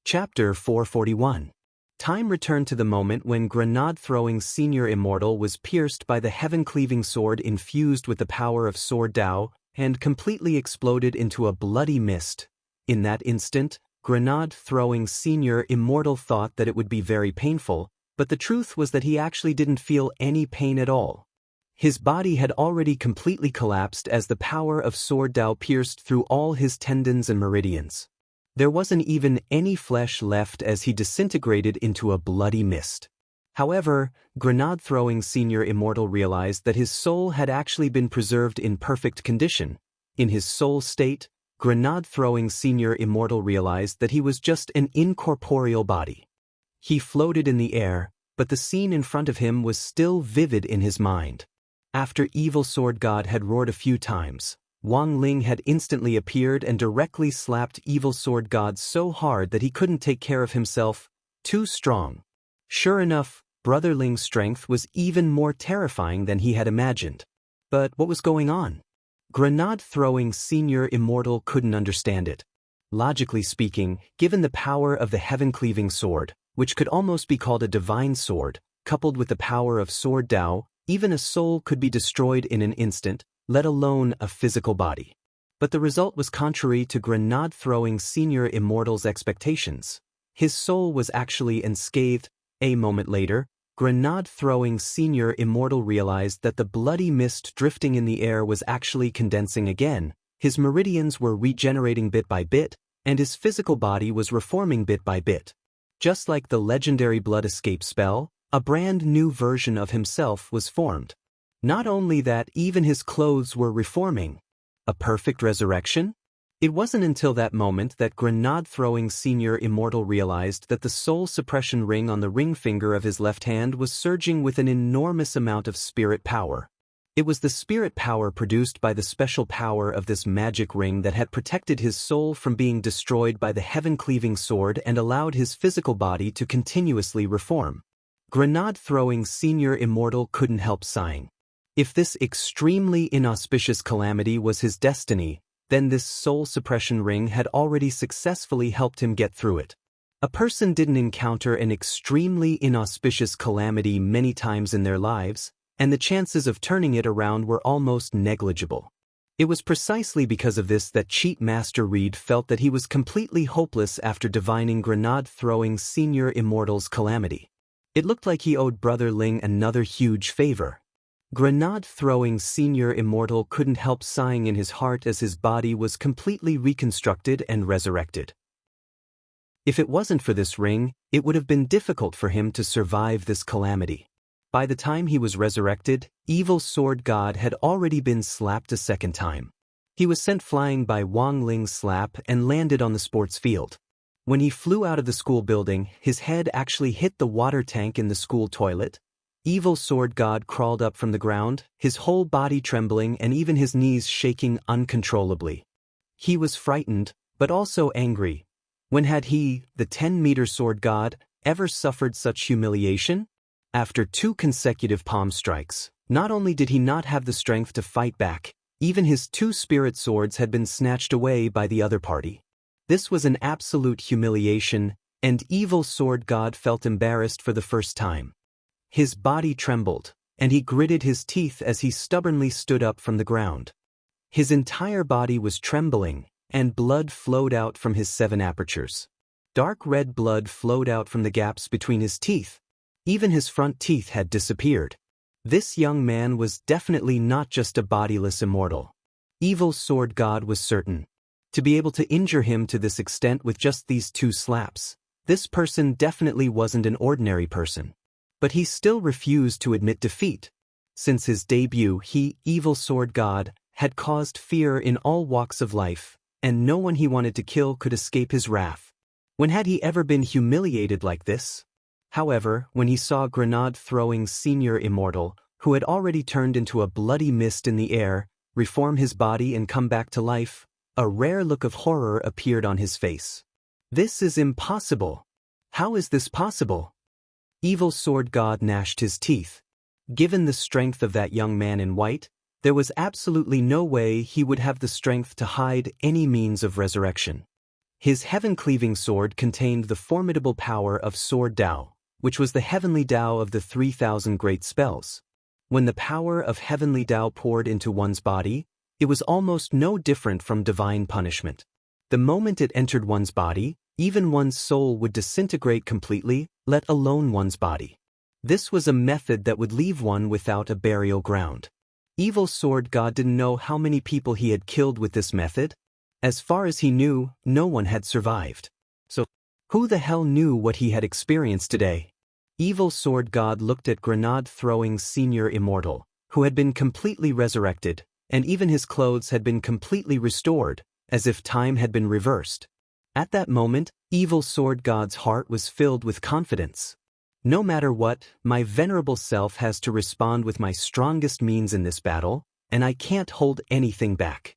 Chapter 441. Time returned to the moment when grenade-throwing senior immortal was pierced by the heaven-cleaving sword infused with the power of sword Tao and completely exploded into a bloody mist. In that instant, grenade-throwing senior immortal thought that it would be very painful, but the truth was that he actually didn't feel any pain at all. His body had already completely collapsed as the power of sword Tao pierced through all his tendons and meridians. There wasn't even any flesh left as he disintegrated into a bloody mist. However, grenade-throwing senior immortal realized that his soul had actually been preserved in perfect condition. In his soul state, grenade-throwing senior immortal realized that he was just an incorporeal body. He floated in the air, but the scene in front of him was still vivid in his mind. After Evil Sword God had roared a few times, Wang Ling had instantly appeared and directly slapped Evil Sword God so hard that he couldn't take care of himself. Too strong. Sure enough, Brother Ling's strength was even more terrifying than he had imagined. But what was going on? Grenade-throwing senior immortal couldn't understand it. Logically speaking, given the power of the heaven-cleaving sword, which could almost be called a divine sword, coupled with the power of sword Tao, even a soul could be destroyed in an instant, let alone a physical body. But the result was contrary to grenade-throwing senior immortal's expectations. His soul was actually unscathed. A moment later, grenade-throwing senior immortal realized that the bloody mist drifting in the air was actually condensing again, his meridians were regenerating bit by bit, and his physical body was reforming bit by bit. Just like the legendary blood escape spell, a brand new version of himself was formed. Not only that, even his clothes were reforming. A perfect resurrection? It wasn't until that moment that grenade-throwing senior immortal realized that the soul suppression ring on the ring finger of his left hand was surging with an enormous amount of spirit power. It was the spirit power produced by the special power of this magic ring that had protected his soul from being destroyed by the heaven-cleaving sword and allowed his physical body to continuously reform. Grenade-throwing senior immortal couldn't help sighing. If this extremely inauspicious calamity was his destiny, then this soul suppression ring had already successfully helped him get through it. A person didn't encounter an extremely inauspicious calamity many times in their lives, and the chances of turning it around were almost negligible. It was precisely because of this that Cheat Master Reed felt that he was completely hopeless after divining grenade-throwing senior immortal's calamity. It looked like he owed Brother Ling another huge favor. Grenade-throwing senior immortal couldn't help sighing in his heart as his body was completely reconstructed and resurrected. If it wasn't for this ring, it would have been difficult for him to survive this calamity. By the time he was resurrected, Evil Sword God had already been slapped a second time. He was sent flying by Wang Ling's slap and landed on the sports field. When he flew out of the school building, his head actually hit the water tank in the school toilet. Evil Sword God crawled up from the ground, his whole body trembling and even his knees shaking uncontrollably. He was frightened, but also angry. When had he, the 10-meter Sword God, ever suffered such humiliation? After 2 consecutive palm strikes, not only did he not have the strength to fight back, even his 2 spirit swords had been snatched away by the other party. This was an absolute humiliation, and Evil Sword God felt embarrassed for the first time. His body trembled, and he gritted his teeth as he stubbornly stood up from the ground. His entire body was trembling, and blood flowed out from his 7 apertures. Dark red blood flowed out from the gaps between his teeth. Even his front teeth had disappeared. This young man was definitely not just a bodiless immortal. Evil Sword God was certain. To be able to injure him to this extent with just these 2 slaps, this person definitely wasn't an ordinary person. But he still refused to admit defeat. Since his debut, he, Evil Sword God, had caused fear in all walks of life, and no one he wanted to kill could escape his wrath. When had he ever been humiliated like this? However, when he saw grenade-throwing senior immortal, who had already turned into a bloody mist in the air, reform his body and come back to life, a rare look of horror appeared on his face. This is impossible. How is this possible? Evil Sword God gnashed his teeth. Given the strength of that young man in white, there was absolutely no way he would have the strength to hide any means of resurrection. His heaven-cleaving sword contained the formidable power of Sword Tao, which was the heavenly Tao of the 3,000 great spells. When the power of heavenly Tao poured into one's body, it was almost no different from divine punishment. The moment it entered one's body, even one's soul would disintegrate completely, let alone one's body. This was a method that would leave one without a burial ground. Evil Sword God didn't know how many people he had killed with this method. As far as he knew, no one had survived. So, who the hell knew what he had experienced today? Evil Sword God looked at grenade-throwing Senior Immortal, who had been completely resurrected, and even his clothes had been completely restored, as if time had been reversed. At that moment, Evil Sword God's heart was filled with confidence. No matter what, my venerable self has to respond with my strongest means in this battle, and I can't hold anything back.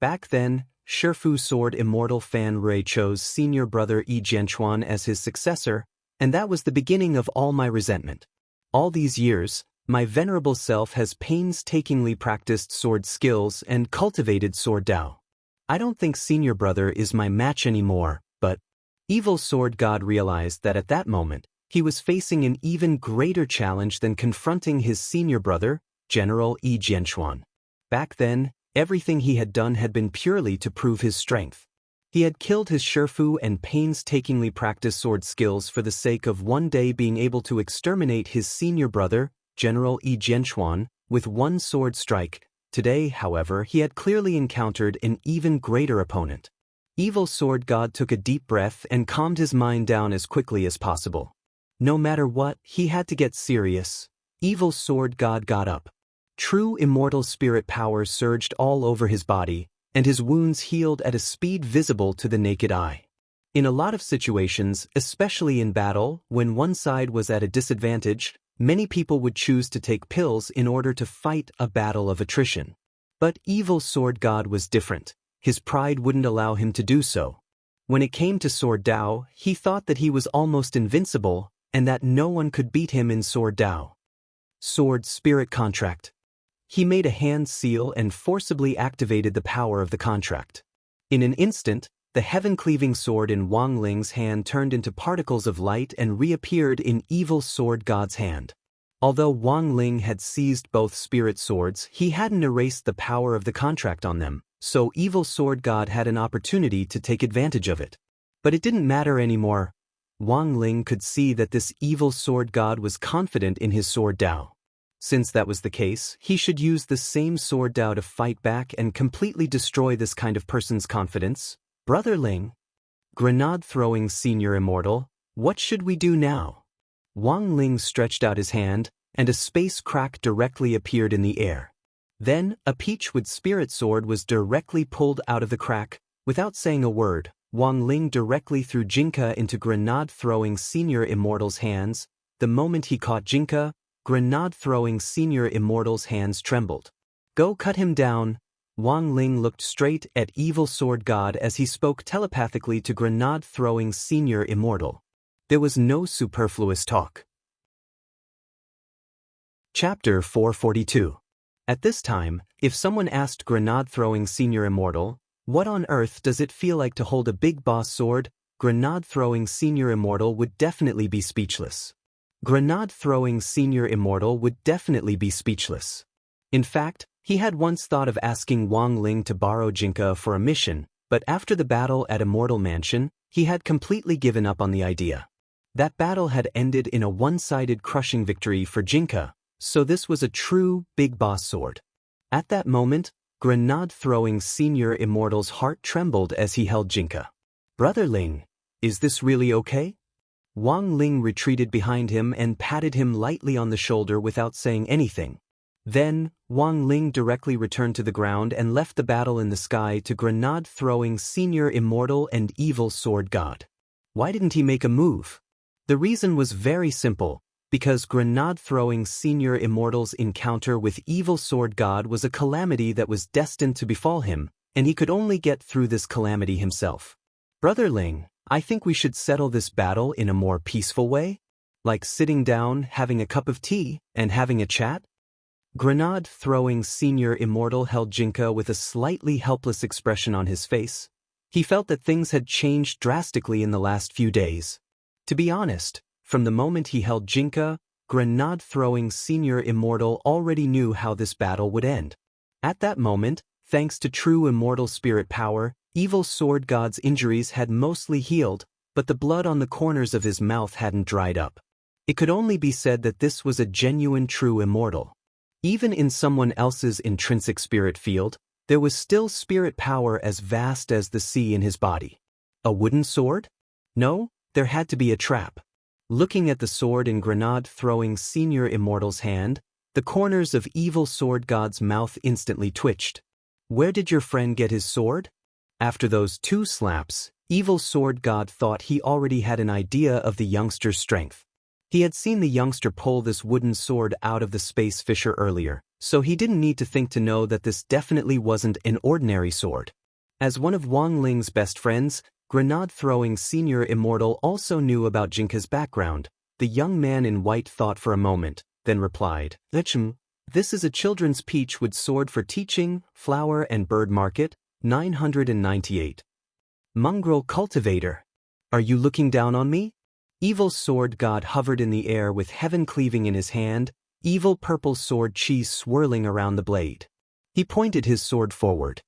Back then, Shifu Sword Immortal Fan Rui chose senior brother Yi Jianchuan as his successor, and that was the beginning of all my resentment. All these years, my venerable self has painstakingly practiced sword skills and cultivated Sword Tao. I don't think senior brother is my match anymore, but Evil Sword God realized that at that moment, he was facing an even greater challenge than confronting his senior brother, General Yi Jianchuan. Back then, everything he had done had been purely to prove his strength. He had killed his Shifu and painstakingly practiced sword skills for the sake of one day being able to exterminate his senior brother, General Yi Jianchuan, with one sword strike. Today, however, he had clearly encountered an even greater opponent. Evil Sword God took a deep breath and calmed his mind down as quickly as possible. No matter what, he had to get serious. Evil Sword God got up. True immortal spirit power surged all over his body, and his wounds healed at a speed visible to the naked eye. In a lot of situations, especially in battle, when one side was at a disadvantage, many people would choose to take pills in order to fight a battle of attrition. But Evil Sword God was different. His pride wouldn't allow him to do so. When it came to Sword Tao, he thought that he was almost invincible, and that no one could beat him in Sword Tao. Sword Spirit Contract. He made a hand seal and forcibly activated the power of the contract. In an instant, the heaven-cleaving sword in Wang Ling's hand turned into particles of light and reappeared in Evil Sword God's hand. Although Wang Ling had seized both spirit swords, he hadn't erased the power of the contract on them, so Evil Sword God had an opportunity to take advantage of it. But it didn't matter anymore. Wang Ling could see that this Evil Sword God was confident in his Sword Tao. Since that was the case, he should use the same Sword Tao to fight back and completely destroy this kind of person's confidence. Brother Ling, grenade-throwing Senior Immortal, what should we do now? Wang Ling stretched out his hand, and a space crack directly appeared in the air. Then, a Peachwood spirit sword was directly pulled out of the crack. Without saying a word, Wang Ling directly threw Jinka into grenade-throwing Senior Immortal's hands. The moment he caught Jinka, grenade-throwing Senior Immortal's hands trembled. Go cut him down. Wang Ling looked straight at Evil Sword God as he spoke telepathically to grenade-throwing Senior Immortal. There was no superfluous talk. Chapter 442. At this time, if someone asked grenade-throwing Senior Immortal, "What on earth does it feel like to hold a big boss sword?" grenade-throwing Senior Immortal would definitely be speechless. Grenade-throwing Senior Immortal would definitely be speechless. In fact, he had once thought of asking Wang Ling to borrow Jinka for a mission, but after the battle at Immortal Mansion, he had completely given up on the idea. That battle had ended in a one-sided crushing victory for Jinka, so this was a true big boss sword. At that moment, grenade-throwing Senior Immortal's heart trembled as he held Jinka. Brother Ling, is this really okay? Wang Ling retreated behind him and patted him lightly on the shoulder without saying anything. Then, Wang Ling directly returned to the ground and left the battle in the sky to grenade-throwing Senior Immortal and Evil Sword God. Why didn't he make a move? The reason was very simple, because grenade-throwing Senior Immortal's encounter with Evil Sword God was a calamity that was destined to befall him, and he could only get through this calamity himself. Brother Ling, I think we should settle this battle in a more peaceful way, like sitting down, having a cup of tea, and having a chat. Grenade-throwing Senior Immortal held Jinka with a slightly helpless expression on his face. He felt that things had changed drastically in the last few days. To be honest, from the moment he held Jinka, Grenade-throwing Senior Immortal already knew how this battle would end. At that moment, thanks to true immortal spirit power, Evil Sword God's injuries had mostly healed, but the blood on the corners of his mouth hadn't dried up. It could only be said that this was a genuine true immortal. Even in someone else's intrinsic spirit field, there was still spirit power as vast as the sea in his body. A wooden sword? No, there had to be a trap. Looking at the sword in Grenade-throwing Senior Immortal's hand, the corners of Evil Sword God's mouth instantly twitched. Where did your friend get his sword? After those 2 slaps, Evil Sword God thought he already had an idea of the youngster's strength. He had seen the youngster pull this wooden sword out of the space fissure earlier, so he didn't need to think to know that this definitely wasn't an ordinary sword. As one of Wang Ling's best friends, Grenade-throwing Senior Immortal also knew about Jinka's background. The young man in white thought for a moment, then replied, "This is a children's peachwood sword for teaching, flower and bird market, 998. Mongrel cultivator. Are you looking down on me?" Evil Sword God hovered in the air with heaven cleaving in his hand, evil purple sword chi swirling around the blade. He pointed his sword forward.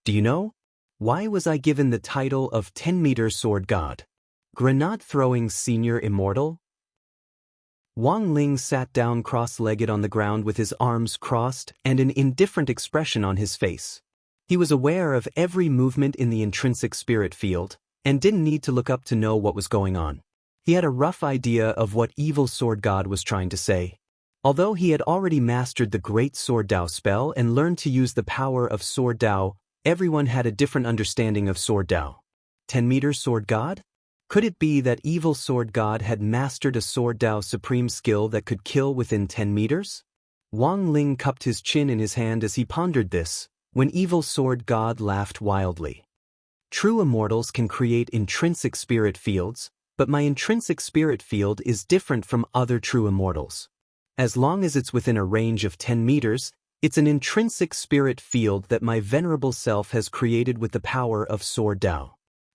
"Do you know? Why was I given the title of 10-meter sword god? Grenade-throwing Senior Immortal?" Wang Ling sat down cross-legged on the ground with his arms crossed and an indifferent expression on his face. He was aware of every movement in the intrinsic spirit field, and didn't need to look up to know what was going on. He had a rough idea of what Evil Sword God was trying to say. Although he had already mastered the Great Sword Dao spell and learned to use the power of Sword Dao, everyone had a different understanding of Sword Dao. 10-meter Sword God? Could it be that Evil Sword God had mastered a Sword Dao supreme skill that could kill within 10 meters? Wang Ling cupped his chin in his hand as he pondered this, when Evil Sword God laughed wildly. "True immortals can create intrinsic spirit fields, but my intrinsic spirit field is different from other true immortals. As long as it's within a range of 10 meters, it's an intrinsic spirit field that my venerable self has created with the power of Sword Dao.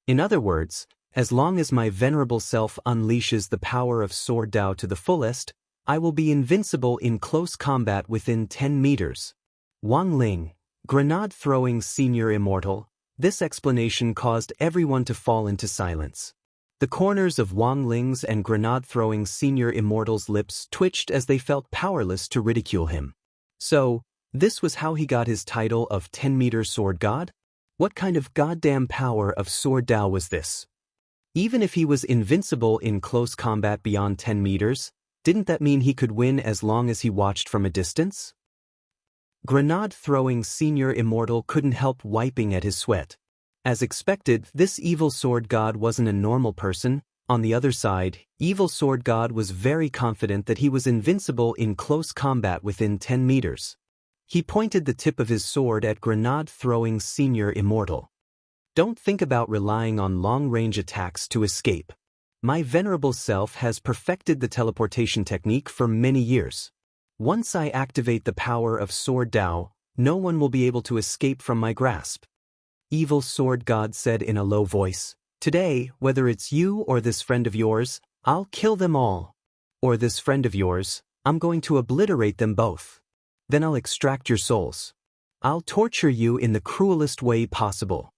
In other words, as long as my venerable self unleashes the power of Sword Dao to the fullest, I will be invincible in close combat within 10 meters. Wang Ling, Grenade-throwing Senior Immortal, this explanation caused everyone to fall into silence. The corners of Wang Ling's and Grenade-throwing Senior Immortal's lips twitched as they felt powerless to ridicule him. So, this was how he got his title of 10-meter sword god? What kind of goddamn power of Sword Dao was this? Even if he was invincible in close combat beyond 10 meters, didn't that mean he could win as long as he watched from a distance? Grenade-throwing Senior Immortal couldn't help wiping at his sweat. As expected, this Evil Sword God wasn't a normal person. On the other side, Evil Sword God was very confident that he was invincible in close combat within 10 meters. He pointed the tip of his sword at Grenade-throwing Senior Immortal. "Don't think about relying on long-range attacks to escape. My venerable self has perfected the teleportation technique for many years. Once I activate the power of Sword Dao, no one will be able to escape from my grasp." Evil Sword God said in a low voice, "Today, whether it's you or this friend of yours, I'll kill them all. Or this friend of yours, I'm going to obliterate them both. Then I'll extract your souls. I'll torture you in the cruelest way possible."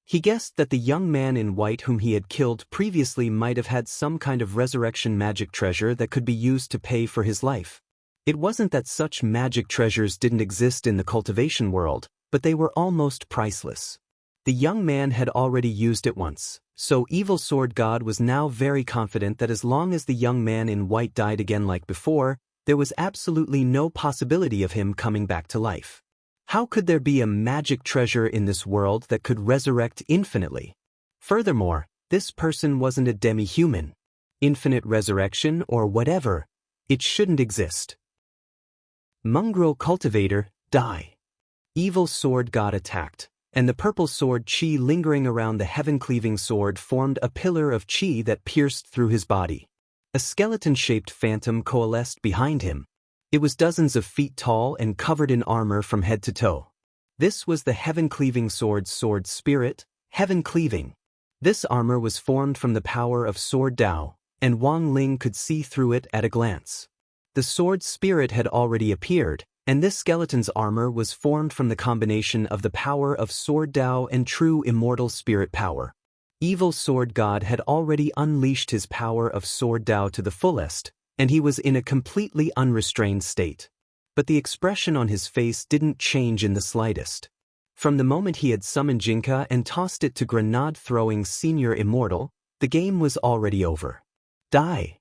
He guessed that the young man in white whom he had killed previously might have had some kind of resurrection magic treasure that could be used to pay for his life. It wasn't that such magic treasures didn't exist in the cultivation world, but they were almost priceless. The young man had already used it once, so Evil Sword God was now very confident that as long as the young man in white died again like before, there was absolutely no possibility of him coming back to life. How could there be a magic treasure in this world that could resurrect infinitely? Furthermore, this person wasn't a demi-human. Infinite resurrection or whatever, it shouldn't exist. Mongrel cultivator, die. Evil Sword God attacked, and the purple sword chi lingering around the heaven-cleaving sword formed a pillar of chi that pierced through his body. A skeleton-shaped phantom coalesced behind him. It was dozens of feet tall and covered in armor from head to toe. This was the heaven-cleaving sword's sword spirit, Heaven cleaving. This armor was formed from the power of Sword Dao, and Wang Ling could see through it at a glance. The sword spirit had already appeared, and this skeleton's armor was formed from the combination of the power of Sword Dao and true immortal spirit power. Evil Sword God had already unleashed his power of Sword Dao to the fullest, and he was in a completely unrestrained state. But the expression on his face didn't change in the slightest. From the moment he had summoned Jinka and tossed it to grenade-throwing Senior Immortal, the game was already over. Die!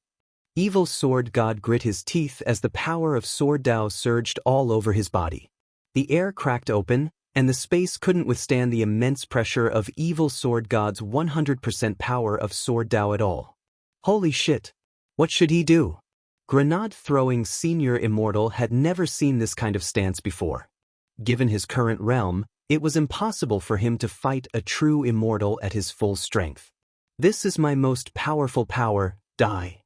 Evil Sword God grit his teeth as the power of Sword Dao surged all over his body. The air cracked open, and the space couldn't withstand the immense pressure of Evil Sword God's 100% power of Sword Dao at all. Holy shit! What should he do? Grenade-throwing Senior Immortal had never seen this kind of stance before. Given his current realm, it was impossible for him to fight a true immortal at his full strength. This is my most powerful power, die!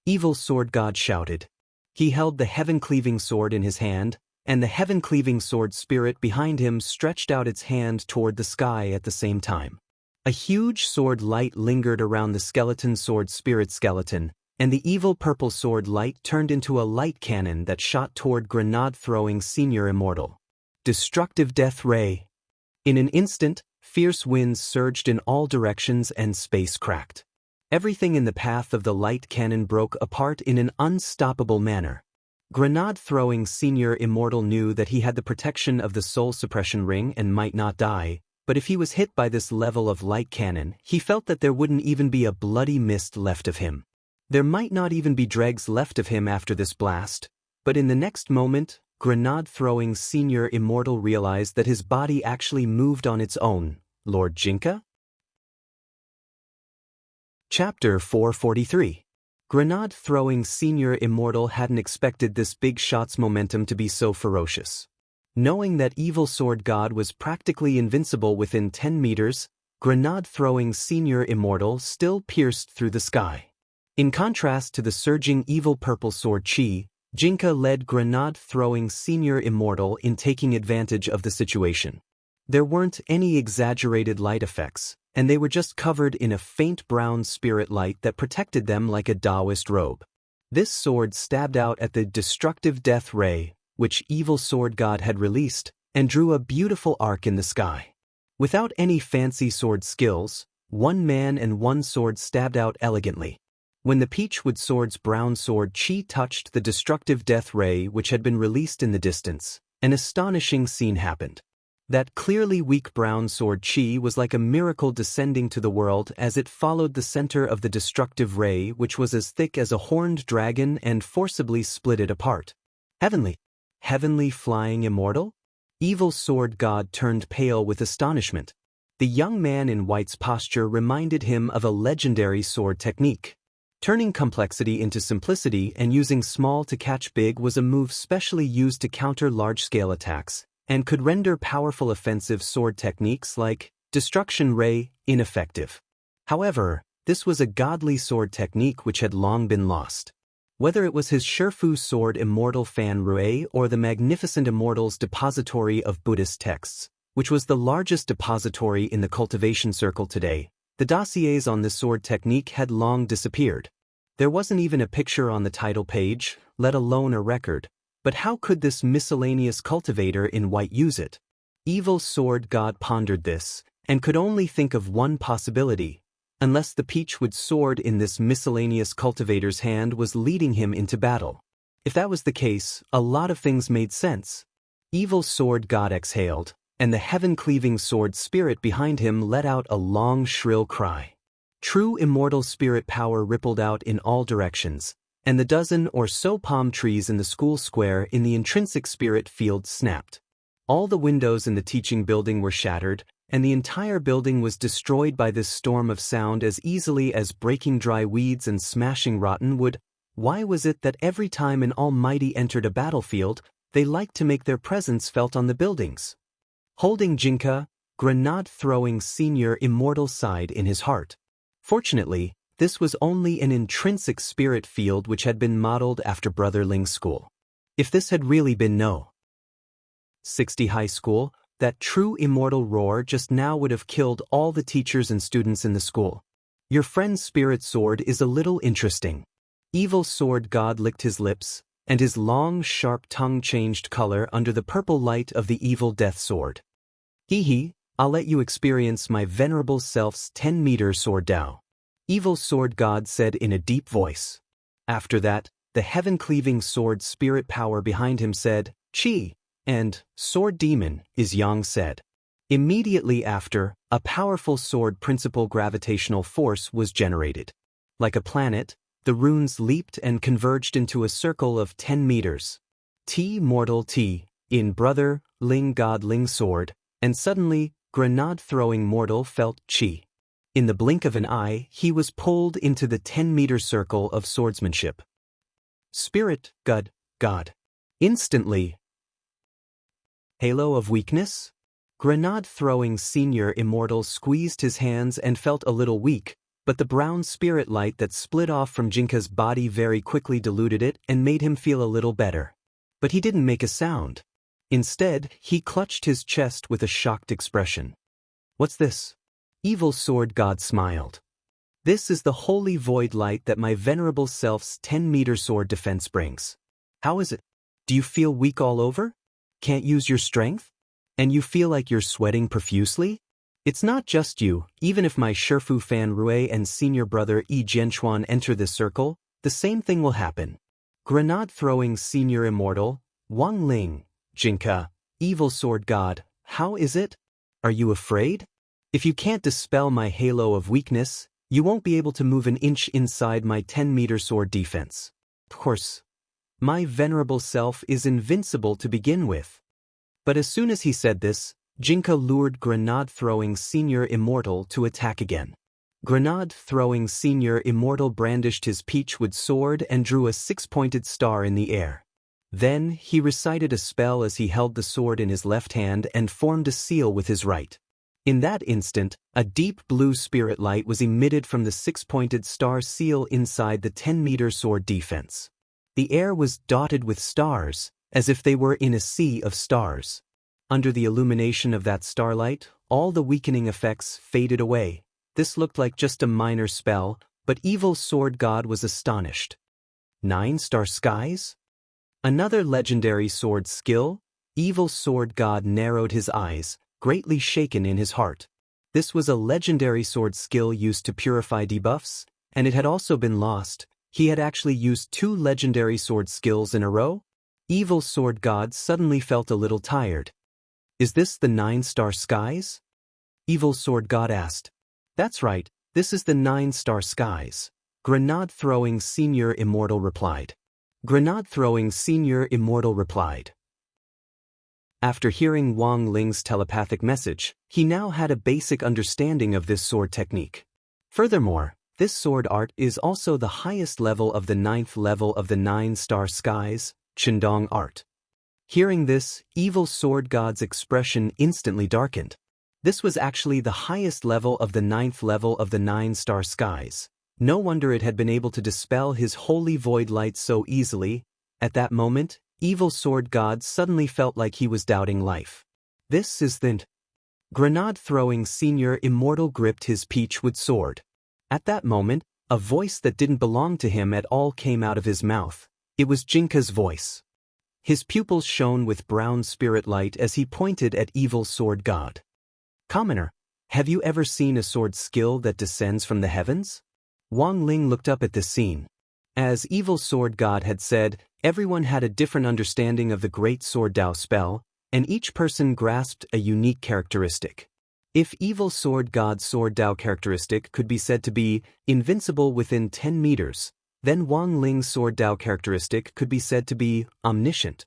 Evil Sword God shouted. He held the heaven-cleaving sword in his hand, and the heaven-cleaving sword spirit behind him stretched out its hand toward the sky at the same time. A huge sword light lingered around the skeleton sword spirit skeleton, and the evil purple sword light turned into a light cannon that shot toward grenade-throwing Senior Immortal. Destructive Death Ray. In an instant, fierce winds surged in all directions and space cracked. Everything in the path of the light cannon broke apart in an unstoppable manner. Grenade-throwing Senior Immortal knew that he had the protection of the soul suppression ring and might not die, but if he was hit by this level of light cannon, he felt that there wouldn't even be a bloody mist left of him. There might not even be dregs left of him after this blast, but in the next moment, grenade-throwing Senior Immortal realized that his body actually moved on its own. Lord Jinka? Chapter 443. Grenade-throwing Senior Immortal hadn't expected this big shot's momentum to be so ferocious. Knowing that Evil Sword God was practically invincible within 10 meters, grenade-throwing Senior Immortal still pierced through the sky. In contrast to the surging evil purple sword Chi, Jinka led grenade-throwing Senior Immortal in taking advantage of the situation. There weren't any exaggerated light effects, and they were just covered in a faint brown spirit light that protected them like a Taoist robe. This sword stabbed out at the destructive death ray, which Evil Sword God had released, and drew a beautiful arc in the sky. Without any fancy sword skills, one man and one sword stabbed out elegantly. When the Peachwood Sword's brown sword Chi touched the destructive death ray which had been released in the distance, an astonishing scene happened. That clearly weak brown sword Chi was like a miracle descending to the world as it followed the center of the destructive ray which was as thick as a horned dragon and forcibly split it apart. Heavenly flying immortal? Evil Sword God turned pale with astonishment. The young man in white's posture reminded him of a legendary sword technique. Turning complexity into simplicity and using small to catch big was a move specially used to counter large-scale attacks, and could render powerful offensive sword techniques like Destruction Ray ineffective. However, this was a godly sword technique which had long been lost. Whether it was his Shifu sword Immortal Fan Rui or the Magnificent Immortal's depository of Buddhist texts, which was the largest depository in the cultivation circle today, the dossiers on this sword technique had long disappeared. There wasn't even a picture on the title page, let alone a record. But how could this miscellaneous cultivator in white use it? Evil Sword God pondered this, and could only think of one possibility, unless the Peachwood sword in this miscellaneous cultivator's hand was leading him into battle. If that was the case, a lot of things made sense. Evil Sword God exhaled, and the heaven-cleaving sword spirit behind him let out a long, shrill cry. True immortal spirit power rippled out in all directions, and the dozen or so palm trees in the school square in the intrinsic spirit field snapped. All the windows in the teaching building were shattered, and the entire building was destroyed by this storm of sound as easily as breaking dry weeds and smashing rotten wood. Why was it that every time an almighty entered a battlefield, they liked to make their presence felt on the buildings? Holding Jinka, grenade-throwing Senior Immortal sighed in his heart. Fortunately, this was only an intrinsic spirit field which had been modeled after Brother Ling's school. If this had really been No. 60 high school, That true immortal roar just now would have killed all the teachers and students in the school. Your friend's spirit sword is a little interesting. Evil sword god licked his lips, and his long, sharp tongue changed color under the purple light of the evil death sword. Hee, I'll let you experience my venerable self's 10-meter sword Tao. Evil sword god said in a deep voice. After that, the heaven-cleaving sword spirit power behind him said, Chi, and sword demon, is Yang said. Immediately after, a powerful sword principal gravitational force was generated. Like a planet, the runes leaped and converged into a circle of 10 meters. T mortal T, in brother, Ling god Ling sword, and suddenly, grenade-throwing mortal felt Chi. In the blink of an eye, he was pulled into the 10-meter circle of swordsmanship. Spirit, God. Instantly. Halo of weakness? Grenade-throwing senior immortal squeezed his hands and felt a little weak, but the brown spirit light that split off from Jinka's body very quickly diluted it and made him feel a little better. But he didn't make a sound. Instead, he clutched his chest with a shocked expression. What's this? Evil sword god smiled. This is the holy void light that my venerable self's 10-meter sword defense brings. How is it? Do you feel weak all over? Can't use your strength? And you feel like you're sweating profusely? It's not just you. Even if my Shifu fan Rui and senior brother Yi Jianchuan enter this circle, the same thing will happen. Grenade-throwing senior immortal, Wang Ling, Jinka, evil sword god, how is it? Are you afraid? If you can't dispel my halo of weakness, you won't be able to move an inch inside my 10-meter sword defense. Of course, my venerable self is invincible to begin with. But as soon as he said this, Jinka lured grenade-throwing senior immortal to attack again. Grenade-throwing senior immortal brandished his peachwood sword and drew a 6-pointed star in the air. Then, he recited a spell as he held the sword in his left hand and formed a seal with his right. In that instant, a deep blue spirit light was emitted from the 6-pointed star seal inside the 10-meter sword defense. The air was dotted with stars, as if they were in a sea of stars. Under the illumination of that starlight, all the weakening effects faded away. This looked like just a minor spell, but evil sword god was astonished. 9-star skies? Another legendary sword skill? Evil sword god narrowed his eyes, greatly shaken in his heart. This was a legendary sword skill used to purify debuffs, and it had also been lost. He had actually used 2 legendary sword skills in a row? Evil sword god suddenly felt a little tired. Is this the 9-star skies? Evil sword god asked. That's right, this is the 9-star skies. Grenade-throwing senior immortal replied. Grenade-throwing senior immortal replied. After hearing Wang Ling's telepathic message, he now had a basic understanding of this sword technique. Furthermore, this sword art is also the highest level of the 9th level of the 9-star skies, Chendong art. Hearing this, evil sword god's expression instantly darkened. This was actually the highest level of the 9th level of the 9-star skies. No wonder it had been able to dispel his holy void light so easily. At that moment, evil sword god suddenly felt like he was doubting life. This is the grenade-throwing senior immortal gripped his peachwood sword. At that moment, a voice that didn't belong to him at all came out of his mouth. It was Jinka's voice. His pupils shone with brown spirit light as he pointed at evil sword god. Commoner, have you ever seen a sword skill that descends from the heavens? Wang Ling looked up at this scene. As evil sword god had said, everyone had a different understanding of the great sword Dao spell, and each person grasped a unique characteristic. If evil sword god's sword Dao characteristic could be said to be invincible within 10 meters, then Wang Ling's sword Dao characteristic could be said to be omniscient.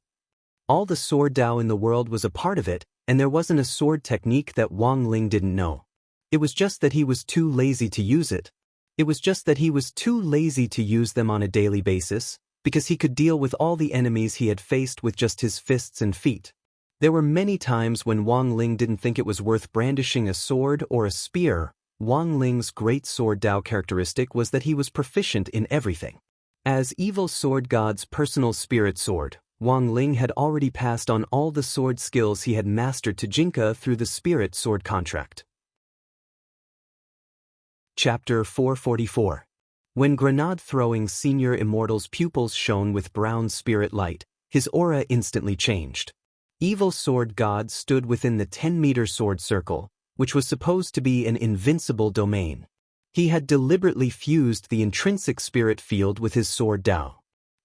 All the sword Dao in the world was a part of it, and there wasn't a sword technique that Wang Ling didn't know. It was just that he was too lazy to use it. It was just that he was too lazy to use them on a daily basis, because he could deal with all the enemies he had faced with just his fists and feet. There were many times when Wang Ling didn't think it was worth brandishing a sword or a spear. Wang Ling's great sword Dao characteristic was that he was proficient in everything. As evil sword god's personal spirit sword, Wang Ling had already passed on all the sword skills he had mastered to Jinka through the spirit sword contract. Chapter 444. When grenade-throwing Senior Immortal's pupils shone with brown spirit light, his aura instantly changed. Evil Sword God stood within the 10-meter sword circle, which was supposed to be an invincible domain. He had deliberately fused the intrinsic spirit field with his sword Dao.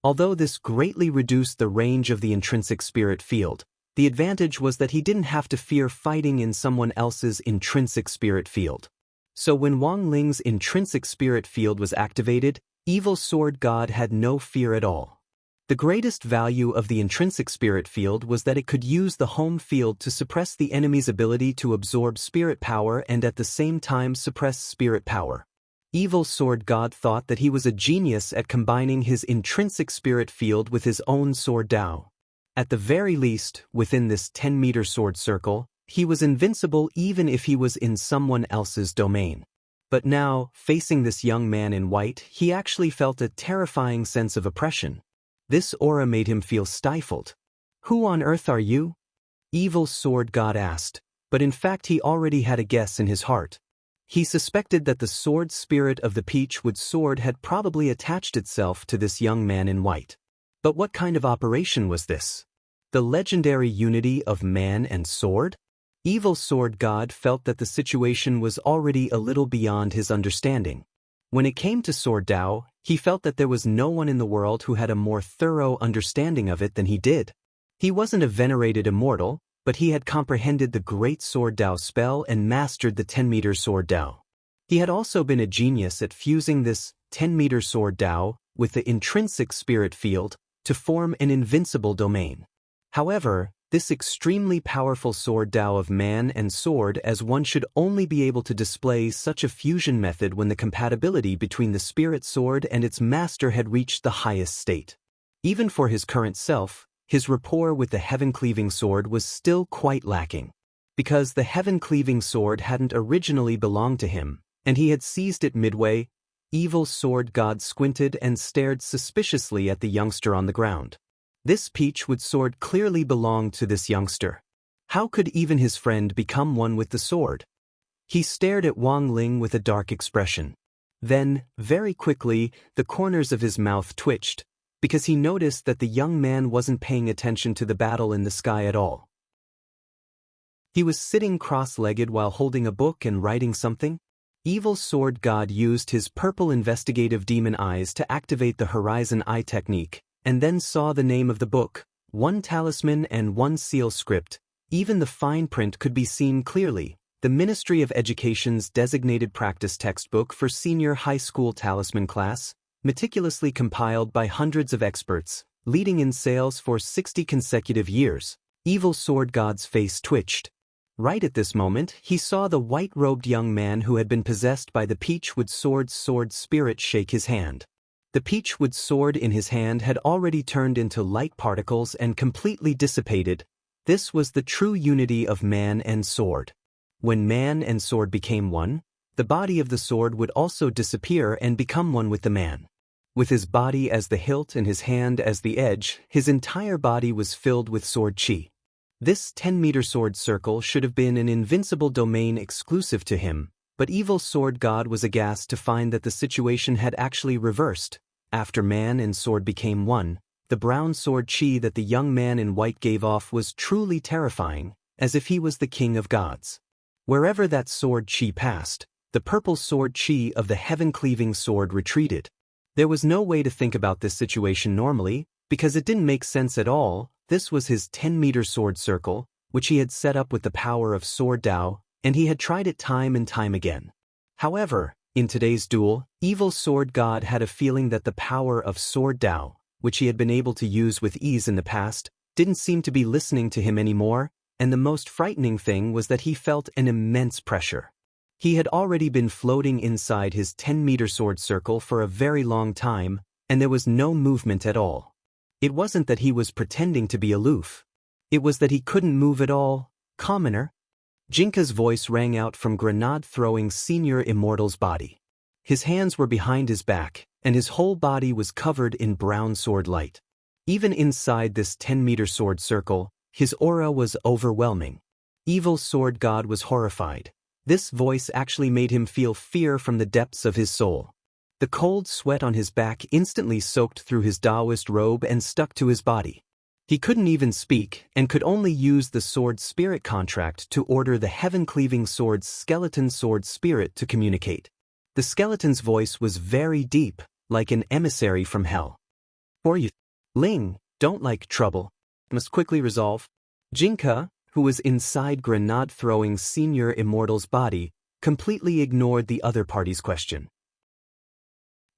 Although this greatly reduced the range of the intrinsic spirit field, the advantage was that he didn't have to fear fighting in someone else's intrinsic spirit field. So when Wang Ling's intrinsic spirit field was activated, Evil Sword God had no fear at all. The greatest value of the intrinsic spirit field was that it could use the home field to suppress the enemy's ability to absorb spirit power and at the same time suppress spirit power. Evil Sword God thought that he was a genius at combining his intrinsic spirit field with his own sword Dao. At the very least, within this 10-meter sword circle, he was invincible even if he was in someone else's domain. But now, facing this young man in white, he actually felt a terrifying sense of oppression. This aura made him feel stifled. "Who on earth are you?" Evil Sword God asked, but in fact he already had a guess in his heart. He suspected that the sword spirit of the Peachwood sword had probably attached itself to this young man in white. But what kind of operation was this? The legendary unity of man and sword? Evil Sword God felt that the situation was already a little beyond his understanding. When it came to sword Dao, he felt that there was no one in the world who had a more thorough understanding of it than he did. He wasn't a venerated immortal, but he had comprehended the great sword Dao spell and mastered the 10-meter sword Dao. He had also been a genius at fusing this 10-meter sword Dao with the intrinsic spirit field to form an invincible domain. However, this extremely powerful sword Dao of man and sword, as one should only be able to display such a fusion method when the compatibility between the spirit sword and its master had reached the highest state. Even for his current self, his rapport with the heaven-cleaving sword was still quite lacking. Because the heaven-cleaving sword hadn't originally belonged to him, and he had seized it midway, Evil Sword God squinted and stared suspiciously at the youngster on the ground. This Peachwood sword clearly belonged to this youngster. How could even his friend become one with the sword? He stared at Wang Ling with a dark expression. Then, very quickly, the corners of his mouth twitched, because he noticed that the young man wasn't paying attention to the battle in the sky at all. He was sitting cross-legged while holding a book and writing something. Evil Sword God used his purple investigative demon eyes to activate the Horizon Eye technique, and then saw the name of the book, one talisman and one seal script. Even the fine print could be seen clearly, the Ministry of Education's designated practice textbook for senior high school talisman class, meticulously compiled by hundreds of experts, leading in sales for 60 consecutive years. Evil Sword God's face twitched. Right at this moment, he saw the white-robed young man who had been possessed by the Peachwood sword spirit shake his hand. The Peachwood sword in his hand had already turned into light particles and completely dissipated. This was the true unity of man and sword. When man and sword became one, the body of the sword would also disappear and become one with the man. With his body as the hilt and his hand as the edge, his entire body was filled with sword chi. This 10-meter sword circle should have been an invincible domain exclusive to him, but Evil Sword God was aghast to find that the situation had actually reversed. After man and sword became one, the brown sword chi that the young man in white gave off was truly terrifying, as if he was the king of gods. Wherever that sword chi passed, the purple sword chi of the heaven-cleaving sword retreated. There was no way to think about this situation normally, because it didn't make sense at all. This was his 10-meter sword circle, which he had set up with the power of sword Dao, and he had tried it time and time again. However, in today's duel, Evil Sword God had a feeling that the power of sword Dao, which he had been able to use with ease in the past, didn't seem to be listening to him anymore, and the most frightening thing was that he felt an immense pressure. He had already been floating inside his 10-meter sword circle for a very long time, and there was no movement at all. It wasn't that he was pretending to be aloof. It was that he couldn't move at all. Commoner? Jinka's voice rang out from grenade-throwing Senior Immortal's body. His hands were behind his back, and his whole body was covered in brown sword light. Even inside this 10-meter sword circle, his aura was overwhelming. Evil sword god was horrified. This voice actually made him feel fear from the depths of his soul. The cold sweat on his back instantly soaked through his Taoist robe and stuck to his body. He couldn't even speak and could only use the sword spirit contract to order the heaven-cleaving sword's skeleton sword spirit to communicate. The skeleton's voice was very deep, like an emissary from hell. "For you, Ling, don't like trouble. Must quickly resolve." Jinka, who was inside grenade-throwing Senior Immortal's body, completely ignored the other party's question.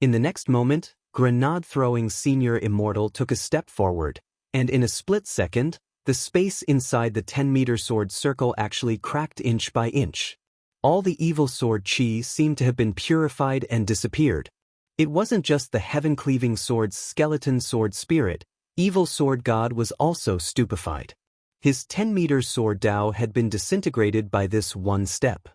In the next moment, grenade-throwing Senior Immortal took a step forward, and in a split second, the space inside the 10-meter sword circle actually cracked inch by inch. All the evil sword chi seemed to have been purified and disappeared. It wasn't just the heaven-cleaving sword's skeleton sword spirit, evil sword god was also stupefied. His 10-meter sword Dao had been disintegrated by this one step.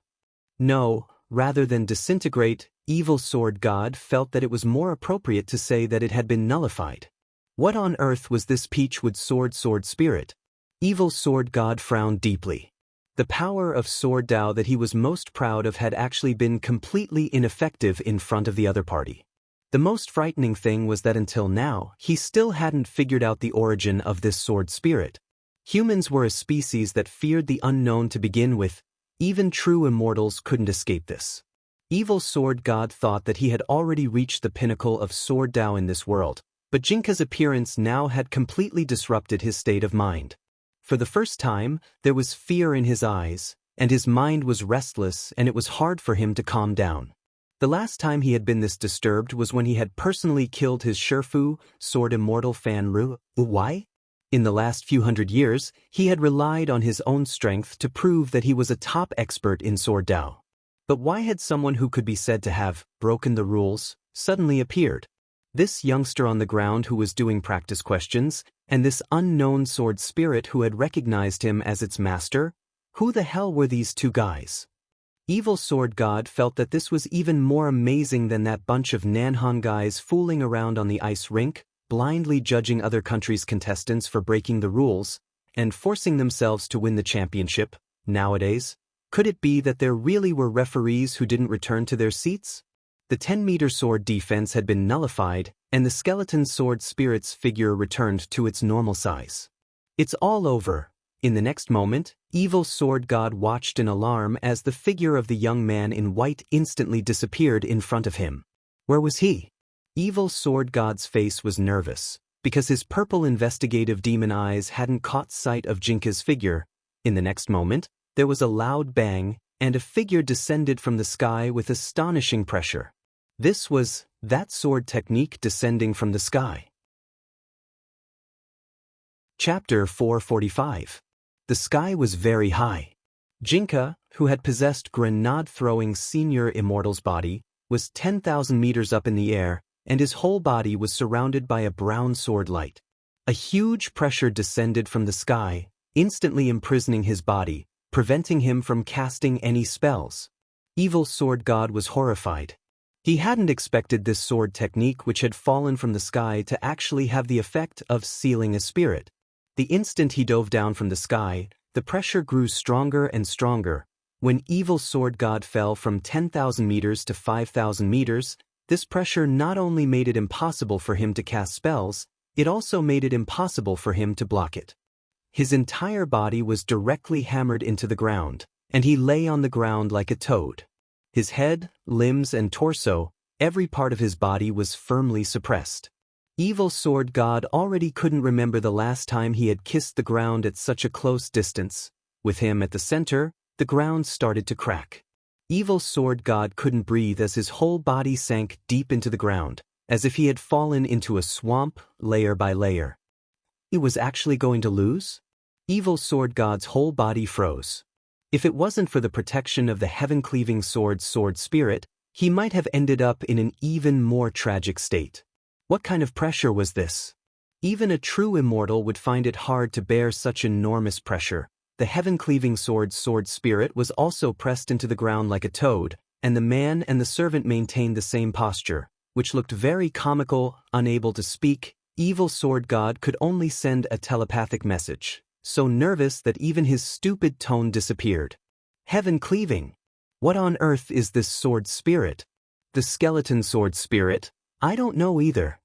No, rather than disintegrate, evil sword god felt that it was more appropriate to say that it had been nullified. What on earth was this peachwood sword spirit? Evil sword god frowned deeply. The power of sword Dao that he was most proud of had actually been completely ineffective in front of the other party. The most frightening thing was that until now, he still hadn't figured out the origin of this sword spirit. Humans were a species that feared the unknown to begin with. Even true immortals couldn't escape this. Evil sword god thought that he had already reached the pinnacle of sword Dao in this world, but Jinka's appearance now had completely disrupted his state of mind. For the first time, there was fear in his eyes, and his mind was restless, and it was hard for him to calm down. The last time he had been this disturbed was when he had personally killed his Shifu, sword immortal Fan Ru. Why? In the last few hundred years, he had relied on his own strength to prove that he was a top expert in sword Dao. But why had someone who could be said to have broken the rules suddenly appeared? This youngster on the ground who was doing practice questions, and this unknown sword spirit who had recognized him as its master? Who the hell were these two guys? Evil sword god felt that this was even more amazing than that bunch of Nanhan guys fooling around on the ice rink, blindly judging other countries' contestants for breaking the rules, and forcing themselves to win the championship. Nowadays, could it be that there really were referees who didn't return to their seats? The 10-meter sword defense had been nullified, and the skeleton sword spirit's figure returned to its normal size. It's all over. In the next moment, evil sword god watched in alarm as the figure of the young man in white instantly disappeared in front of him. Where was he? Evil sword god's face was nervous, because his purple investigative demon eyes hadn't caught sight of Jinka's figure. In the next moment, there was a loud bang, and a figure descended from the sky with astonishing pressure. This was that sword technique descending from the sky. Chapter 445. The sky was very high. Jinka, who had possessed grenade-throwing Senior Immortal's body, was 10,000 meters up in the air, and his whole body was surrounded by a brown sword light. A huge pressure descended from the sky, instantly imprisoning his body, preventing him from casting any spells. Evil sword god was horrified. He hadn't expected this sword technique which had fallen from the sky to actually have the effect of sealing a spirit. The instant he dove down from the sky, the pressure grew stronger and stronger. When evil sword god fell from 10,000 meters to 5,000 meters, this pressure not only made it impossible for him to cast spells, it also made it impossible for him to block it. His entire body was directly hammered into the ground, and he lay on the ground like a toad. His head, limbs, and torso, every part of his body was firmly suppressed. Evil sword god already couldn't remember the last time he had kissed the ground at such a close distance. With him at the center, the ground started to crack. Evil sword god couldn't breathe as his whole body sank deep into the ground, as if he had fallen into a swamp, layer by layer. He was actually going to lose? Evil sword god's whole body froze. If it wasn't for the protection of the heaven-cleaving sword spirit, he might have ended up in an even more tragic state. What kind of pressure was this? Even a true immortal would find it hard to bear such enormous pressure. The heaven-cleaving sword spirit was also pressed into the ground like a toad, and the man and the servant maintained the same posture, which looked very comical, unable to speak, Evil sword god could only send a telepathic message, so nervous that even his stupid tone disappeared. Heaven cleaving. What on earth is this sword spirit? The skeleton sword spirit? I don't know either.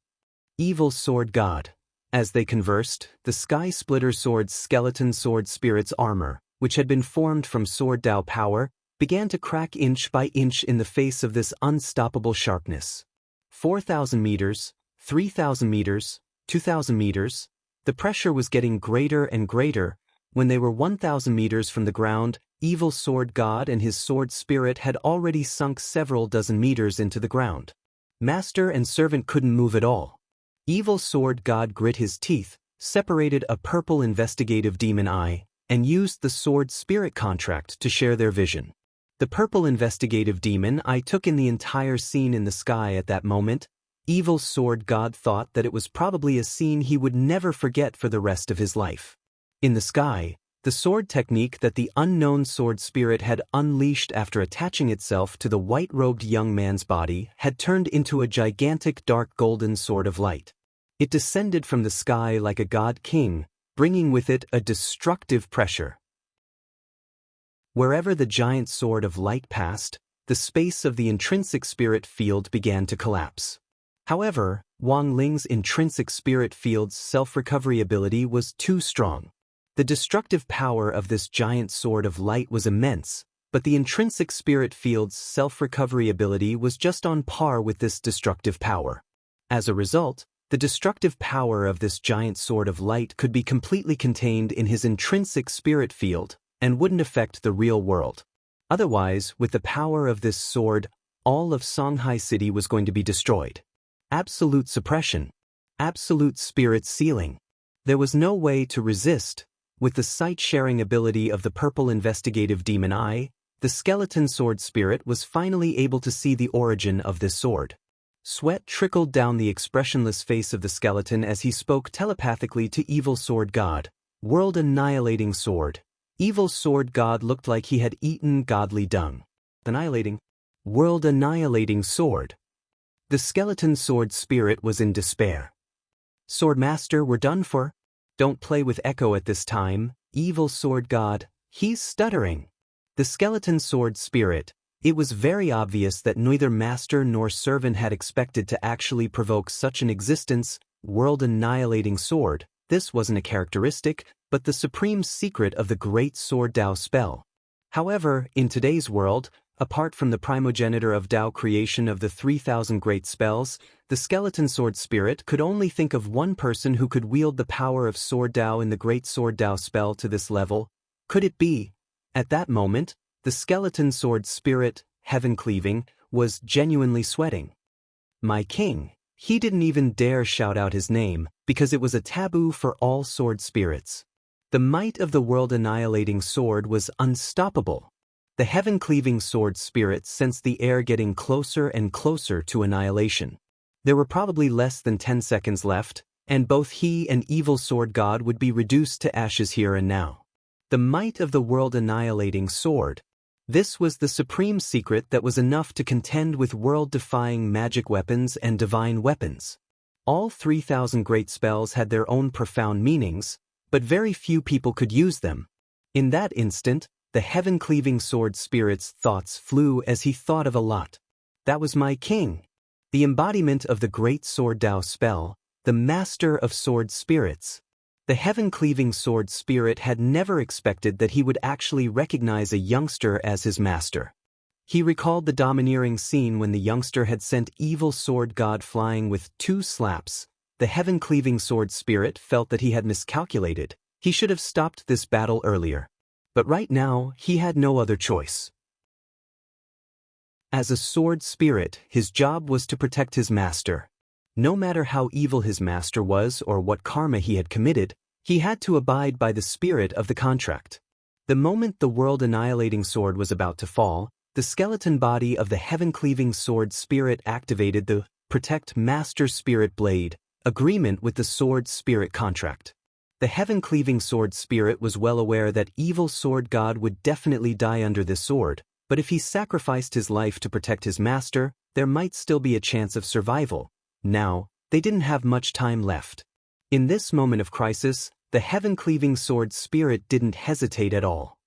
Evil sword god. As they conversed, the sky splitter sword's skeleton sword spirit's armor, which had been formed from sword Dao power, began to crack inch by inch in the face of this unstoppable sharpness. 4,000 meters, 3,000 meters, 2,000 meters. The pressure was getting greater and greater. When they were 1,000 meters from the ground, evil sword god and his sword spirit had already sunk several dozen meters into the ground. Master and servant couldn't move at all. Evil sword god grit his teeth, separated a purple investigative demon eye, and used the sword spirit contract to share their vision. The purple investigative demon eye took in the entire scene in the sky at that moment. Evil sword god thought that it was probably a scene he would never forget for the rest of his life. In the sky, the sword technique that the unknown sword spirit had unleashed after attaching itself to the white-robed young man's body had turned into a gigantic dark golden sword of light. It descended from the sky like a god king, bringing with it a destructive pressure. Wherever the giant sword of light passed, the space of the intrinsic spirit field began to collapse. However, Wang Ling's intrinsic spirit field's self-recovery ability was too strong. The destructive power of this giant sword of light was immense, but the intrinsic spirit field's self-recovery ability was just on par with this destructive power. As a result, the destructive power of this giant sword of light could be completely contained in his intrinsic spirit field and wouldn't affect the real world. Otherwise, with the power of this sword, all of Shanghai City was going to be destroyed. Absolute suppression. Absolute spirit sealing. There was no way to resist. With the sight-sharing ability of the purple investigative demon eye, the skeleton sword spirit was finally able to see the origin of this sword. Sweat trickled down the expressionless face of the skeleton as he spoke telepathically to evil sword god. World-annihilating sword. Evil sword god looked like he had eaten godly dung. Annihilating. World-annihilating sword. The skeleton sword spirit was in despair. Swordmaster, we're done for. Don't play with Echo at this time, evil sword god. He's stuttering. The skeleton sword spirit. It was very obvious that neither master nor servant had expected to actually provoke such an existence, world-annihilating sword. This wasn't a characteristic, but the supreme secret of the great sword Dao spell. However, in today's world, apart from the primogenitor of Dao creation of the 3,000 great spells, the skeleton sword spirit could only think of one person who could wield the power of sword Dao in the great sword Dao spell to this level. Could it be? At that moment, the skeleton sword spirit, heaven cleaving, was genuinely sweating. My king. He didn't even dare shout out his name, because it was a taboo for all sword spirits. The might of the world-annihilating sword was unstoppable. The heaven-cleaving sword spirit sensed the air getting closer and closer to annihilation. There were probably less than 10 seconds left, and both he and evil sword god would be reduced to ashes here and now. The might of the world-annihilating sword. This was the supreme secret that was enough to contend with world-defying magic weapons and divine weapons. All 3,000 great spells had their own profound meanings, but very few people could use them. In that instant, the heaven-cleaving sword spirit's thoughts flew as he thought of a lot. That was my king. The embodiment of the great sword Dao spell, the master of sword spirits. The heaven-cleaving sword spirit had never expected that he would actually recognize a youngster as his master. He recalled the domineering scene when the youngster had sent evil sword god flying with 2 slaps. The heaven-cleaving sword spirit felt that he had miscalculated. He should have stopped this battle earlier. But right now, he had no other choice. As a sword spirit, his job was to protect his master. No matter how evil his master was or what karma he had committed, he had to abide by the spirit of the contract. The moment the world-annihilating sword was about to fall, the skeleton body of the heaven-cleaving sword spirit activated the Protect Master Spirit Blade agreement with the sword spirit contract. The heaven-cleaving sword spirit was well aware that evil sword god would definitely die under this sword, but if he sacrificed his life to protect his master, there might still be a chance of survival. Now, they didn't have much time left. In this moment of crisis, the heaven-cleaving sword spirit didn't hesitate at all.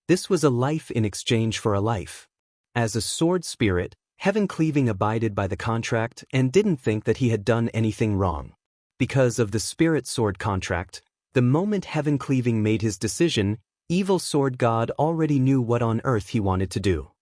This was a life in exchange for a life. As a sword spirit, heaven-cleaving abided by the contract and didn't think that he had done anything wrong. Because of the spirit sword contract, the moment heaven-cleaving made his decision, evil sword god already knew what on earth he wanted to do.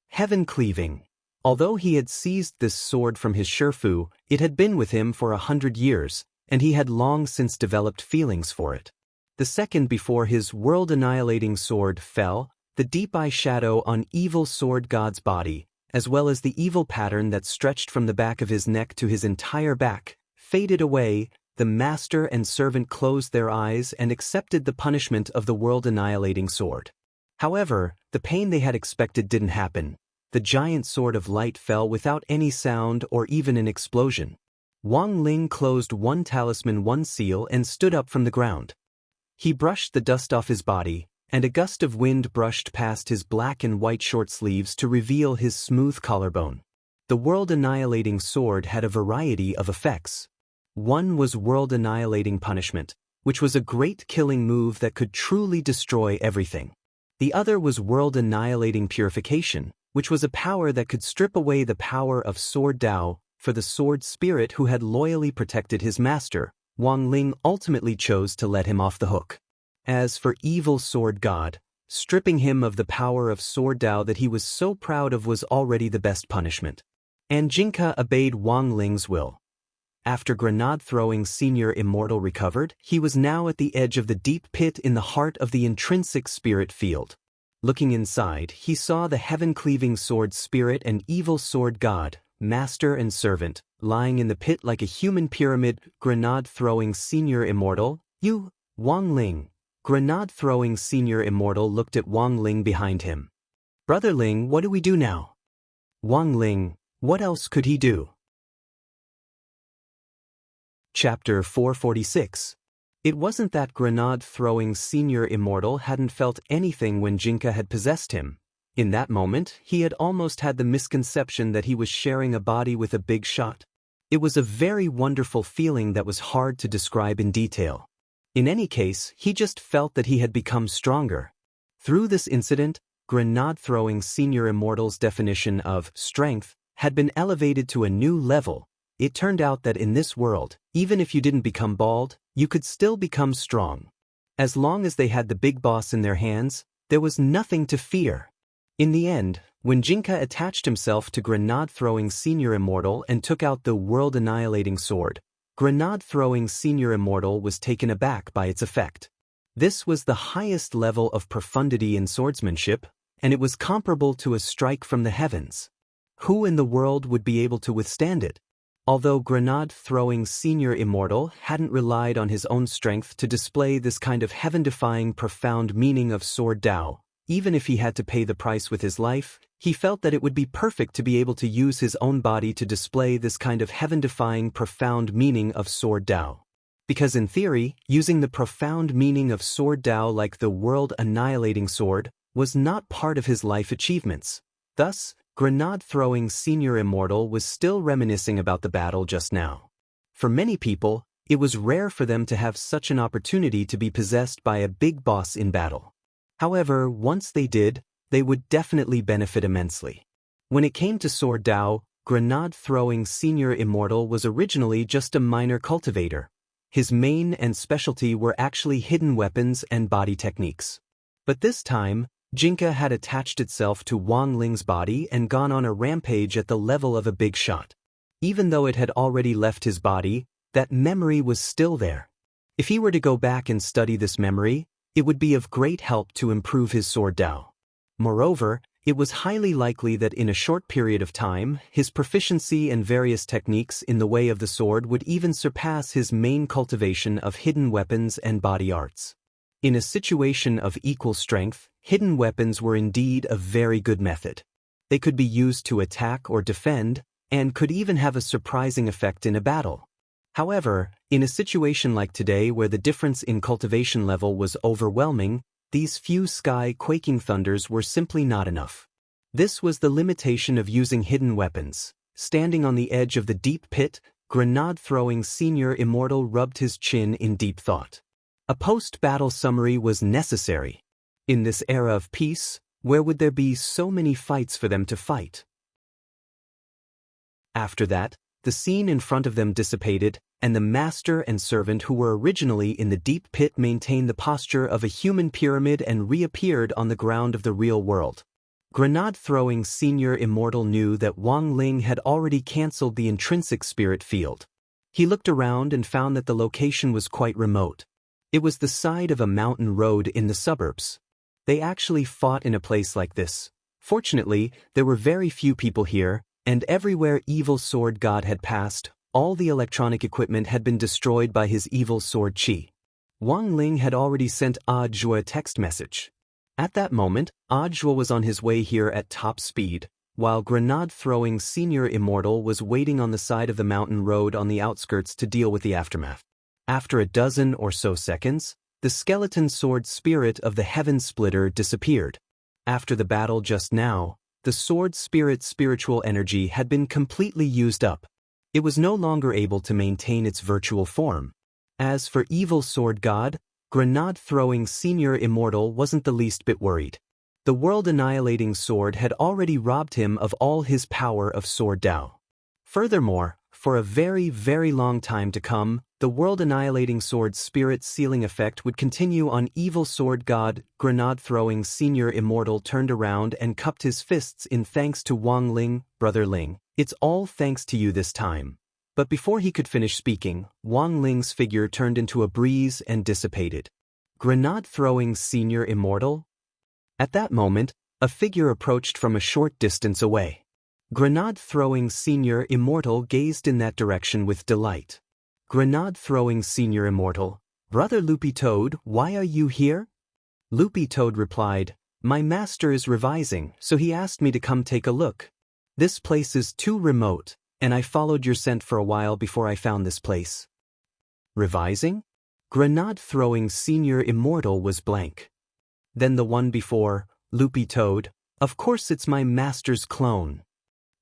Heaven-cleaving. Although he had seized this sword from his Shifu, it had been with him for 100 years, and he had long since developed feelings for it. The second before his world-annihilating sword fell, the deep eye shadow on evil sword god's body, as well as the evil pattern that stretched from the back of his neck to his entire back, faded away. The master and servant closed their eyes and accepted the punishment of the world-annihilating sword. However, the pain they had expected didn't happen. The giant sword of light fell without any sound or even an explosion. Wang Ling closed one talisman, one seal, and stood up from the ground. He brushed the dust off his body, and a gust of wind brushed past his black and white short sleeves to reveal his smooth collarbone. The world-annihilating sword had a variety of effects. One was world-annihilating punishment, which was a great killing move that could truly destroy everything. The other was world-annihilating purification, which was a power that could strip away the power of Sword Dao. For the sword spirit who had loyally protected his master, Wang Ling ultimately chose to let him off the hook. As for evil sword god, stripping him of the power of Sword Dao that he was so proud of was already the best punishment. And Jinka obeyed Wang Ling's will. After grenade-throwing Senior Immortal recovered, he was now at the edge of the deep pit in the heart of the intrinsic spirit field. Looking inside, he saw the heaven-cleaving sword spirit and evil sword god, master and servant, lying in the pit like a human pyramid. Grenade-throwing Senior Immortal, you, Wang Ling. Grenade-throwing Senior Immortal looked at Wang Ling behind him. Brother Ling, what do we do now? Wang Ling, what else could he do? Chapter 446. It wasn't that grenade-throwing Senior Immortal hadn't felt anything when Jinka had possessed him. In that moment, he had almost had the misconception that he was sharing a body with a big shot. It was a very wonderful feeling that was hard to describe in detail. In any case, he just felt that he had become stronger. Through this incident, grenade-throwing Senior Immortal's definition of strength had been elevated to a new level. It turned out that in this world, even if you didn't become bald, you could still become strong. As long as they had the big boss in their hands, there was nothing to fear. In the end, when Jinka attached himself to grenade-throwing Senior Immortal and took out the world-annihilating sword, grenade-throwing Senior Immortal was taken aback by its effect. This was the highest level of profundity in swordsmanship, and it was comparable to a strike from the heavens. Who in the world would be able to withstand it? Although grenade-throwing Senior Immortal hadn't relied on his own strength to display this kind of heaven-defying profound meaning of Sword Dao, even if he had to pay the price with his life, he felt that it would be perfect to be able to use his own body to display this kind of heaven-defying profound meaning of Sword Dao. Because in theory, using the profound meaning of Sword Dao like the world-annihilating sword was not part of his life achievements. Thus, grenade-throwing Senior Immortal was still reminiscing about the battle just now. For many people, it was rare for them to have such an opportunity to be possessed by a big boss in battle. However, once they did, they would definitely benefit immensely. When it came to Sword Dao, grenade-throwing Senior Immortal was originally just a minor cultivator. His main and specialty were actually hidden weapons and body techniques. But this time, Jinka had attached itself to Wang Ling's body and gone on a rampage at the level of a big shot. Even though it had already left his body, that memory was still there. If he were to go back and study this memory, it would be of great help to improve his Sword Dao. Moreover, it was highly likely that in a short period of time, his proficiency and various techniques in the way of the sword would even surpass his main cultivation of hidden weapons and body arts. In a situation of equal strength, hidden weapons were indeed a very good method. They could be used to attack or defend, and could even have a surprising effect in a battle. However, in a situation like today where the difference in cultivation level was overwhelming, these few sky-quaking thunders were simply not enough. This was the limitation of using hidden weapons. Standing on the edge of the deep pit, Grenade-throwing senior immortal rubbed his chin in deep thought. A post-battle summary was necessary. In this era of peace, where would there be so many fights for them to fight? After that, the scene in front of them dissipated, and the master and servant who were originally in the deep pit maintained the posture of a human pyramid and reappeared on the ground of the real world. Grenade-throwing senior immortal knew that Wang Ling had already cancelled the intrinsic spirit field. He looked around and found that the location was quite remote. It was the side of a mountain road in the suburbs. They actually fought in a place like this. Fortunately, there were very few people here, and everywhere evil sword god had passed, all the electronic equipment had been destroyed by his evil sword chi. Wang Ling had already sent Audiobook a text message. At that moment, Audiobook was on his way here at top speed, while Grenade-throwing senior immortal was waiting on the side of the mountain road on the outskirts to deal with the aftermath. After a dozen or so seconds, the skeleton sword spirit of the Heaven Splitter disappeared. After the battle just now, the sword spirit's spiritual energy had been completely used up. It was no longer able to maintain its virtual form. As for evil sword god, Grenade-throwing senior immortal wasn't the least bit worried. The world-annihilating sword had already robbed him of all his power of sword Dao. Furthermore, for a very, very long time to come, the world-annihilating sword's spirit sealing effect would continue on evil sword god. Grenade-throwing senior immortal turned around and cupped his fists in thanks to Wang Ling. Brother Ling, it's all thanks to you this time. But before he could finish speaking, Wang Ling's figure turned into a breeze and dissipated. Grenade-throwing senior immortal? At that moment, a figure approached from a short distance away. Grenade-throwing senior immortal gazed in that direction with delight. Grenade-throwing senior immortal, Brother Loopy Toad, why are you here? Loopy Toad replied, my master is revising, so he asked me to come take a look. This place is too remote, and I followed your scent for a while before I found this place. Revising? Grenade-throwing senior immortal was blank. Then the one before, Loopy Toad, of course it's my master's clone.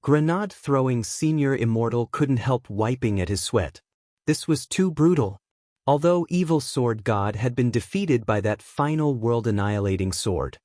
Grenade-throwing senior immortal couldn't help wiping at his sweat. This was too brutal. Although evil sword god had been defeated by that final world-annihilating sword.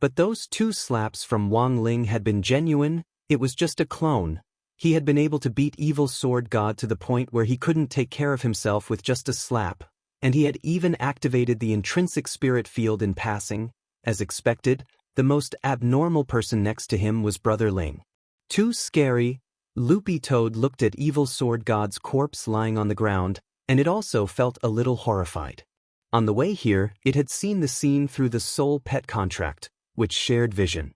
But those two slaps from Wang Ling had been genuine, it was just a clone. He had been able to beat evil sword god to the point where he couldn't take care of himself with just a slap, and he had even activated the intrinsic spirit field in passing. As expected, the most abnormal person next to him was Brother Ling. Too scary. Loopy Toad looked at evil sword god's corpse lying on the ground, and it also felt a little horrified. On the way here, it had seen the scene through the soul pet contract, which shared vision.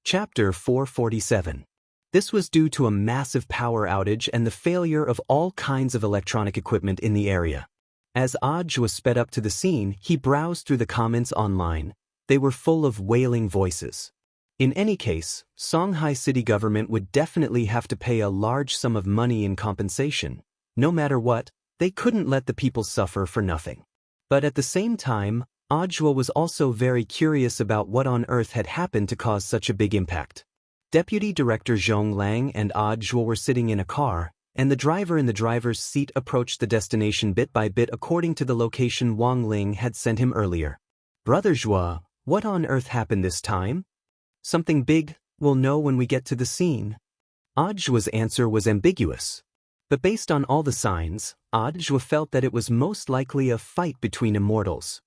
Chapter 447. This was due to a massive power outage and the failure of all kinds of electronic equipment in the area. As Audiobook sped up to the scene, he browsed through the comments online. They were full of wailing voices. In any case, Songhai city government would definitely have to pay a large sum of money in compensation. No matter what, they couldn't let the people suffer for nothing. But at the same time, Audiobook was also very curious about what on earth had happened to cause such a big impact. Deputy Director Zhong Lang and Audiobook were sitting in a car, and the driver in the driver's seat approached the destination bit by bit according to the location Wang Ling had sent him earlier. Brother Zhua, what on earth happened this time? Something big, we'll know when we get to the scene. Audiobook's answer was ambiguous. But based on all the signs, Audiobook felt that it was most likely a fight between immortals.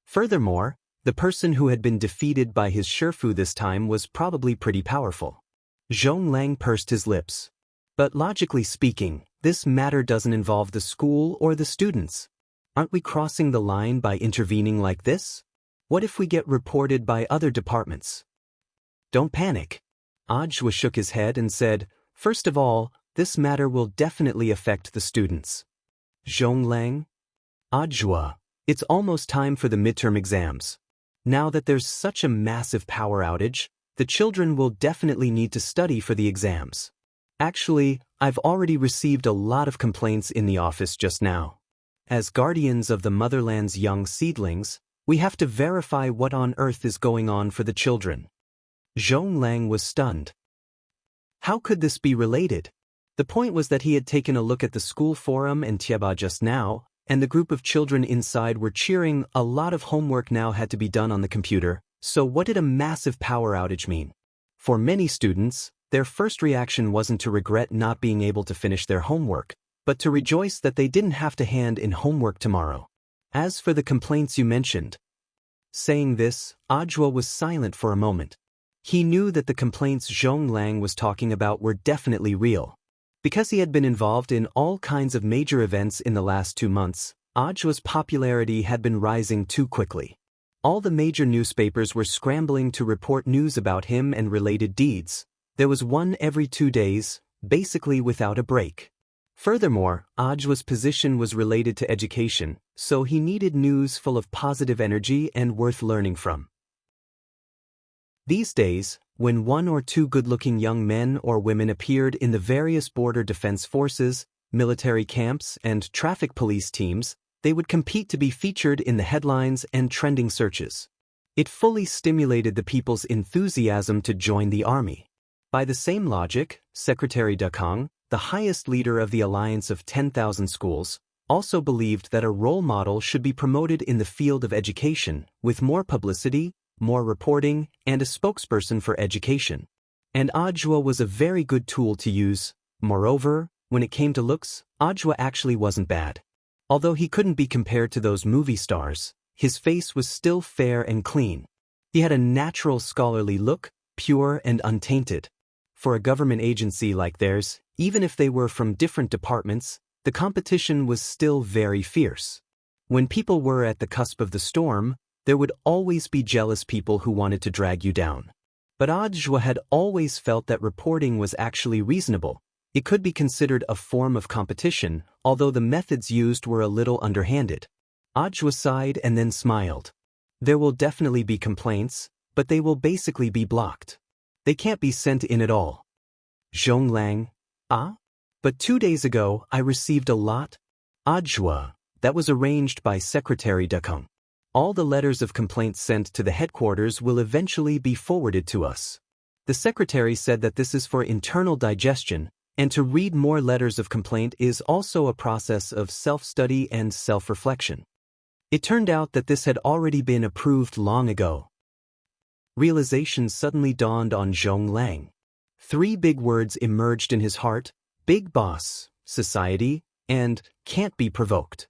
Furthermore, the person who had been defeated by his Shifu this time was probably pretty powerful. Zhong Lang pursed his lips. But logically speaking, this matter doesn't involve the school or the students. Aren't we crossing the line by intervening like this? What if we get reported by other departments? Don't panic. Audiobook shook his head and said, first of all, this matter will definitely affect the students. Zhong Lang? Audiobook, it's almost time for the midterm exams. Now that there's such a massive power outage, the children will definitely need to study for the exams. Actually, I've already received a lot of complaints in the office just now. As guardians of the motherland's young seedlings, we have to verify what on earth is going on for the children. Zhong Lang was stunned. How could this be related? The point was that he had taken a look at the school forum and Tieba just now, and the group of children inside were cheering. A lot of homework now had to be done on the computer, so what did a massive power outage mean? For many students, their first reaction wasn't to regret not being able to finish their homework, but to rejoice that they didn't have to hand in homework tomorrow. As for the complaints you mentioned, saying this, Ajwa was silent for a moment. He knew that the complaints Zhong Lang was talking about were definitely real. Because he had been involved in all kinds of major events in the last 2 months, Ajwa's popularity had been rising too quickly. All the major newspapers were scrambling to report news about him and related deeds. There was one every 2 days, basically without a break. Furthermore, Ajwa's position was related to education, so he needed news full of positive energy and worth learning from. These days, when 1 or 2 good-looking young men or women appeared in the various border defense forces, military camps, and traffic police teams, they would compete to be featured in the headlines and trending searches. It fully stimulated the people's enthusiasm to join the army. By the same logic, Secretary Dakang, the highest leader of the Alliance of 10,000 Schools, also believed that a role model should be promoted in the field of education, with more publicity, more reporting, and a spokesperson for education. And Ajwa was a very good tool to use. Moreover, when it came to looks, Ajwa actually wasn't bad. Although he couldn't be compared to those movie stars, his face was still fair and clean. He had a natural scholarly look, pure and untainted. For a government agency like theirs, even if they were from different departments, the competition was still very fierce. When people were at the cusp of the storm, there would always be jealous people who wanted to drag you down. But Ajwa had always felt that reporting was actually reasonable. It could be considered a form of competition, although the methods used were a little underhanded. Ajwa sighed and then smiled. There will definitely be complaints, but they will basically be blocked. They can't be sent in at all. Zhong Lang, but 2 days ago I received a lot. Ajwa, that was arranged by Secretary Dakang. All the letters of complaint sent to the headquarters will eventually be forwarded to us. The secretary said that this is for internal digestion, and to read more letters of complaint is also a process of self-study and self-reflection. It turned out that this had already been approved long ago. Realization suddenly dawned on Zhong Lang. 3 big words emerged in his heart: big boss, society, and can't be provoked.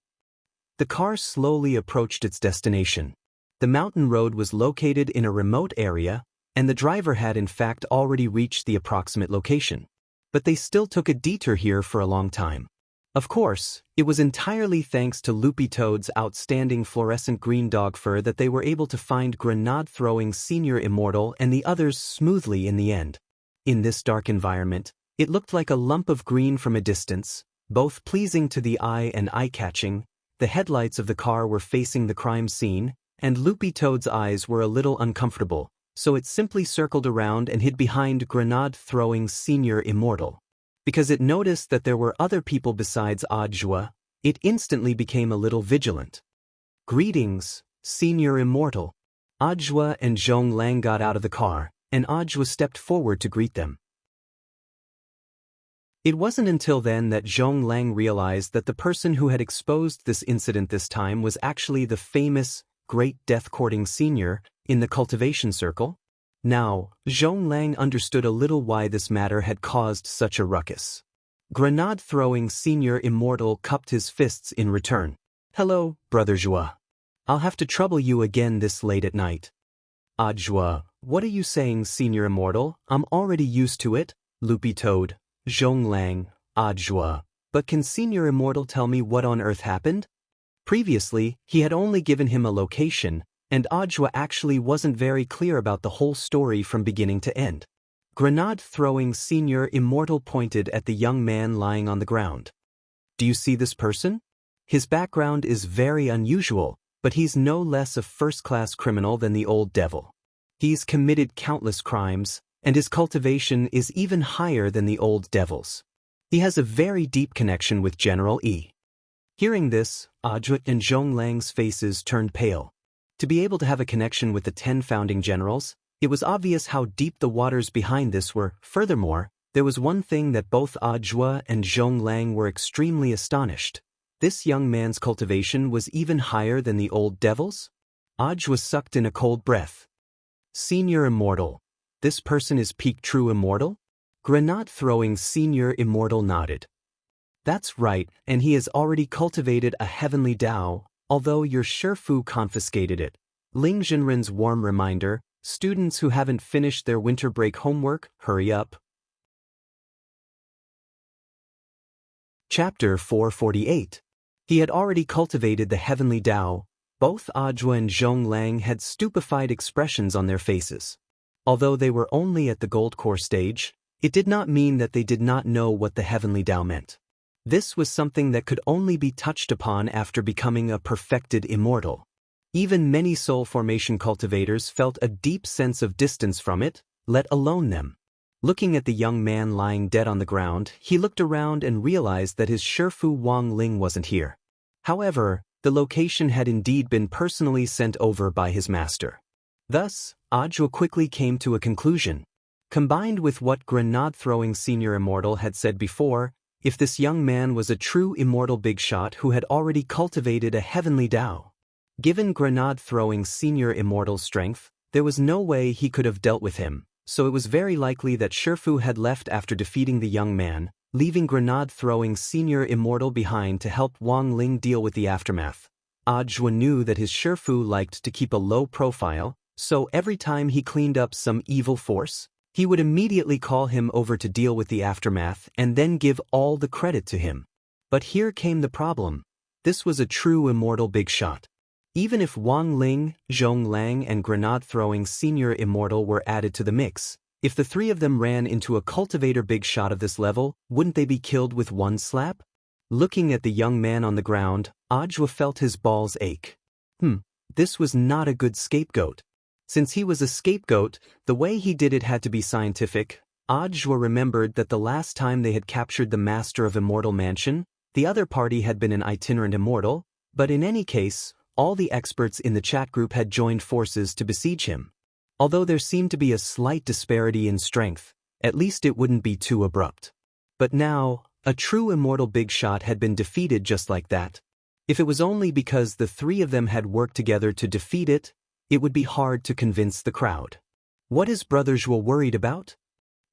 The car slowly approached its destination. The mountain road was located in a remote area, and the driver had in fact already reached the approximate location. But they still took a detour here for a long time. Of course, it was entirely thanks to Loopy Toad's outstanding fluorescent green dog fur that they were able to find grenade-throwing Senior Immortal and the others smoothly in the end. In this dark environment, it looked like a lump of green from a distance, both pleasing to the eye and eye-catching. The headlights of the car were facing the crime scene, and Loopy Toad's eyes were a little uncomfortable, so it simply circled around and hid behind grenade-throwing Senior Immortal. Because it noticed that there were other people besides Ajwa, it instantly became a little vigilant. Greetings, Senior Immortal. Ajwa and Zhong Lang got out of the car, and Ajwa stepped forward to greet them. It wasn't until then that Zhong Lang realized that the person who had exposed this incident this time was actually the famous, great death-courting senior in the cultivation circle. Now, Zhong Lang understood a little why this matter had caused such a ruckus. Grenade-throwing Senior Immortal cupped his fists in return. Hello, Brother Zhua. I'll have to trouble you again this late at night. Ajwa, what are you saying, Senior Immortal? I'm already used to it. Loopy Toad, Zhong Lang, Ajwa. But can Senior Immortal tell me what on earth happened? Previously, he had only given him a location, and Ajwa actually wasn't very clear about the whole story from beginning to end. Grenade-throwing Senior Immortal pointed at the young man lying on the ground. Do you see this person? His background is very unusual, but he's no less a first-class criminal than the old devil. He's committed countless crimes, and his cultivation is even higher than the old devil's. He has a very deep connection with General E. Hearing this, Ajwa and Zhonglang's faces turned pale. To be able to have a connection with the 10 founding generals, it was obvious how deep the waters behind this were. Furthermore, there was one thing that both Ajwa and Zhonglang were extremely astonished. This young man's cultivation was even higher than the old devil's? Ajwa sucked in a cold breath. Senior Immortal. This person is peak true immortal? Grenade-throwing Senior Immortal nodded. That's right, and he has already cultivated a heavenly Tao, although your Shifu confiscated it. Ling Jinren's warm reminder, students who haven't finished their winter break homework, hurry up. Chapter 448. He had already cultivated the heavenly Tao. Both Ajwa and Zhonglang had stupefied expressions on their faces. Although they were only at the gold core stage, it did not mean that they did not know what the heavenly Tao meant. This was something that could only be touched upon after becoming a perfected immortal. Even many soul formation cultivators felt a deep sense of distance from it, let alone them. Looking at the young man lying dead on the ground, he looked around and realized that his Shifu Wang Ling wasn't here. However, the location had indeed been personally sent over by his master. Thus, Ajwa quickly came to a conclusion. Combined with what grenade-throwing Senior Immortal had said before, if this young man was a true immortal big shot who had already cultivated a heavenly Tao. Given grenade-throwing Senior Immortal's strength, there was no way he could have dealt with him, so it was very likely that Shifu had left after defeating the young man, leaving grenade-throwing Senior Immortal behind to help Wang Ling deal with the aftermath. Ajwa knew that his Shifu liked to keep a low profile, so every time he cleaned up some evil force, he would immediately call him over to deal with the aftermath and then give all the credit to him. But here came the problem. This was a true immortal big shot. Even if Wang Ling, Zhonglang and grenade-throwing Senior Immortal were added to the mix, if the three of them ran into a cultivator big shot of this level, wouldn't they be killed with one slap? Looking at the young man on the ground, Ajwa felt his balls ache. This was not a good scapegoat. Since he was a scapegoat, the way he did it had to be scientific. Ajwa remembered that the last time they had captured the master of Immortal Mansion, the other party had been an itinerant immortal, but in any case, all the experts in the chat group had joined forces to besiege him. Although there seemed to be a slight disparity in strength, at least it wouldn't be too abrupt. But now, a true immortal big shot had been defeated just like that. If it was only because the three of them had worked together to defeat it, it would be hard to convince the crowd. What is Brother Zhuo worried about?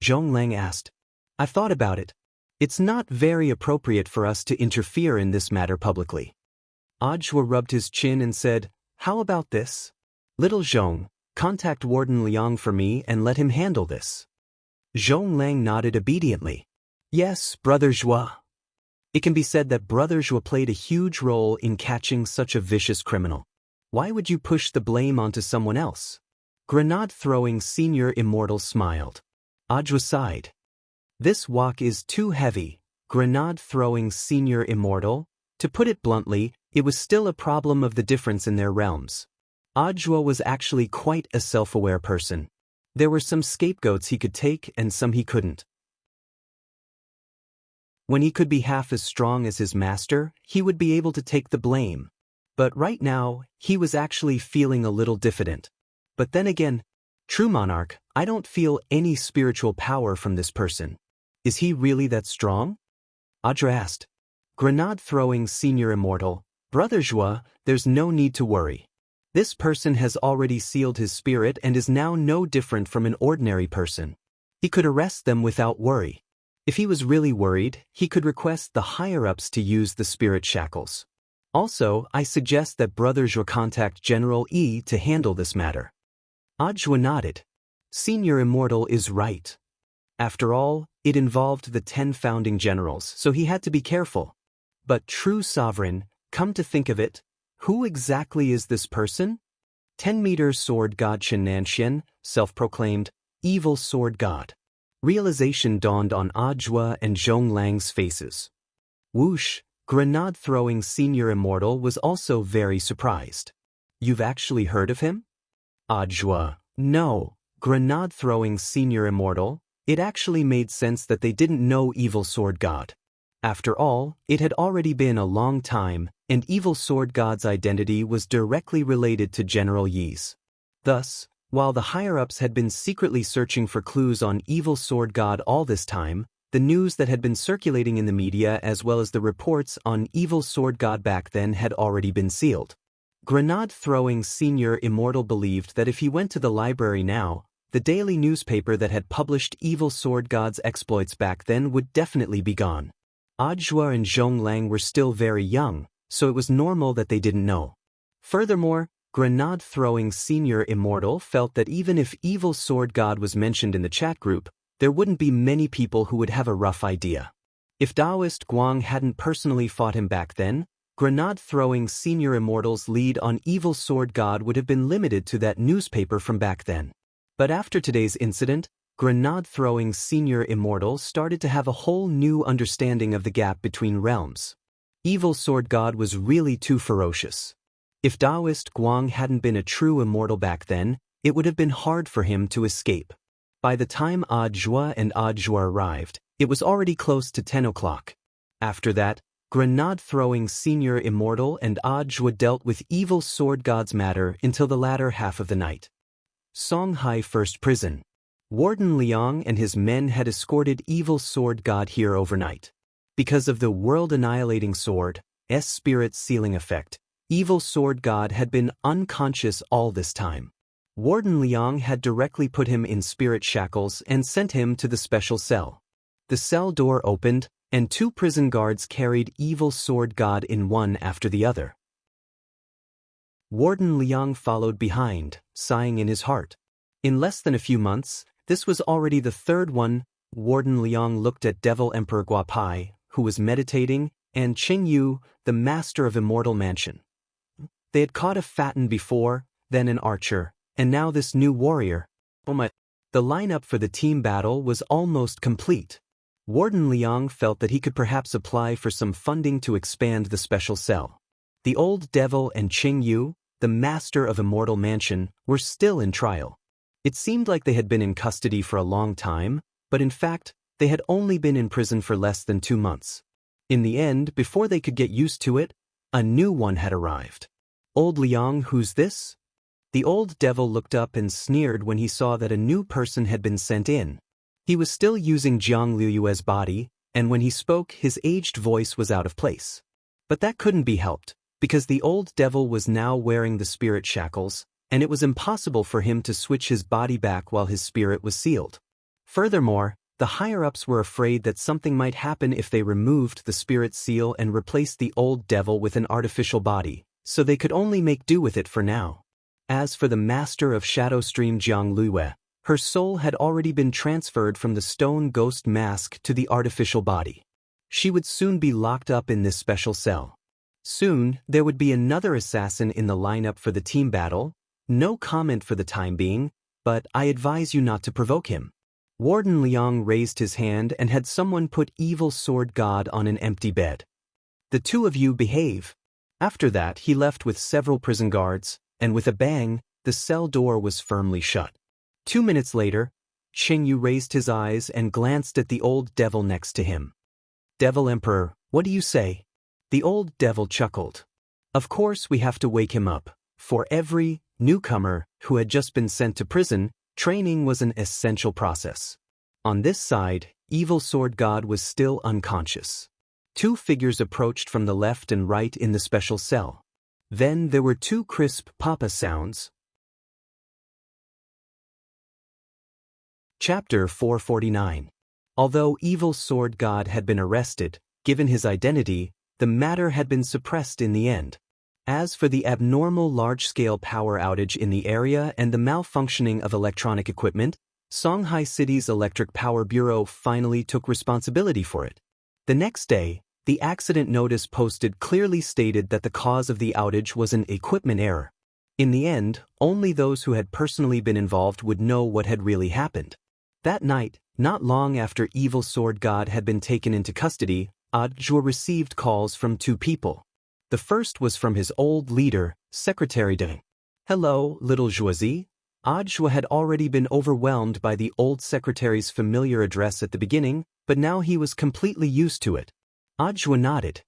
Zhonglang asked. I've thought about it. It's not very appropriate for us to interfere in this matter publicly. Ajwa rubbed his chin and said, how about this? Little Zhong, contact Warden Liang for me and let him handle this. Zhonglang nodded obediently. Yes, Brother Zhuo. It can be said that Brother Zhuo played a huge role in catching such a vicious criminal. Why would you push the blame onto someone else? Grenade-throwing Senior Immortal smiled. Ajwa sighed. This walk is too heavy, Grenade-throwing Senior Immortal. To put it bluntly, it was still a problem of the difference in their realms. Ajwa was actually quite a self-aware person. There were some scapegoats he could take and some he couldn't. When he could be half as strong as his master, he would be able to take the blame. But right now, he was actually feeling a little diffident. But then again, true monarch, I don't feel any spiritual power from this person. Is he really that strong? Ajwa asked. Grenade-throwing Senior Immortal, Brother Zhuo, there's no need to worry. This person has already sealed his spirit and is now no different from an ordinary person. He could arrest them without worry. If he was really worried, he could request the higher-ups to use the spirit shackles. Also, I suggest that Brother Zhuo contact General E to handle this matter. Ajwa nodded. Senior Immortal is right. After all, it involved the 10 founding generals, so he had to be careful. But true sovereign, come to think of it, who exactly is this person? 10-meter sword god Chen Nanxian, self-proclaimed, evil sword god. Realization dawned on Ajwa and Zhonglang's faces. Whoosh! Grenade-throwing Senior Immortal was also very surprised. You've actually heard of him? Ajwa, no. Grenade-throwing Senior Immortal, It actually made sense that they didn't know Evil Sword God. After all, it had already been a long time, and Evil Sword God's identity was directly related to General Yi's. Thus, while the higher-ups had been secretly searching for clues on Evil Sword God all this time, the news that had been circulating in the media as well as the reports on Evil Sword God back then had already been sealed. Grenade-throwing Senior Immortal believed that if he went to the library now, the daily newspaper that had published Evil Sword God's exploits back then would definitely be gone. Ajua and Zhonglang were still very young, so it was normal that they didn't know. Furthermore, Grenade-throwing Senior Immortal felt that even if Evil Sword God was mentioned in the chat group, there wouldn't be many people who would have a rough idea. If Taoist Guang hadn't personally fought him back then, Grenade-throwing Senior Immortal's lead on Evil Sword God would have been limited to that newspaper from back then. But after today's incident, Grenade-throwing Senior Immortal started to have a whole new understanding of the gap between realms. Evil Sword God was really too ferocious. If Taoist Guang hadn't been a true immortal back then, it would have been hard for him to escape. By the time Ajua and Ajua arrived, it was already close to 10 o'clock. After that, Grenade-throwing Senior Immortal and Ajua dealt with Evil Sword God's matter until the latter half of the night. Songhai First Prison. Warden Liang and his men had escorted Evil Sword God here overnight. Because of the world-annihilating sword's spirit sealing effect, Evil Sword God had been unconscious all this time. Warden Liang had directly put him in spirit shackles and sent him to the special cell. The cell door opened, and 2 prison guards carried Evil Sword God in one after the other. Warden Liang followed behind, sighing in his heart. In less than a few months, this was already the 3rd one. Warden Liang looked at Devil Emperor Guapai, who was meditating, and Qing Yu, the master of Immortal Mansion. They had caught a Fatten before, then an archer, and now this new warrior. The lineup for the team battle was almost complete. Warden Liang felt that he could perhaps apply for some funding to expand the special cell. The old devil and Qing Yu, the master of Immortal Mansion, were still in trial. It seemed like they had been in custody for a long time, but in fact, they had only been in prison for less than 2 months. In the end, before they could get used to it, a new one had arrived. Old Liang, who's this? The old devil looked up and sneered when he saw that a new person had been sent in. He was still using Jiang Liyue's body, and when he spoke, his aged voice was out of place. But that couldn't be helped, because the old devil was now wearing the spirit shackles, and it was impossible for him to switch his body back while his spirit was sealed. Furthermore, the higher-ups were afraid that something might happen if they removed the spirit seal and replaced the old devil with an artificial body, so they could only make do with it for now. As for the master of Shadow Stream Jiang Liyue, her soul had already been transferred from the stone ghost mask to the artificial body. She would soon be locked up in this special cell. Soon, there would be another assassin in the lineup for the team battle. No comment for the time being, but I advise you not to provoke him. Warden Liang raised his hand and had someone put Evil Sword God on an empty bed. The 2 of you behave. After that, he left with several prison guards, and with a bang, the cell door was firmly shut. 2 minutes later, Qing Yu raised his eyes and glanced at the old devil next to him. Devil Emperor, what do you say? The old devil chuckled. Of course we have to wake him up. For every newcomer who had just been sent to prison, training was an essential process. On this side, Evil Sword God was still unconscious. 2 figures approached from the left and right in the special cell. Then there were 2 crisp papa sounds. Chapter 449. Although Evil Sword God had been arrested, given his identity, the matter had been suppressed in the end. As for the abnormal large-scale power outage in the area and the malfunctioning of electronic equipment, Songhai City's Electric Power Bureau finally took responsibility for it. The next day, the accident notice posted clearly stated that the cause of the outage was an equipment error. In the end, only those who had personally been involved would know what had really happened. That night, not long after Evil Sword God had been taken into custody, Ajua received calls from 2 people. The first was from his old leader, Secretary Deng. Hello, little Zhuazi. Ajwa had already been overwhelmed by the old secretary's familiar address at the beginning, but now he was completely used to it. Ajwa nodded.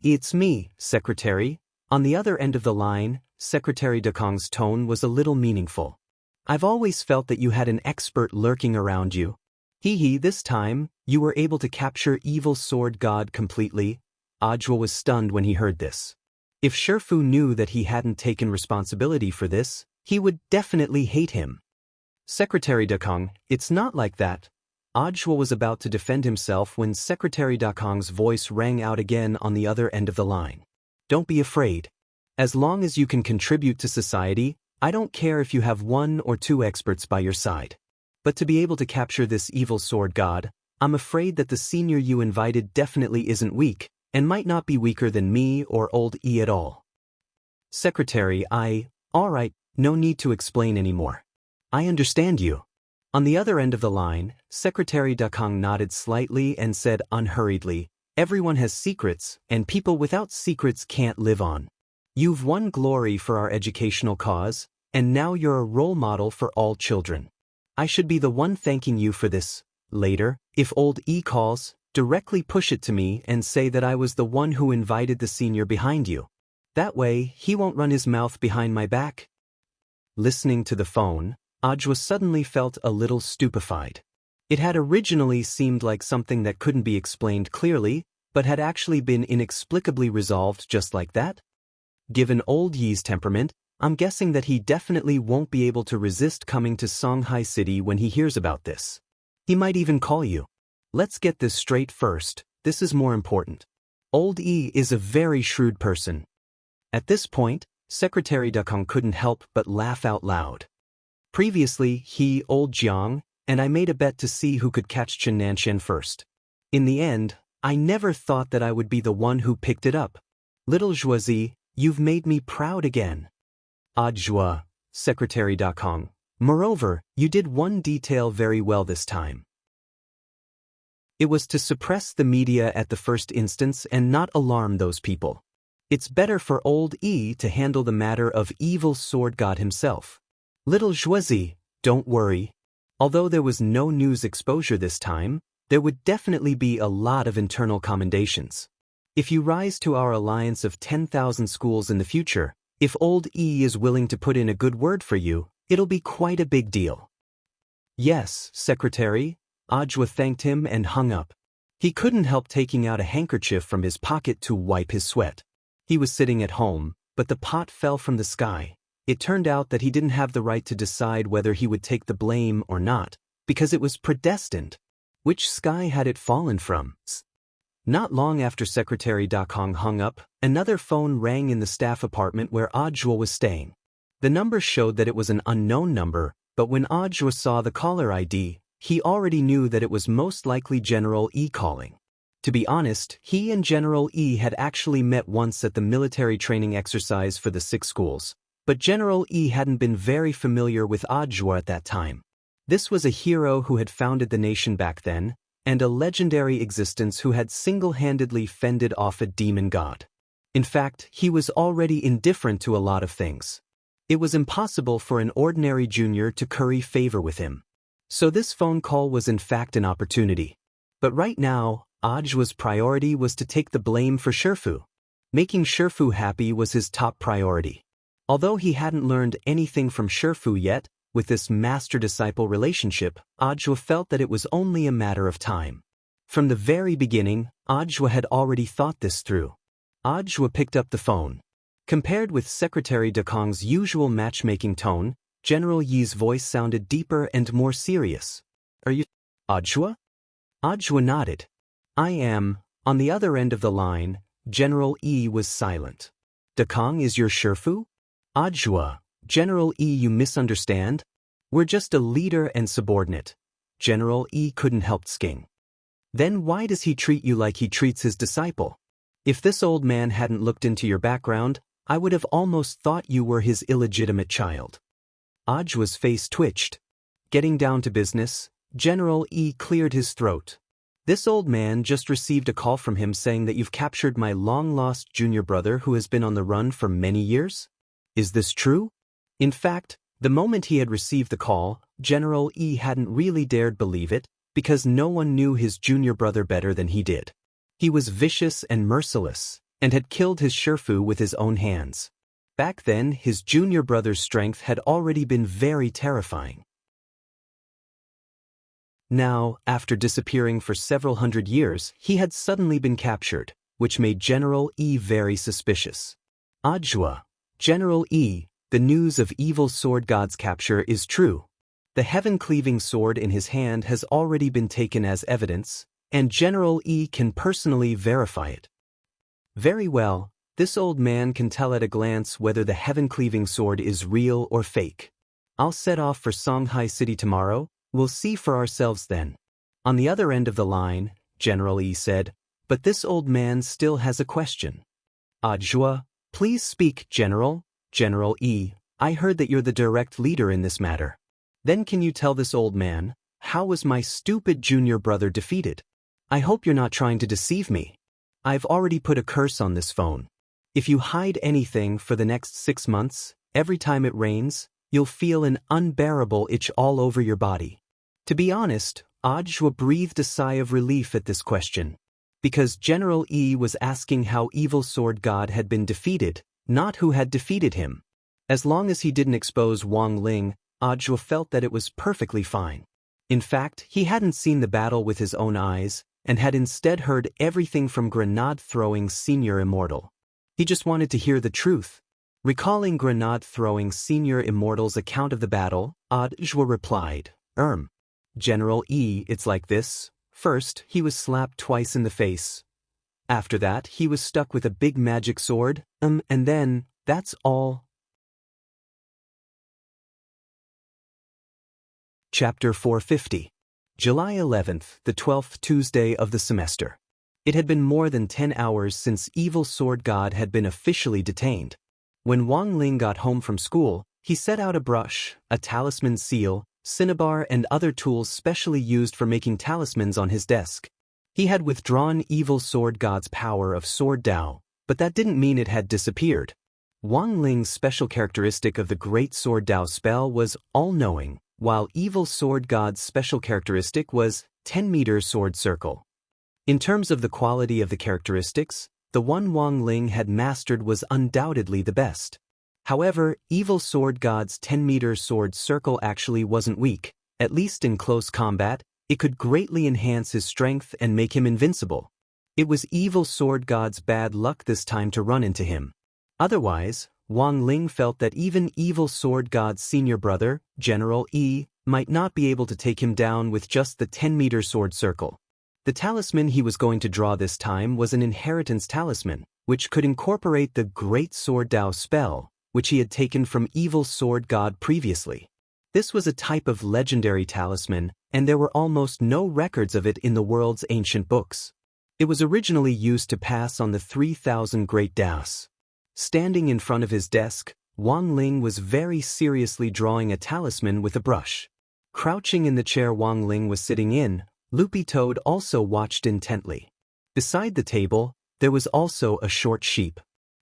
"It's me, secretary." On the other end of the line, Secretary Dakong's tone was a little meaningful. "I've always felt that you had an expert lurking around you. Hee, this time, you were able to capture evil sword god completely." Ajwa was stunned when he heard this. If Shifu knew that he hadn't taken responsibility for this, he would definitely hate him. "Secretary Dakong, it's not like that." Ajwa was about to defend himself when Secretary Dakong's voice rang out again on the other end of the line. "Don't be afraid. As long as you can contribute to society, I don't care if you have 1 or 2 experts by your side. But to be able to capture this evil sword god, I'm afraid that the senior you invited definitely isn't weak, and might not be weaker than me or old E at all." "Secretary, alright, no need to explain anymore. I understand you." On the other end of the line, Secretary Dakong nodded slightly and said unhurriedly, "Everyone has secrets, and people without secrets can't live on. You've won glory for our educational cause, and now you're a role model for all children. I should be the one thanking you for this. Later, if old E calls, directly push it to me and say that I was the one who invited the senior behind you. That way, he won't run his mouth behind my back." Listening to the phone, Ajwa suddenly felt a little stupefied. It had originally seemed like something that couldn't be explained clearly, but had actually been inexplicably resolved just like that. Given old Yi's temperament, I'm guessing that he definitely won't be able to resist coming to Songhai City when he hears about this. He might even call you. Let's get this straight first, this is more important. Old E is a very shrewd person. At this point, Secretary Dakong couldn't help but laugh out loud. Previously, old Jiang, and I made a bet to see who could catch Chen Nanshan first. In the end, I never thought that I would be the one who picked it up. Little Zhuazi, you've made me proud again. Ajwa, Secretary Dakong. Moreover, you did one detail very well this time. It was to suppress the media at the first instance and not alarm those people. It's better for old E to handle the matter of evil sword god himself. Little Zhuazi, don't worry. Although there was no news exposure this time, there would definitely be a lot of internal commendations. If you rise to our alliance of 10,000 schools in the future, if old E is willing to put in a good word for you, it'll be quite a big deal. Yes, Secretary. Ajwa thanked him and hung up. He couldn't help taking out a handkerchief from his pocket to wipe his sweat. He was sitting at home, but the pot fell from the sky. It turned out that he didn't have the right to decide whether he would take the blame or not, because it was predestined. Which sky had it fallen from? Not long after Secretary Dakong hung up, another phone rang in the staff apartment where Ajwa was staying. The number showed that it was an unknown number, but when Ajwa saw the caller ID, he already knew that it was most likely General E calling. To be honest, he and General E had actually met once at the military training exercise for the 6 schools, but General E hadn't been very familiar with Ajwa at that time. This was a hero who had founded the nation back then, and a legendary existence who had single-handedly fended off a demon god. In fact, he was already indifferent to a lot of things. It was impossible for an ordinary junior to curry favor with him. So this phone call was in fact an opportunity. But right now, Ajwa's priority was to take the blame for Shifu. Making Shifu happy was his top priority. Although he hadn't learned anything from Shifu yet, with this master-disciple relationship, Ajwa felt that it was only a matter of time. From the very beginning, Ajwa had already thought this through. Ajwa picked up the phone. Compared with Secretary Dakong's usual matchmaking tone, General Yi's voice sounded deeper and more serious. "Are you Ajwa?" Ajwa nodded. "I am." On the other end of the line, General E was silent. "Dakong is your Shifu?" "Ajwa, General E, you misunderstand. We're just a leader and subordinate." General E couldn't help sking. "Then why does he treat you like he treats his disciple? If this old man hadn't looked into your background, I would have almost thought you were his illegitimate child." Ajwa's face twitched. Getting down to business, General E cleared his throat. "This old man just received a call from him saying that you've captured my long-lost junior brother who has been on the run for many years? Is this true?" In fact, The moment he had received the call, General E hadn't really dared believe it, because no one knew his junior brother better than he did. He was vicious and merciless, and had killed his Shifu with his own hands. Back then, his junior brother's strength had already been very terrifying. Now, after disappearing for several hundred years, he had suddenly been captured, which made General E very suspicious. Ajwa, General E, the news of evil sword god's capture is true. The heaven-cleaving sword in his hand has already been taken as evidence, and General E can personally verify it. Very well, this old man can tell at a glance whether the heaven-cleaving sword is real or fake. I'll set off for Songhai City tomorrow, we'll see for ourselves then. On the other end of the line, General E said, but this old man still has a question. Ajwa, please speak, General. General E, I heard that you're the direct leader in this matter. Then can you tell this old man, how was my stupid junior brother defeated? I hope you're not trying to deceive me. I've already put a curse on this phone. If you hide anything for the next 6 months, every time it rains, you'll feel an unbearable itch all over your body. To be honest, Ajwa breathed a sigh of relief at this question. Because General E was asking how Evil Sword God had been defeated, not who had defeated him. As long as he didn't expose Wang Ling, Ajwa felt that it was perfectly fine. In fact, he hadn't seen the battle with his own eyes, and had instead heard everything from grenade-throwing Senior Immortal. He just wanted to hear the truth. Recalling grenade-throwing Senior Immortal's account of the battle, Ajwa replied, General E, it's like this. First, he was slapped twice in the face. After that, he was stuck with a big magic sword, and then, that's all. Chapter 450. July 11th, the 12th Tuesday of the semester. It had been more than 10 hours since Evil Sword God had been officially detained. When Wang Ling got home from school, he set out a brush, a talisman seal, cinnabar and other tools specially used for making talismans on his desk. He had withdrawn Evil Sword God's power of Sword Dao, but that didn't mean it had disappeared. Wang Ling's special characteristic of the Great Sword Dao spell was all-knowing, while Evil Sword God's special characteristic was 10-meter sword circle. In terms of the quality of the characteristics, the one Wang Ling had mastered was undoubtedly the best. However, Evil Sword God's 10-meter sword circle actually wasn't weak. At least in close combat, it could greatly enhance his strength and make him invincible. It was Evil Sword God's bad luck this time to run into him. Otherwise, Wang Ling felt that even Evil Sword God's senior brother, General E, might not be able to take him down with just the 10-meter sword circle. The talisman he was going to draw this time was an inheritance talisman, which could incorporate the Great Sword Dao spell, which he had taken from Evil Sword God previously. This was a type of legendary talisman, and there were almost no records of it in the world's ancient books. It was originally used to pass on the 3,000 Great Daos. Standing in front of his desk, Wang Ling was very seriously drawing a talisman with a brush. Crouching in the chair Wang Ling was sitting in, Loopy Toad also watched intently. Beside the table, there was also a short sheep.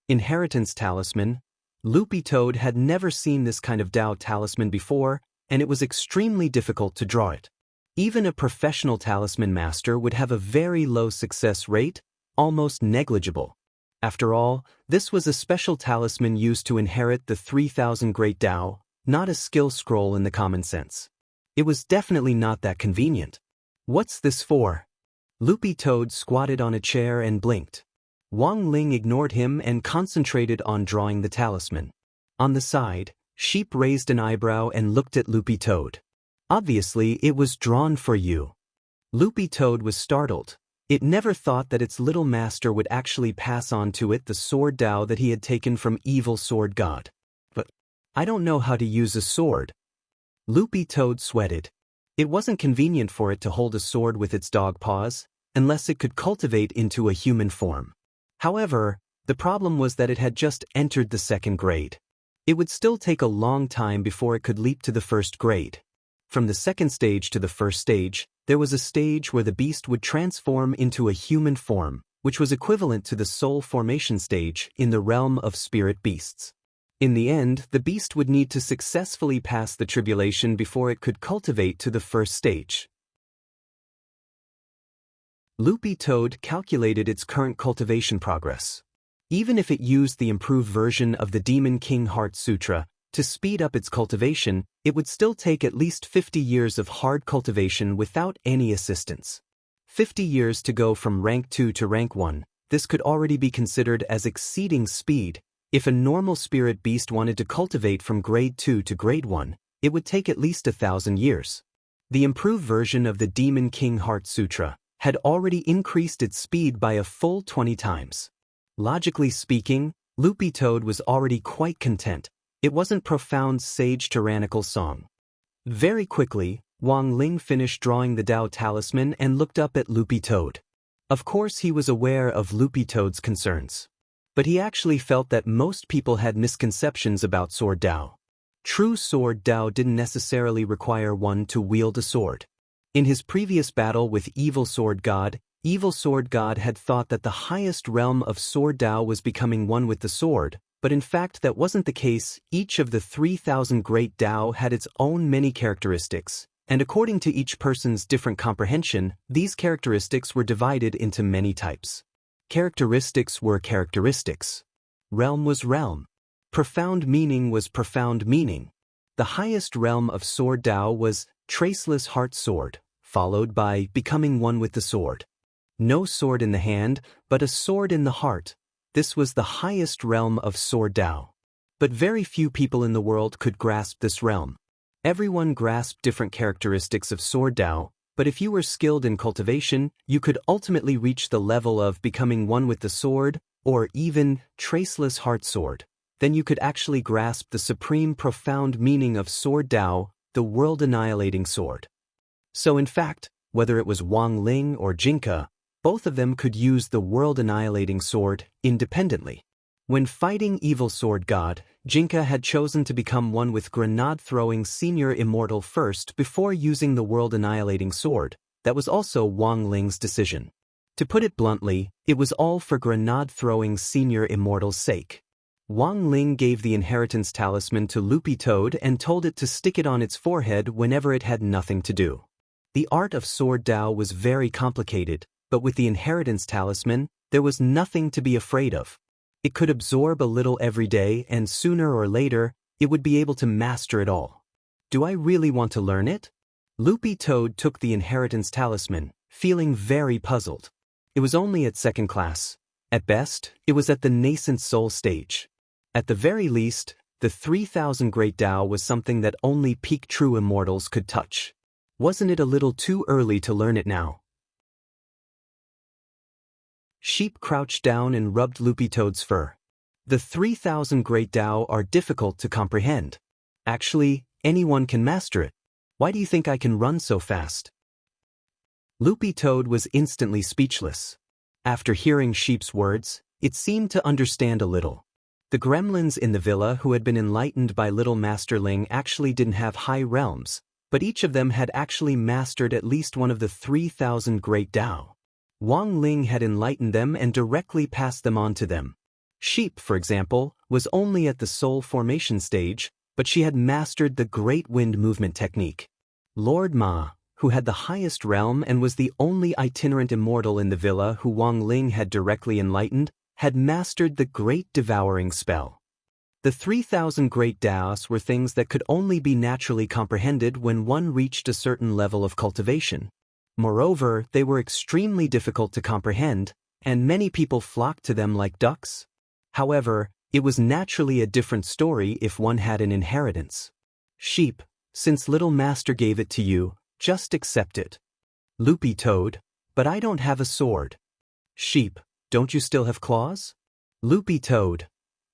Inheritance talisman. Loopy Toad had never seen this kind of Dao talisman before, and it was extremely difficult to draw it. Even a professional talisman master would have a very low success rate, almost negligible. After all, this was a special talisman used to inherit the 3,000 Great Dao, not a skill scroll in the common sense. It was definitely not that convenient. What's this for? Loopy Toad squatted on a chair and blinked. Wang Ling ignored him and concentrated on drawing the talisman. On the side, Sheep raised an eyebrow and looked at Loopy Toad. Obviously, it was drawn for you. Loopy Toad was startled. It never thought that its little master would actually pass on to it the sword Dao that he had taken from Evil Sword God. But I don't know how to use a sword. Loopy Toad sweated. It wasn't convenient for it to hold a sword with its dog paws, unless it could cultivate into a human form. However, the problem was that it had just entered the 2nd grade. It would still take a long time before it could leap to the 1st grade. From the 2nd stage to the 1st stage, there was a stage where the beast would transform into a human form, which was equivalent to the soul formation stage in the realm of spirit beasts. In the end, the beast would need to successfully pass the tribulation before it could cultivate to the first stage. Loopy Toad calculated its current cultivation progress. Even if it used the improved version of the Demon King Heart Sutra to speed up its cultivation, it would still take at least 50 years of hard cultivation without any assistance. 50 years to go from rank 2 to rank 1, this could already be considered as exceeding speed. If a normal spirit beast wanted to cultivate from grade 2 to grade 1, it would take at least 1,000 years. The improved version of the Demon King Heart Sutra had already increased its speed by a full 20 times. Logically speaking, Loopy Toad was already quite content. It wasn't profound sage tyrannical song. Very quickly, Wang Ling finished drawing the Tao talisman and looked up at Loopy Toad. Of course he was aware of Loopy Toad's concerns. But he actually felt that most people had misconceptions about Sword Tao. True Sword Tao didn't necessarily require one to wield a sword. In his previous battle with Evil Sword God had thought that the highest realm of Sword Tao was becoming one with the sword, but in fact that wasn't the case. Each of the 3,000 great Tao had its own many characteristics, and according to each person's different comprehension, these characteristics were divided into many types. Characteristics were characteristics. Realm was realm. Profound meaning was profound meaning. The highest realm of Sword Tao was Traceless Heart Sword, followed by Becoming One with the Sword. No sword in the hand, but a sword in the heart. This was the highest realm of Sword Tao. But very few people in the world could grasp this realm. Everyone grasped different characteristics of Sword Tao, but if you were skilled in cultivation, you could ultimately reach the level of Becoming One with the Sword, or even Traceless Heart Sword. Then you could actually grasp the supreme profound meaning of Sword Tao, the world-annihilating sword. So in fact, whether it was Wang Ling or Jinka, both of them could use the world-annihilating sword independently. When fighting Evil Sword God, Jinka had chosen to become one with grenade-throwing Senior Immortal first before using the world-annihilating sword. That was also Wang Ling's decision. To put it bluntly, it was all for grenade-throwing Senior Immortal's sake. Wang Ling gave the inheritance talisman to Loopy Toad and told it to stick it on its forehead whenever it had nothing to do. The art of Sword Tao was very complicated, but with the inheritance talisman, there was nothing to be afraid of. It could absorb a little every day, and sooner or later, it would be able to master it all. Do I really want to learn it? Loopy Toad took the inheritance talisman, feeling very puzzled. It was only at second class. At best, it was at the nascent soul stage. At the very least, the 3,000 Great Tao was something that only peak true immortals could touch. Wasn't it a little too early to learn it now? Sheep crouched down and rubbed Loopy Toad's fur. The 3,000 Great Tao are difficult to comprehend. Actually, anyone can master it. Why do you think I can run so fast? Loopy Toad was instantly speechless. After hearing Sheep's words, it seemed to understand a little. The gremlins in the villa who had been enlightened by Little Masterling actually didn't have high realms, but each of them had actually mastered at least one of the 3,000 Great Tao. Wang Ling had enlightened them and directly passed them on to them. Sheep, for example, was only at the soul formation stage, but she had mastered the Great Wind Movement technique. Lord Ma, who had the highest realm and was the only itinerant immortal in the villa who Wang Ling had directly enlightened, had mastered the Great Devouring spell. The 3,000 Great Taos were things that could only be naturally comprehended when one reached a certain level of cultivation. Moreover, they were extremely difficult to comprehend, and many people flocked to them like ducks. However, it was naturally a different story if one had an inheritance. Sheep, since Little Master gave it to you, just accept it. Loopy Toad, but I don't have a sword. Sheep, don't you still have claws? Loopy Toad.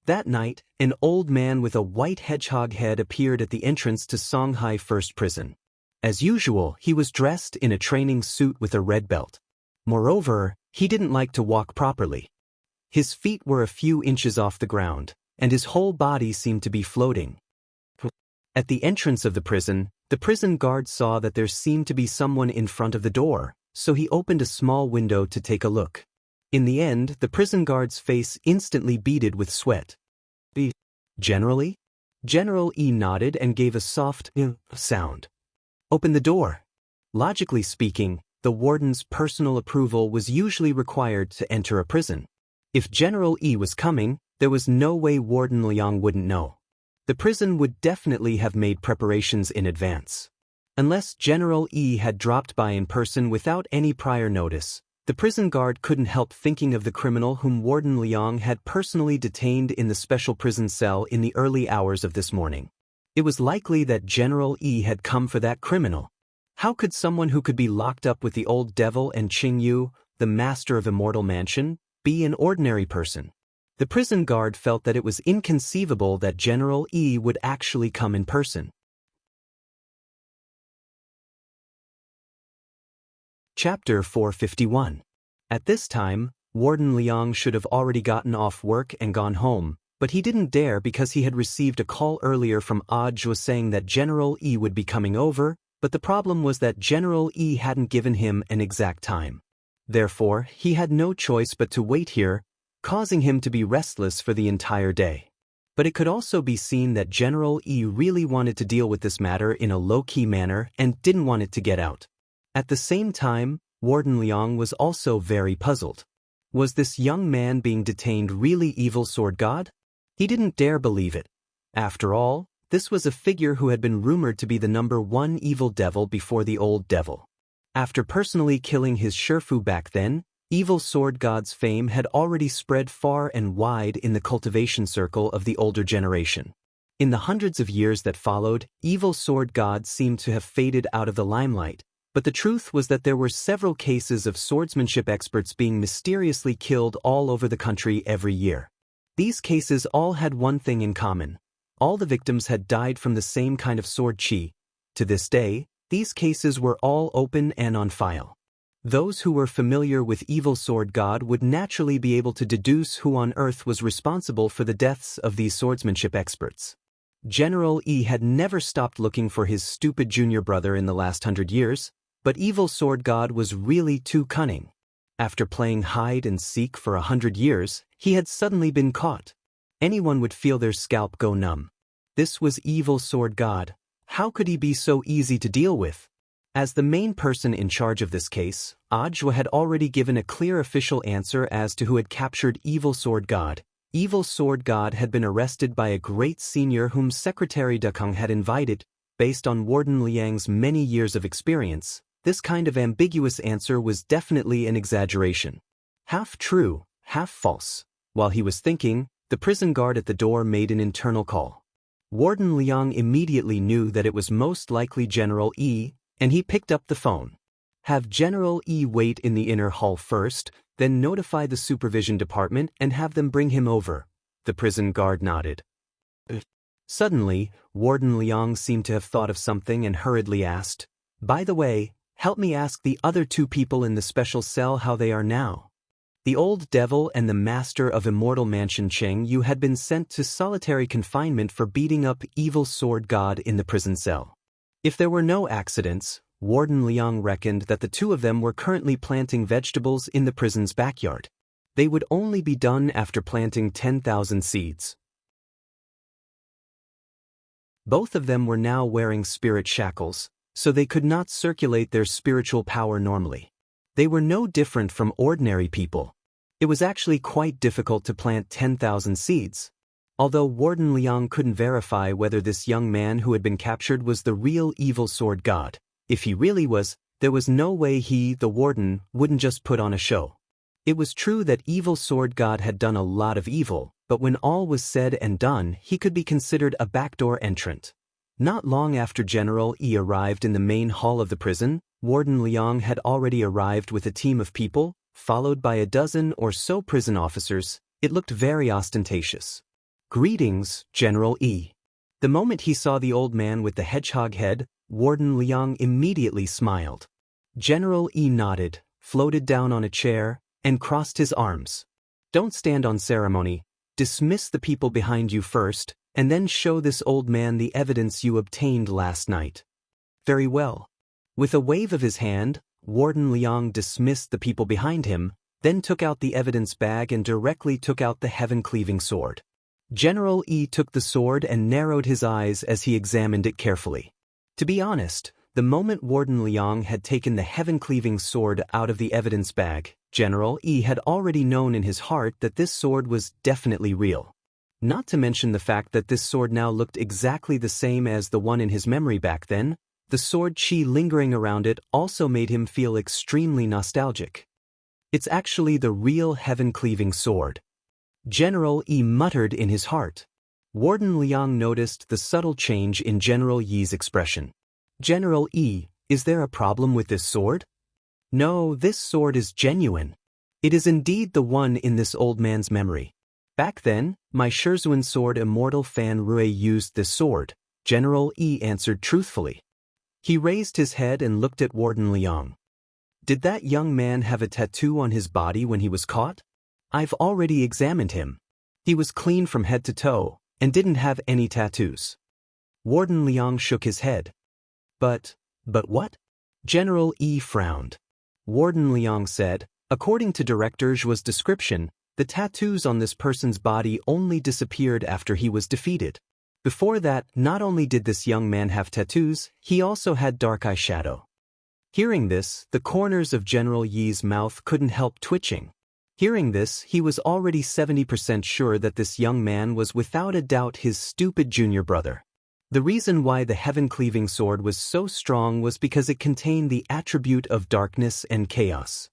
That night, an old man with a white hedgehog head appeared at the entrance to Songhai First Prison. As usual, he was dressed in a training suit with a red belt. Moreover, he didn't like to walk properly. His feet were a few inches off the ground, and his whole body seemed to be floating. At the entrance of the prison guard saw that there seemed to be someone in front of the door, so he opened a small window to take a look. In the end, the prison guard's face instantly beaded with sweat. Generally? General E nodded and gave a soft sound. Open the door. Logically speaking, the warden's personal approval was usually required to enter a prison. If General E was coming, there was no way Warden Liang wouldn't know. The prison would definitely have made preparations in advance. Unless General E had dropped by in person without any prior notice, the prison guard couldn't help thinking of the criminal whom Warden Liang had personally detained in the special prison cell in the early hours of this morning. It was likely that General E had come for that criminal. How could someone who could be locked up with the old devil and Qing Yu, the master of Immortal Mansion, be an ordinary person? The prison guard felt that it was inconceivable that General E would actually come in person. Chapter 451. At this time, Warden Liang should have already gotten off work and gone home, but he didn't dare because he had received a call earlier from Audiobook saying that General E would be coming over, but the problem was that General E hadn't given him an exact time. Therefore, he had no choice but to wait here, causing him to be restless for the entire day. But it could also be seen that General E really wanted to deal with this matter in a low-key manner and didn't want it to get out. At the same time, Warden Liang was also very puzzled. Was this young man being detained really evil sword god? He didn't dare believe it. After all, this was a figure who had been rumored to be the #1 evil devil before the old devil. After personally killing his Shifu back then, evil sword god's fame had already spread far and wide in the cultivation circle of the older generation. In the hundreds of years that followed, evil sword gods seemed to have faded out of the limelight, but the truth was that there were several cases of swordsmanship experts being mysteriously killed all over the country every year. These cases all had one thing in common. All the victims had died from the same kind of sword qi. To this day, these cases were all open and on file. Those who were familiar with evil sword god would naturally be able to deduce who on earth was responsible for the deaths of these swordsmanship experts. General E had never stopped looking for his stupid junior brother in the last 100 years, but evil sword god was really too cunning. After playing hide and seek for 100 years, he had suddenly been caught. Anyone would feel their scalp go numb. This was evil sword god. How could he be so easy to deal with? As the main person in charge of this case, Audiobook had already given a clear official answer as to who had captured evil sword god. Evil sword god had been arrested by a great senior whom Secretary Dekung had invited. Based on Warden Liang's many years of experience, this kind of ambiguous answer was definitely an exaggeration. Half true, half false. While he was thinking, the prison guard at the door made an internal call. Warden Liang immediately knew that it was most likely General E, and he picked up the phone. Have General E wait in the inner hall first, then notify the supervision department and have them bring him over. The prison guard nodded. Suddenly, Warden Liang seemed to have thought of something and hurriedly asked, "By the way, help me ask the other 2 people in the special cell how they are now." The old devil and the master of Immortal Mansion Qing Yu had been sent to solitary confinement for beating up evil sword god in the prison cell. If there were no accidents, Warden Liang reckoned that the 2 of them were currently planting vegetables in the prison's backyard. They would only be done after planting 10,000 seeds. Both of them were now wearing spirit shackles, so they could not circulate their spiritual power normally. They were no different from ordinary people. It was actually quite difficult to plant 10,000 seeds. Although Warden Liang couldn't verify whether this young man who had been captured was the real evil sword god, if he really was, there was no way he, the warden, wouldn't just put on a show. It was true that evil sword god had done a lot of evil, but when all was said and done, he could be considered a backdoor entrant. Not long after General E arrived in the main hall of the prison, Warden Liang had already arrived with a team of people, followed by a dozen or so prison officers. It looked very ostentatious. "Greetings, General E." The moment he saw the old man with the hedgehog head, Warden Liang immediately smiled. General E nodded, floated down on a chair, and crossed his arms. "Don't stand on ceremony. Dismiss the people behind you first, and then show this old man the evidence you obtained last night." "Very well." With a wave of his hand, Warden Liang dismissed the people behind him, then took out the evidence bag and directly took out the heaven-cleaving sword. General Yi took the sword and narrowed his eyes as he examined it carefully. To be honest, the moment Warden Liang had taken the heaven-cleaving sword out of the evidence bag, General Yi had already known in his heart that this sword was definitely real. Not to mention the fact that this sword now looked exactly the same as the one in his memory back then, the sword chi lingering around it also made him feel extremely nostalgic. It's actually the real heaven-cleaving sword. General Yi muttered in his heart. Warden Liang noticed the subtle change in General Yi's expression. General Yi, is there a problem with this sword? No, this sword is genuine. It is indeed the one in this old man's memory. Back then, my Shizhuan sword Immortal Fan Rui used this sword, General Yi answered truthfully. He raised his head and looked at Warden Liang. Did that young man have a tattoo on his body when he was caught? I've already examined him. He was clean from head to toe, and didn't have any tattoos. Warden Liang shook his head. But what? General Yi frowned. Warden Liang said, according to Director Zhuo's description, the tattoos on this person's body only disappeared after he was defeated. Before that, not only did this young man have tattoos, he also had dark eyeshadow. Hearing this, the corners of General Yi's mouth couldn't help twitching. Hearing this, he was already 70% sure that this young man was without a doubt his stupid junior brother. The reason why the heaven-cleaving sword was so strong was because it contained the attribute of darkness and chaos.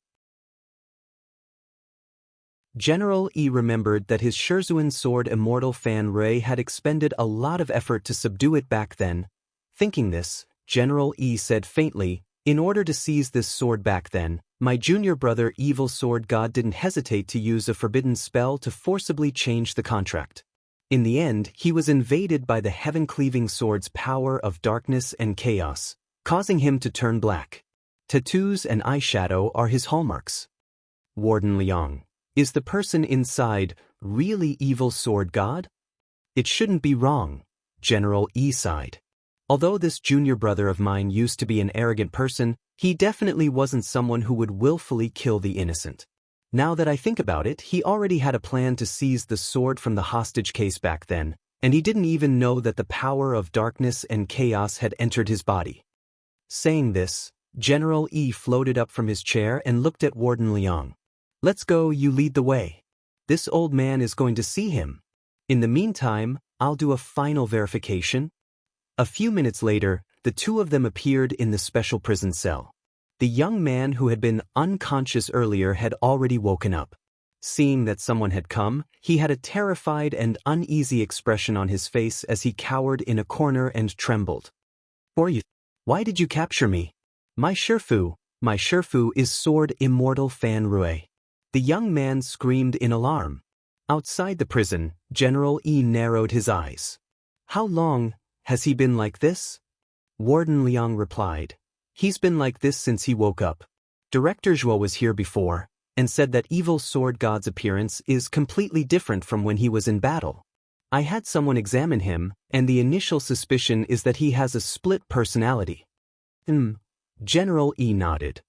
General Yi remembered that his Shizhuan sword Immortal Fan Rui had expended a lot of effort to subdue it back then. Thinking this, General Yi said faintly, in order to seize this sword back then, my junior brother Evil Sword God didn't hesitate to use a forbidden spell to forcibly change the contract. In the end, he was invaded by the heaven-cleaving sword's power of darkness and chaos, causing him to turn black. Tattoos and eyeshadow are his hallmarks. Warden Liang, is the person inside really Evil Sword God? It shouldn't be wrong, General Yi sighed. Although this junior brother of mine used to be an arrogant person, he definitely wasn't someone who would willfully kill the innocent. Now that I think about it, he already had a plan to seize the sword from the hostage case back then, and he didn't even know that the power of darkness and chaos had entered his body. Saying this, General Yi floated up from his chair and looked at Warden Liang. Let's go, you lead the way. This old man is going to see him. In the meantime, I'll do a final verification. A few minutes later, the two of them appeared in the special prison cell. The young man who had been unconscious earlier had already woken up. Seeing that someone had come, he had a terrified and uneasy expression on his face as he cowered in a corner and trembled. "Who are you? Why did you capture me?" My Shifu is Sword Immortal Fan Rui." The young man screamed in alarm. Outside the prison, General Yi narrowed his eyes. "How long has he been like this?" Warden Liang replied. "He's been like this since he woke up. Director Zhuo was here before, and said that Evil Sword God's appearance is completely different from when he was in battle. I had someone examine him, and the initial suspicion is that he has a split personality." General Yi nodded.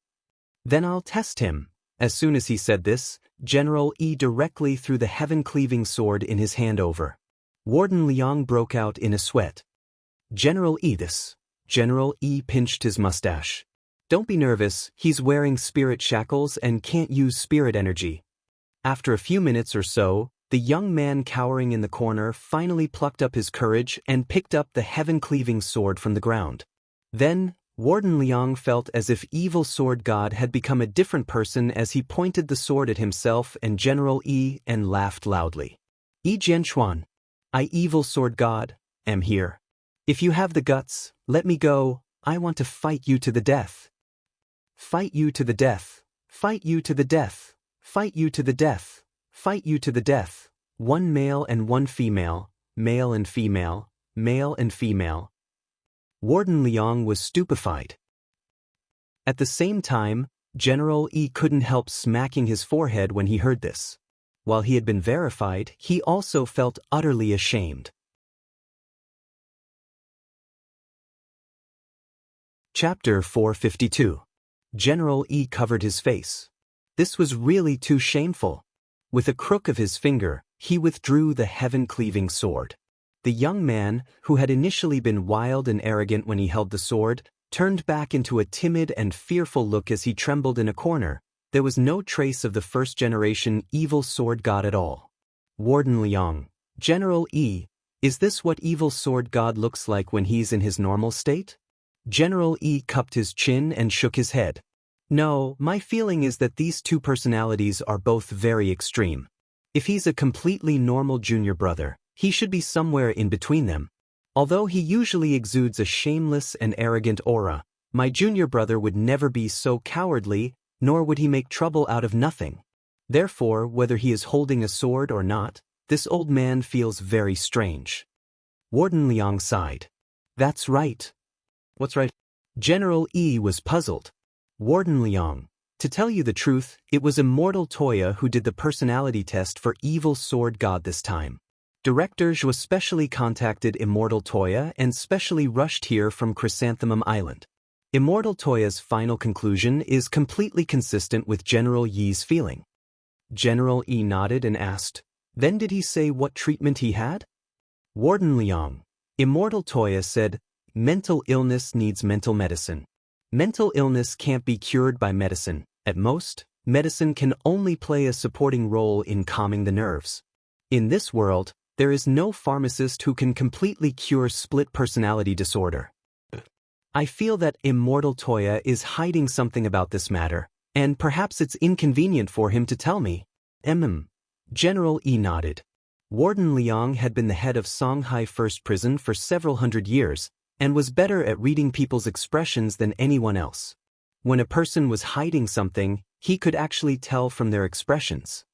"Then I'll test him." As soon as he said this, General Yi directly threw the heaven-cleaving sword in his hand over. Warden Liang broke out in a sweat. "General Yi, this." General Yi pinched his mustache. "Don't be nervous, he's wearing spirit shackles and can't use spirit energy." After a few minutes or so, the young man cowering in the corner finally plucked up his courage and picked up the heaven-cleaving sword from the ground. Then, Warden Liang felt as if Evil Sword God had become a different person as he pointed the sword at himself and General Yi and laughed loudly. "Yi Jianchuan, I Evil Sword God, am here. If you have the guts, let me go, I want to fight you to the death. Fight you to the death, fight you to the death, fight you to the death, fight you to the death. One male and one female, male and female, male and female." Warden Liang was stupefied. At the same time, General Yi couldn't help smacking his forehead when he heard this. While he had been verified, he also felt utterly ashamed. Chapter 452. General Yi covered his face. This was really too shameful. With a crook of his finger, he withdrew the heaven-cleaving sword. The young man, who had initially been wild and arrogant when he held the sword, turned back into a timid and fearful look as he trembled in a corner. There was no trace of the first-generation evil sword god at all. Warden Liang, General E, is this what evil sword god looks like when he's in his normal state? General E cupped his chin and shook his head. No, my feeling is that these two personalities are both very extreme. If he's a completely normal junior brother, he should be somewhere in between them. Although he usually exudes a shameless and arrogant aura, my junior brother would never be so cowardly, nor would he make trouble out of nothing. Therefore, whether he is holding a sword or not, this old man feels very strange. Warden Liang sighed. That's right. What's right? General E was puzzled. Warden Liang, to tell you the truth, it was Immortal Toya who did the personality test for evil sword god this time. Director Zhuo specially contacted Immortal Toya and specially rushed here from Chrysanthemum Island. Immortal Toya's final conclusion is completely consistent with General Yi's feeling. General E nodded and asked, then did he say what treatment he had? Warden Liang, Immortal Toya said, mental illness needs mental medicine. Mental illness can't be cured by medicine. At most, medicine can only play a supporting role in calming the nerves. In this world, there is no pharmacist who can completely cure split personality disorder. I feel that Immortal Toya is hiding something about this matter, and perhaps it's inconvenient for him to tell me. General E nodded. Warden Liang had been the head of Songhai First Prison for several hundred years, and was better at reading people's expressions than anyone else. When a person was hiding something, he could actually tell from their expressions.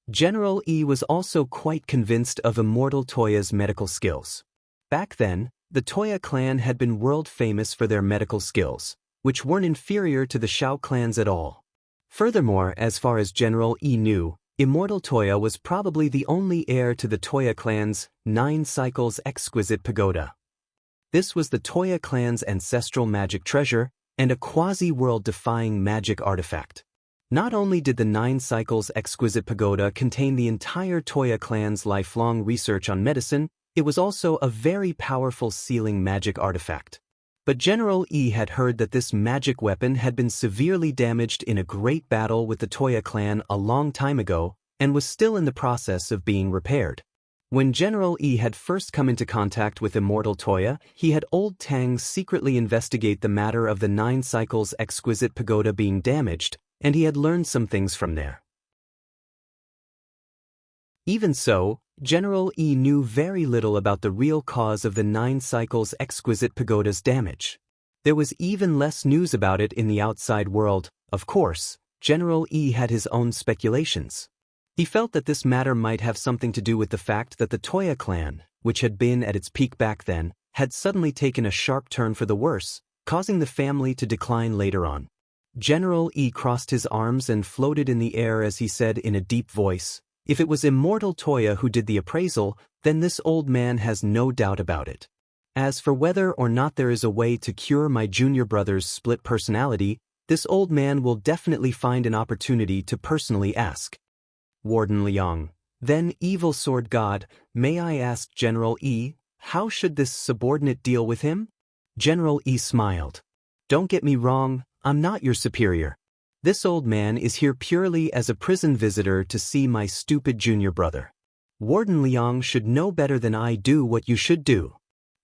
General E was also quite convinced of Immortal Toya's medical skills. Back then, the Toya clan had been world famous for their medical skills, which weren't inferior to the Shao clans at all. Furthermore, as far as General E knew, Immortal Toya was probably the only heir to the Toya clan's 9 cycles exquisite pagoda. This was the Toya clan's ancestral magic treasure and a quasi-world-defying magic artifact. Not only did the 9 cycles exquisite pagoda contain the entire Toya clan's lifelong research on medicine, it was also a very powerful sealing magic artifact. But General E had heard that this magic weapon had been severely damaged in a great battle with the Toya clan a long time ago and was still in the process of being repaired. When General E had first come into contact with Immortal Toya, he had old Tang secretly investigate the matter of the 9 cycles exquisite pagoda being damaged, and he had learned some things from there. Even so, General E knew very little about the real cause of the 9 cycles exquisite pagoda's damage. There was even less news about it in the outside world. Of course, General E had his own speculations. He felt that this matter might have something to do with the fact that the Toya clan, which had been at its peak back then, had suddenly taken a sharp turn for the worse, causing the family to decline later on. General E crossed his arms and floated in the air as he said in a deep voice, if it was Immortal Toya who did the appraisal, then this old man has no doubt about it. As for whether or not there is a way to cure my junior brother's split personality, this old man will definitely find an opportunity to personally ask. Warden Liang, then evil sword god, may I ask General E, how should this subordinate deal with him? General E smiled. Don't get me wrong, I'm not your superior. This old man is here purely as a prison visitor to see my stupid junior brother. Warden Liang should know better than I do what you should do.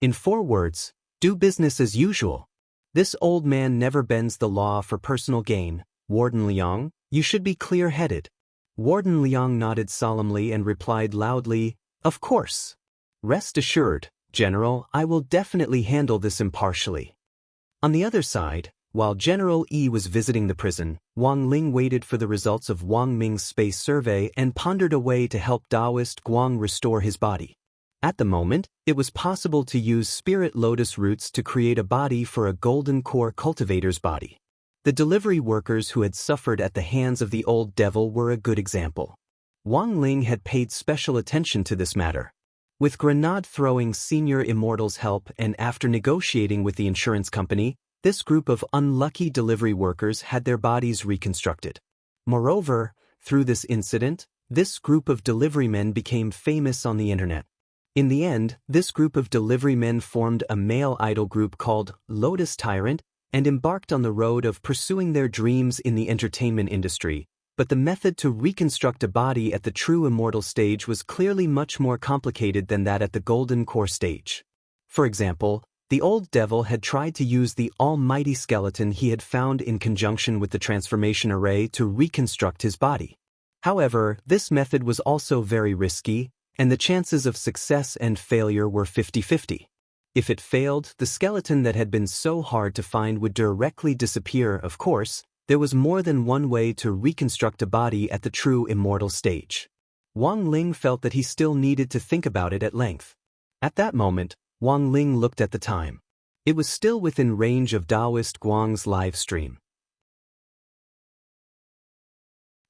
In 4 words, do business as usual. This old man never bends the law for personal gain. Warden Liang, you should be clear-headed. Warden Liang nodded solemnly and replied loudly, of course. Rest assured, General, I will definitely handle this impartially. On the other side, while General E was visiting the prison, Wang Ling waited for the results of Wang Ming's space survey and pondered a way to help Taoist Guang restore his body. At the moment, it was possible to use spirit lotus roots to create a body for a golden core cultivator's body. The delivery workers who had suffered at the hands of the old devil were a good example. Wang Ling had paid special attention to this matter. With grenade-throwing senior immortal's help and after negotiating with the insurance company, this group of unlucky delivery workers had their bodies reconstructed. Moreover, through this incident, This group of deliverymen became famous on the internet. In the end, this group of deliverymen formed a male idol group called Lotus Tyrant and embarked on the road of pursuing their dreams in the entertainment industry. But the method to reconstruct a body at the true immortal stage was clearly much more complicated than that at the golden core stage. For example, the old devil had tried to use the almighty skeleton he had found in conjunction with the transformation array to reconstruct his body. However, this method was also very risky, and the chances of success and failure were 50-50. If it failed, the skeleton that had been so hard to find would directly disappear. Of course, there was more than one way to reconstruct a body at the true immortal stage. Wang Ling felt that he still needed to think about it at length. At that moment, Wang Ling looked at the time. It was still within range of Taoist Guang's live stream.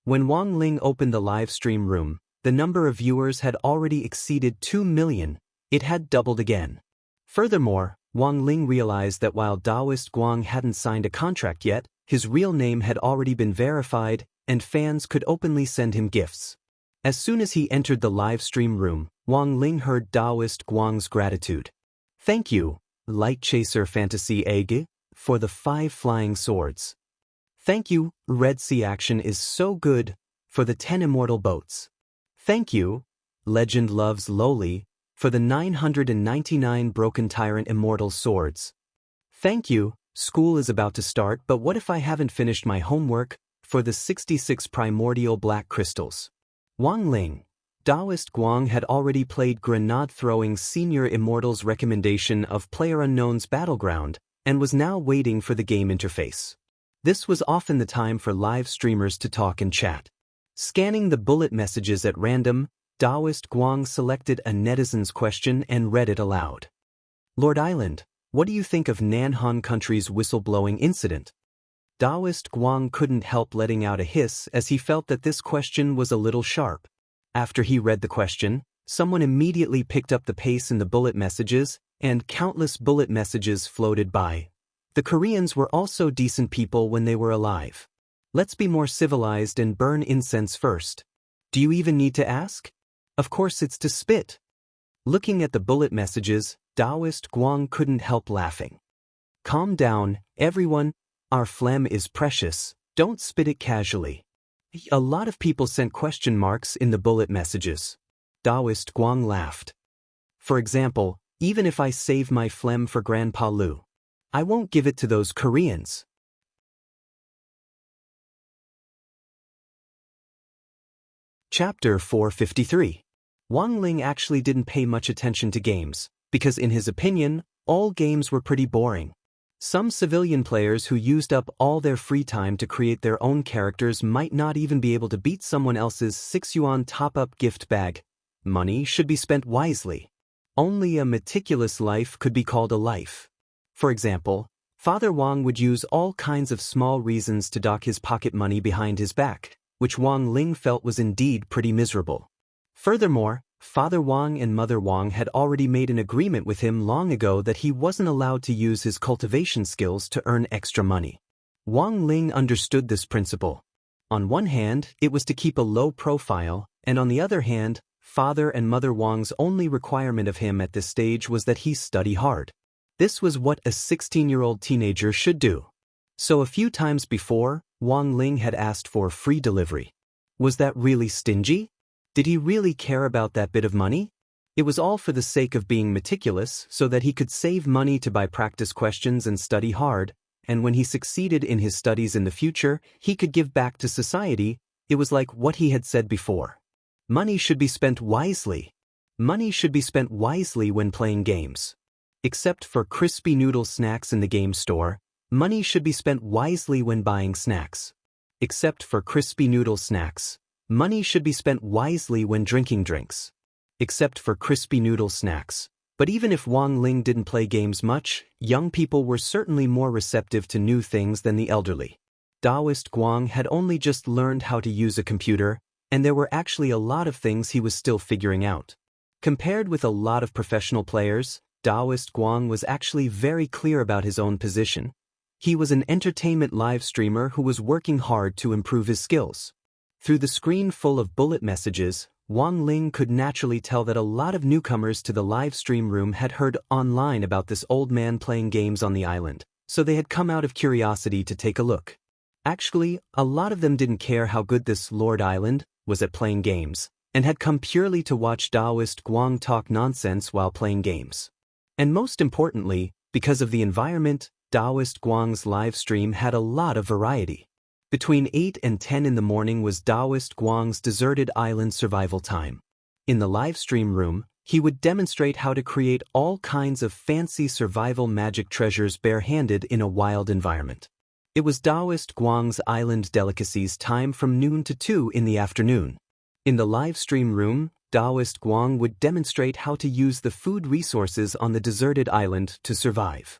When Wang Ling opened the live stream room, the number of viewers had already exceeded 2 million. It had doubled again. Furthermore, Wang Ling realized that while Taoist Guang hadn't signed a contract yet, his real name had already been verified, and fans could openly send him gifts. As soon as he entered the live stream room, Wang Ling heard Taoist Guang's gratitude. "Thank you, Light Chaser Fantasy Egg, for the 5 flying swords. Thank you, Red Sea Action is so good, for the 10 immortal boats. Thank you, Legend Loves Lowly, for the 999 Broken Tyrant immortal swords. Thank you, School is about to start, but what if I haven't finished my homework, for the 66 primordial black crystals." Wang Ling, Taoist Guang had already played Grenade-throwing Senior Immortal's recommendation of PlayerUnknown's Battleground, and was now waiting for the game interface. This was often the time for live streamers to talk and chat. Scanning the bullet messages at random, Taoist Guang selected a netizen's question and read it aloud. "Lord Island, what do you think of Nanhan Country's whistleblowing incident?" Taoist Guang couldn't help letting out a hiss as he felt that this question was a little sharp. After he read the question, someone immediately picked up the pace in the bullet messages, and countless bullet messages floated by. The Koreans were also decent people when they were alive. Let's be more civilized and burn incense first. Do you even need to ask? Of course it's to spit. Looking at the bullet messages, Taoist Guang couldn't help laughing. Calm down, everyone. Our phlegm is precious. Don't spit it casually. A lot of people sent question marks in the bullet messages. Taoist Guang laughed. For example, even if I save my phlegm for Grandpa Lu, I won't give it to those Koreans. Chapter 453. Wang Ling actually didn't pay much attention to games, because in his opinion, all games were pretty boring. Some civilian players who used up all their free time to create their own characters might not even be able to beat someone else's 6 yuan top-up gift bag. Money should be spent wisely. Only a meticulous life could be called a life. For example, Father Wang would use all kinds of small reasons to dock his pocket money behind his back, which Wang Ling felt was indeed pretty miserable. Furthermore, Father Wang and Mother Wang had already made an agreement with him long ago that he wasn't allowed to use his cultivation skills to earn extra money. Wang Ling understood this principle. On one hand, it was to keep a low profile, and on the other hand, Father and Mother Wang's only requirement of him at this stage was that he study hard. This was what a 16-year-old teenager should do. So a few times before, Wang Ling had asked for free delivery. Was that really stingy? Did he really care about that bit of money? It was all for the sake of being meticulous so that he could save money to buy practice questions and study hard, and when he succeeded in his studies in the future, he could give back to society. It was like what he had said before. Money should be spent wisely. Money should be spent wisely when playing games. Except for crispy noodle snacks in the game store, money should be spent wisely when buying snacks. Except for crispy noodle snacks, money should be spent wisely when drinking drinks. Except for crispy noodle snacks. But even if Wang Ling didn't play games much, young people were certainly more receptive to new things than the elderly. Taoist Guang had only just learned how to use a computer, and there were actually a lot of things he was still figuring out. Compared with a lot of professional players, Taoist Guang was actually very clear about his own position. He was an entertainment live streamer who was working hard to improve his skills. Through the screen full of bullet messages, Wang Ling could naturally tell that a lot of newcomers to the live stream room had heard online about this old man playing games on the island, so they had come out of curiosity to take a look. Actually, a lot of them didn't care how good this Lord Island was at playing games, and had come purely to watch Taoist Guang talk nonsense while playing games. And most importantly, because of the environment, Taoist Guang's live stream had a lot of variety. Between 8 and 10 in the morning was Taoist Guang's deserted island survival time. In the live stream room, he would demonstrate how to create all kinds of fancy survival magic treasures barehanded in a wild environment. It was Taoist Guang's island delicacies time from noon to 2 in the afternoon. In the live stream room, Taoist Guang would demonstrate how to use the food resources on the deserted island to survive.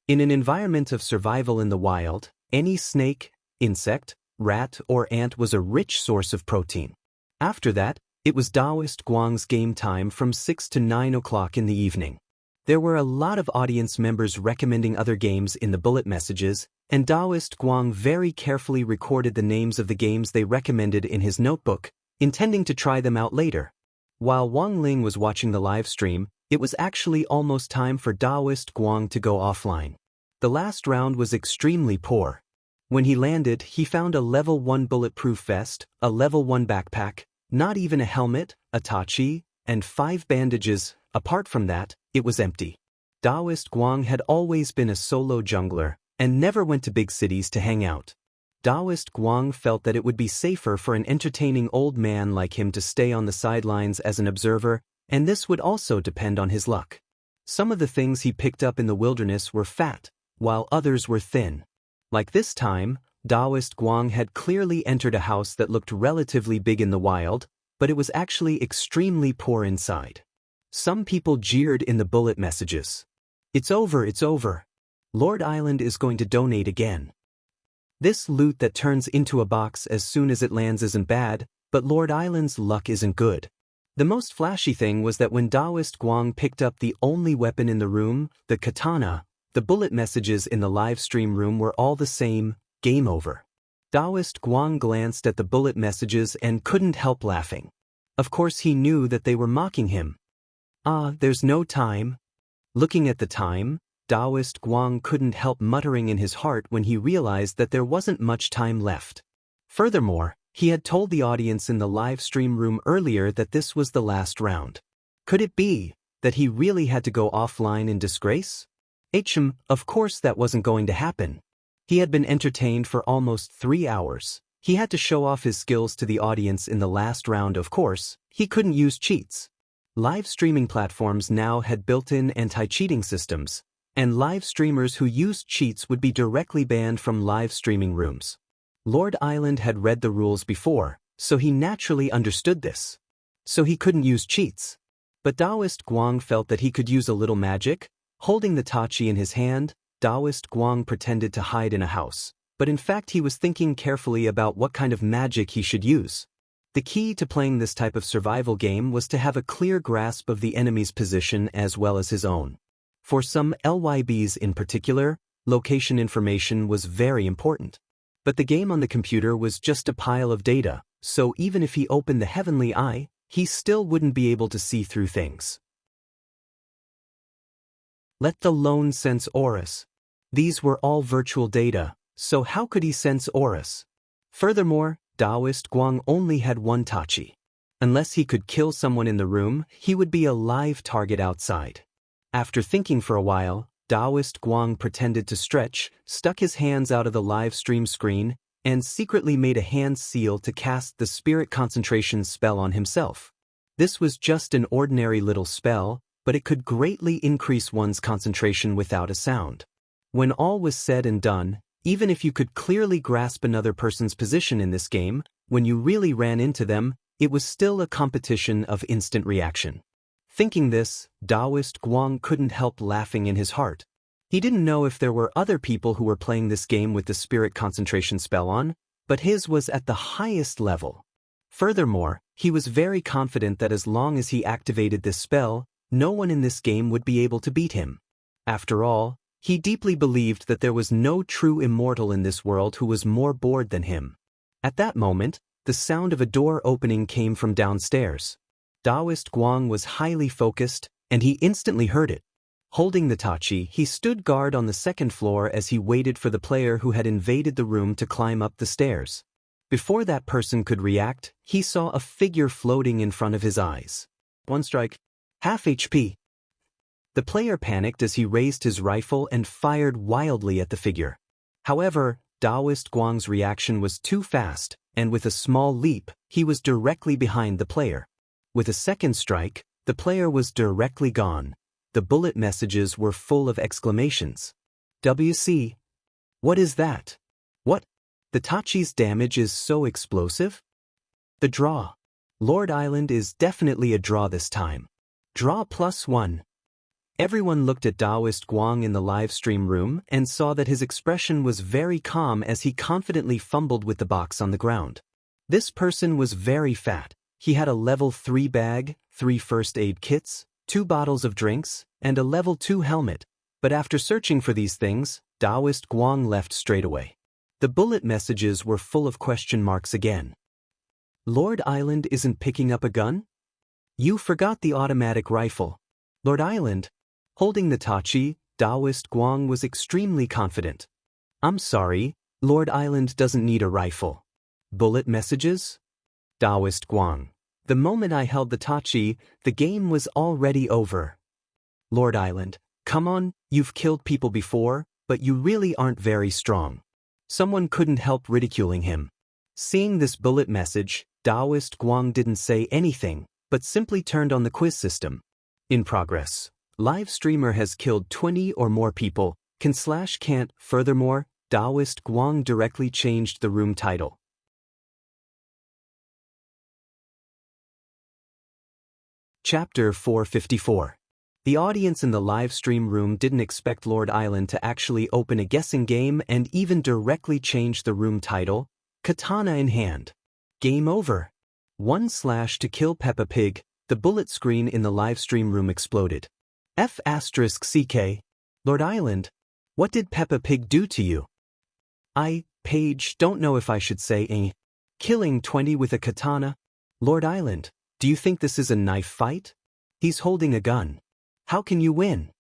In an environment of survival in the wild, any snake, insect, rat, or ant was a rich source of protein. After that, it was Taoist Guang's game time from 6 to 9 o'clock in the evening. There were a lot of audience members recommending other games in the bullet messages, and Taoist Guang very carefully recorded the names of the games they recommended in his notebook, intending to try them out later. While Wang Ling was watching the live stream, it was actually almost time for Taoist Guang to go offline. The last round was extremely poor. When he landed, he found a level 1 bulletproof vest, a level 1 backpack, not even a helmet, a tachi, and 5 bandages. Apart from that, it was empty. Taoist Guang had always been a solo jungler, and never went to big cities to hang out. Taoist Guang felt that it would be safer for an entertaining old man like him to stay on the sidelines as an observer, and this would also depend on his luck. Some of the things he picked up in the wilderness were fat, while others were thin. Like this time, Taoist Guang had clearly entered a house that looked relatively big in the wild, but it was actually extremely poor inside. Some people jeered in the bullet messages. "It's over, it's over. Lord Island is going to donate again. This loot that turns into a box as soon as it lands isn't bad, but Lord Island's luck isn't good." The most flashy thing was that when Taoist Guang picked up the only weapon in the room, the katana, the bullet messages in the live stream room were all the same: game over. Taoist Guang glanced at the bullet messages and couldn't help laughing. Of course he knew that they were mocking him. There's no time. Looking at the time, Taoist Guang couldn't help muttering in his heart when he realized that there wasn't much time left. Furthermore, he had told the audience in the live stream room earlier that this was the last round. Could it be that he really had to go offline in disgrace? Of course that wasn't going to happen. He had been entertained for almost 3 hours. He had to show off his skills to the audience in the last round. Of course, he couldn't use cheats. Live streaming platforms now had built-in anti-cheating systems, and live streamers who used cheats would be directly banned from live streaming rooms. Lord Island had read the rules before, so he naturally understood this. So he couldn't use cheats. But Taoist Guang felt that he could use a little magic. Holding the tachi in his hand, Taoist Guang pretended to hide in a house, but in fact he was thinking carefully about what kind of magic he should use. The key to playing this type of survival game was to have a clear grasp of the enemy's position as well as his own. For some LYBs in particular, location information was very important. But the game on the computer was just a pile of data, so even if he opened the heavenly eye, he still wouldn't be able to see through things. Let the lone sense auras. These were all virtual data, so how could he sense auras? Furthermore, Taoist Guang only had one tachi. Unless he could kill someone in the room, he would be a live target outside. After thinking for a while, Taoist Guang pretended to stretch, stuck his hands out of the live stream screen, and secretly made a hand seal to cast the spirit concentration spell on himself. This was just an ordinary little spell, but it could greatly increase one's concentration without a sound. When all was said and done, even if you could clearly grasp another person's position in this game, when you really ran into them, it was still a competition of instant reaction. Thinking this, Taoist Guang couldn't help laughing in his heart. He didn't know if there were other people who were playing this game with the spirit concentration spell on, but his was at the highest level. Furthermore, he was very confident that as long as he activated this spell, no one in this game would be able to beat him. After all, He deeply believed that there was no true immortal in this world who was more bored than him. At that moment, the sound of a door opening came from downstairs. Taoist Guang was highly focused, and he instantly heard it. Holding the tachi, he stood guard on the second floor as he waited for the player who had invaded the room to climb up the stairs. Before that person could react, he saw a figure floating in front of his eyes. One strike. Half HP. The player panicked as he raised his rifle and fired wildly at the figure. However, Taoist Guang's reaction was too fast, and with a small leap, he was directly behind the player. With a second strike, the player was directly gone. The bullet messages were full of exclamations. WC. What is that? What? The tachi's damage is so explosive? The draw. Lord Island is definitely a draw this time. Draw +1. Everyone looked at Taoist Guang in the live stream room and saw that his expression was very calm as he confidently fumbled with the box on the ground. This person was very fat. He had a level 3 bag, 3 first aid kits, 2 bottles of drinks, and a level 2 helmet. But after searching for these things, Taoist Guang left straight away. The bullet messages were full of question marks again. Lord Island isn't picking up a gun? You forgot the automatic rifle. Lord Island? Holding the tachi, Taoist Guang was extremely confident. I'm sorry, Lord Island doesn't need a rifle. Bullet messages? Taoist Guang. The moment I held the tachi, the game was already over. Lord Island. Come on, you've killed people before, but you really aren't very strong. Someone couldn't help ridiculing him. Seeing this bullet message, Taoist Guang didn't say anything, but simply turned on the quiz system. In progress. Live streamer has killed 20 or more people, can't. Furthermore, Taoist Guang directly changed the room title. Chapter 454. The audience in the live stream room didn't expect Lord Island to actually open a guessing game and even directly change the room title, katana in hand. Game over. 1/ to kill Peppa Pig. The bullet screen in the live stream room exploded. F***CK. Lord Island, what did Peppa Pig do to you? Paige, don't know if I should say Killing 20 with a katana? Lord Island, do you think this is a knife fight? He's holding a gun. How can you win?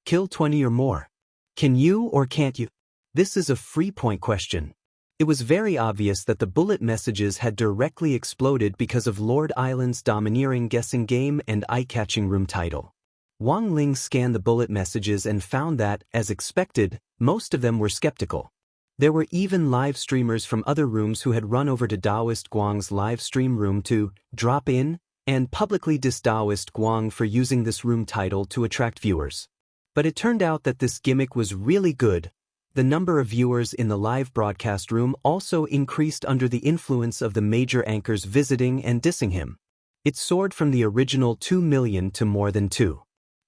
Kill 20 or more. Can you or can't you? This is a free point question. It was very obvious that the bullet messages had directly exploded because of Lord Island's domineering guessing game and eye-catching room title. Wang Ling scanned the bullet messages and found that, as expected, most of them were skeptical. There were even live streamers from other rooms who had run over to Taoist Guang's live stream room to drop in and publicly diss Taoist Guang for using this room title to attract viewers. But it turned out that this gimmick was really good. The number of viewers in the live broadcast room also increased under the influence of the major anchors visiting and dissing him. It soared from the original 2 million to more than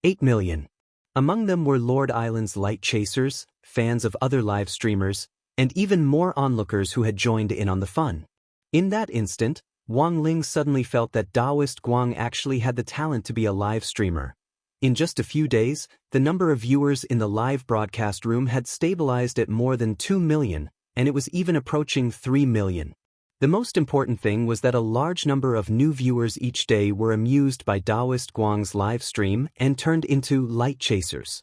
8 million. Among them were Lord Island's light chasers, fans of other live streamers, and even more onlookers who had joined in on the fun. In that instant, Wang Ling suddenly felt that Taoist Guang actually had the talent to be a live streamer. In just a few days, the number of viewers in the live broadcast room had stabilized at more than 2 million, and it was even approaching 3 million. The most important thing was that a large number of new viewers each day were amused by Taoist Guang's live stream and turned into light chasers.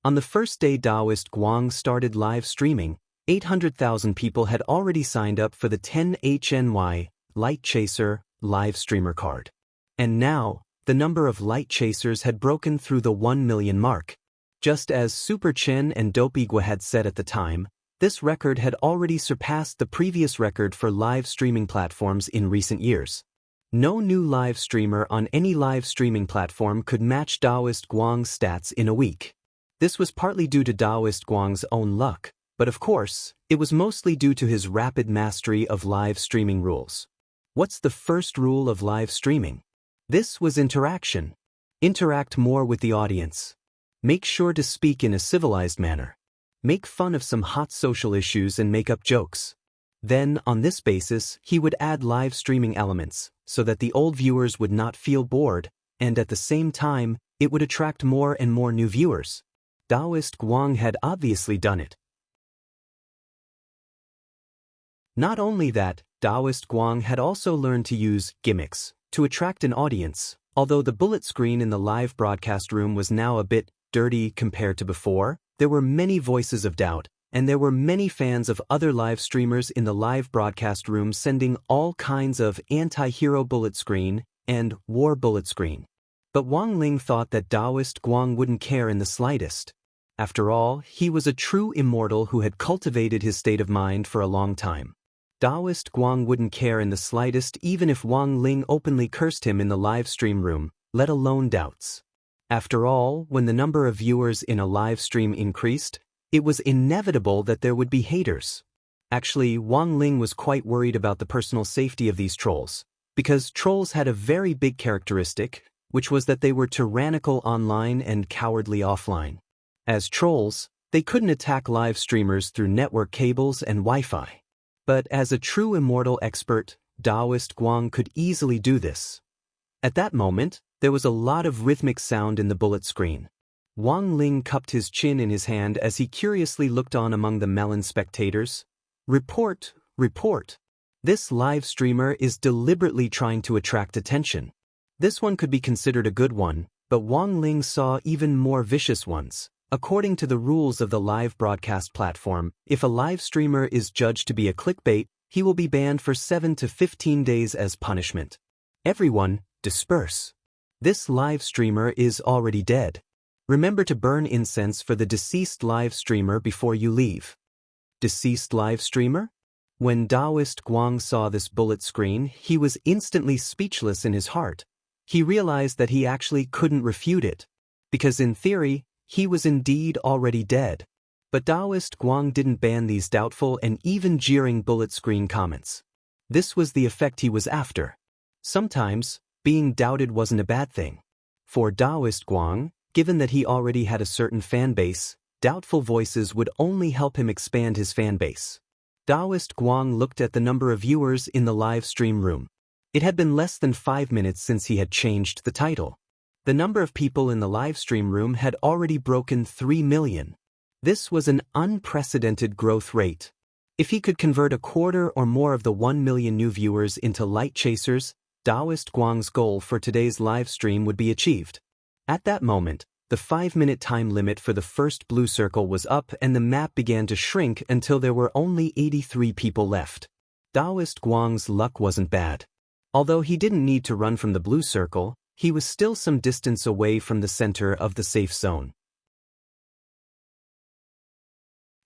On the first day Taoist Guang started live streaming, 800,000 people had already signed up for the 10 HNY Light Chaser live streamer card. And now, the number of light chasers had broken through the 1 million mark. Just as Super Chen and Dopigwa had said at the time, this record had already surpassed the previous record for live streaming platforms in recent years. No new live streamer on any live streaming platform could match Taoist Guang's stats in a week. This was partly due to Taoist Guang's own luck, but of course, it was mostly due to his rapid mastery of live streaming rules. What's the first rule of live streaming? This was interaction. Interact more with the audience. Make sure to speak in a civilized manner. Make fun of some hot social issues and make up jokes. Then, on this basis, he would add live streaming elements, so that the old viewers would not feel bored, and at the same time, it would attract more and more new viewers. Taoist Guang had obviously done it. Not only that, Taoist Guang had also learned to use gimmicks to attract an audience. Although the bullet screen in the live broadcast room was now a bit dirty compared to before, there were many voices of doubt, and there were many fans of other live streamers in the live broadcast room sending all kinds of anti-hero bullet screen and war bullet screen. But Wang Ling thought that Taoist Guang wouldn't care in the slightest. After all, he was a true immortal who had cultivated his state of mind for a long time. Taoist Guang wouldn't care in the slightest even if Wang Ling openly cursed him in the live stream room, let alone doubts. After all, when the number of viewers in a live stream increased, it was inevitable that there would be haters. Actually, Wang Ling was quite worried about the personal safety of these trolls, because trolls had a very big characteristic, which was that they were tyrannical online and cowardly offline. As trolls, they couldn't attack live streamers through network cables and Wi-Fi. But as a true immortal expert, Taoist Guang could easily do this. At that moment, there was a lot of rhythmic sound in the bullet screen. Wang Ling cupped his chin in his hand as he curiously looked on among the melon spectators. Report, report. This live streamer is deliberately trying to attract attention. This one could be considered a good one, but Wang Ling saw even more vicious ones. According to the rules of the live broadcast platform, if a live streamer is judged to be a clickbait, he will be banned for 7 to 15 days as punishment. Everyone, disperse. This live streamer is already dead. Remember to burn incense for the deceased live streamer before you leave. Deceased live streamer? When Taoist Guang saw this bullet screen, he was instantly speechless in his heart. He realized that he actually couldn't refute it. Because in theory, he was indeed already dead. But Taoist Guang didn't ban these doubtful and even jeering bullet screen comments. This was the effect he was after. Sometimes, being doubted wasn't a bad thing. For Taoist Guang, given that he already had a certain fan base, doubtful voices would only help him expand his fan base. Taoist Guang looked at the number of viewers in the live stream room. It had been less than 5 minutes since he had changed the title. The number of people in the live stream room had already broken 3 million. This was an unprecedented growth rate. If he could convert a quarter or more of the 1 million new viewers into light chasers, Taoist Guang's goal for today's live stream would be achieved. At that moment, the 5-minute time limit for the first blue circle was up and the map began to shrink until there were only 83 people left. Taoist Guang's luck wasn't bad. Although he didn't need to run from the blue circle, he was still some distance away from the center of the safe zone.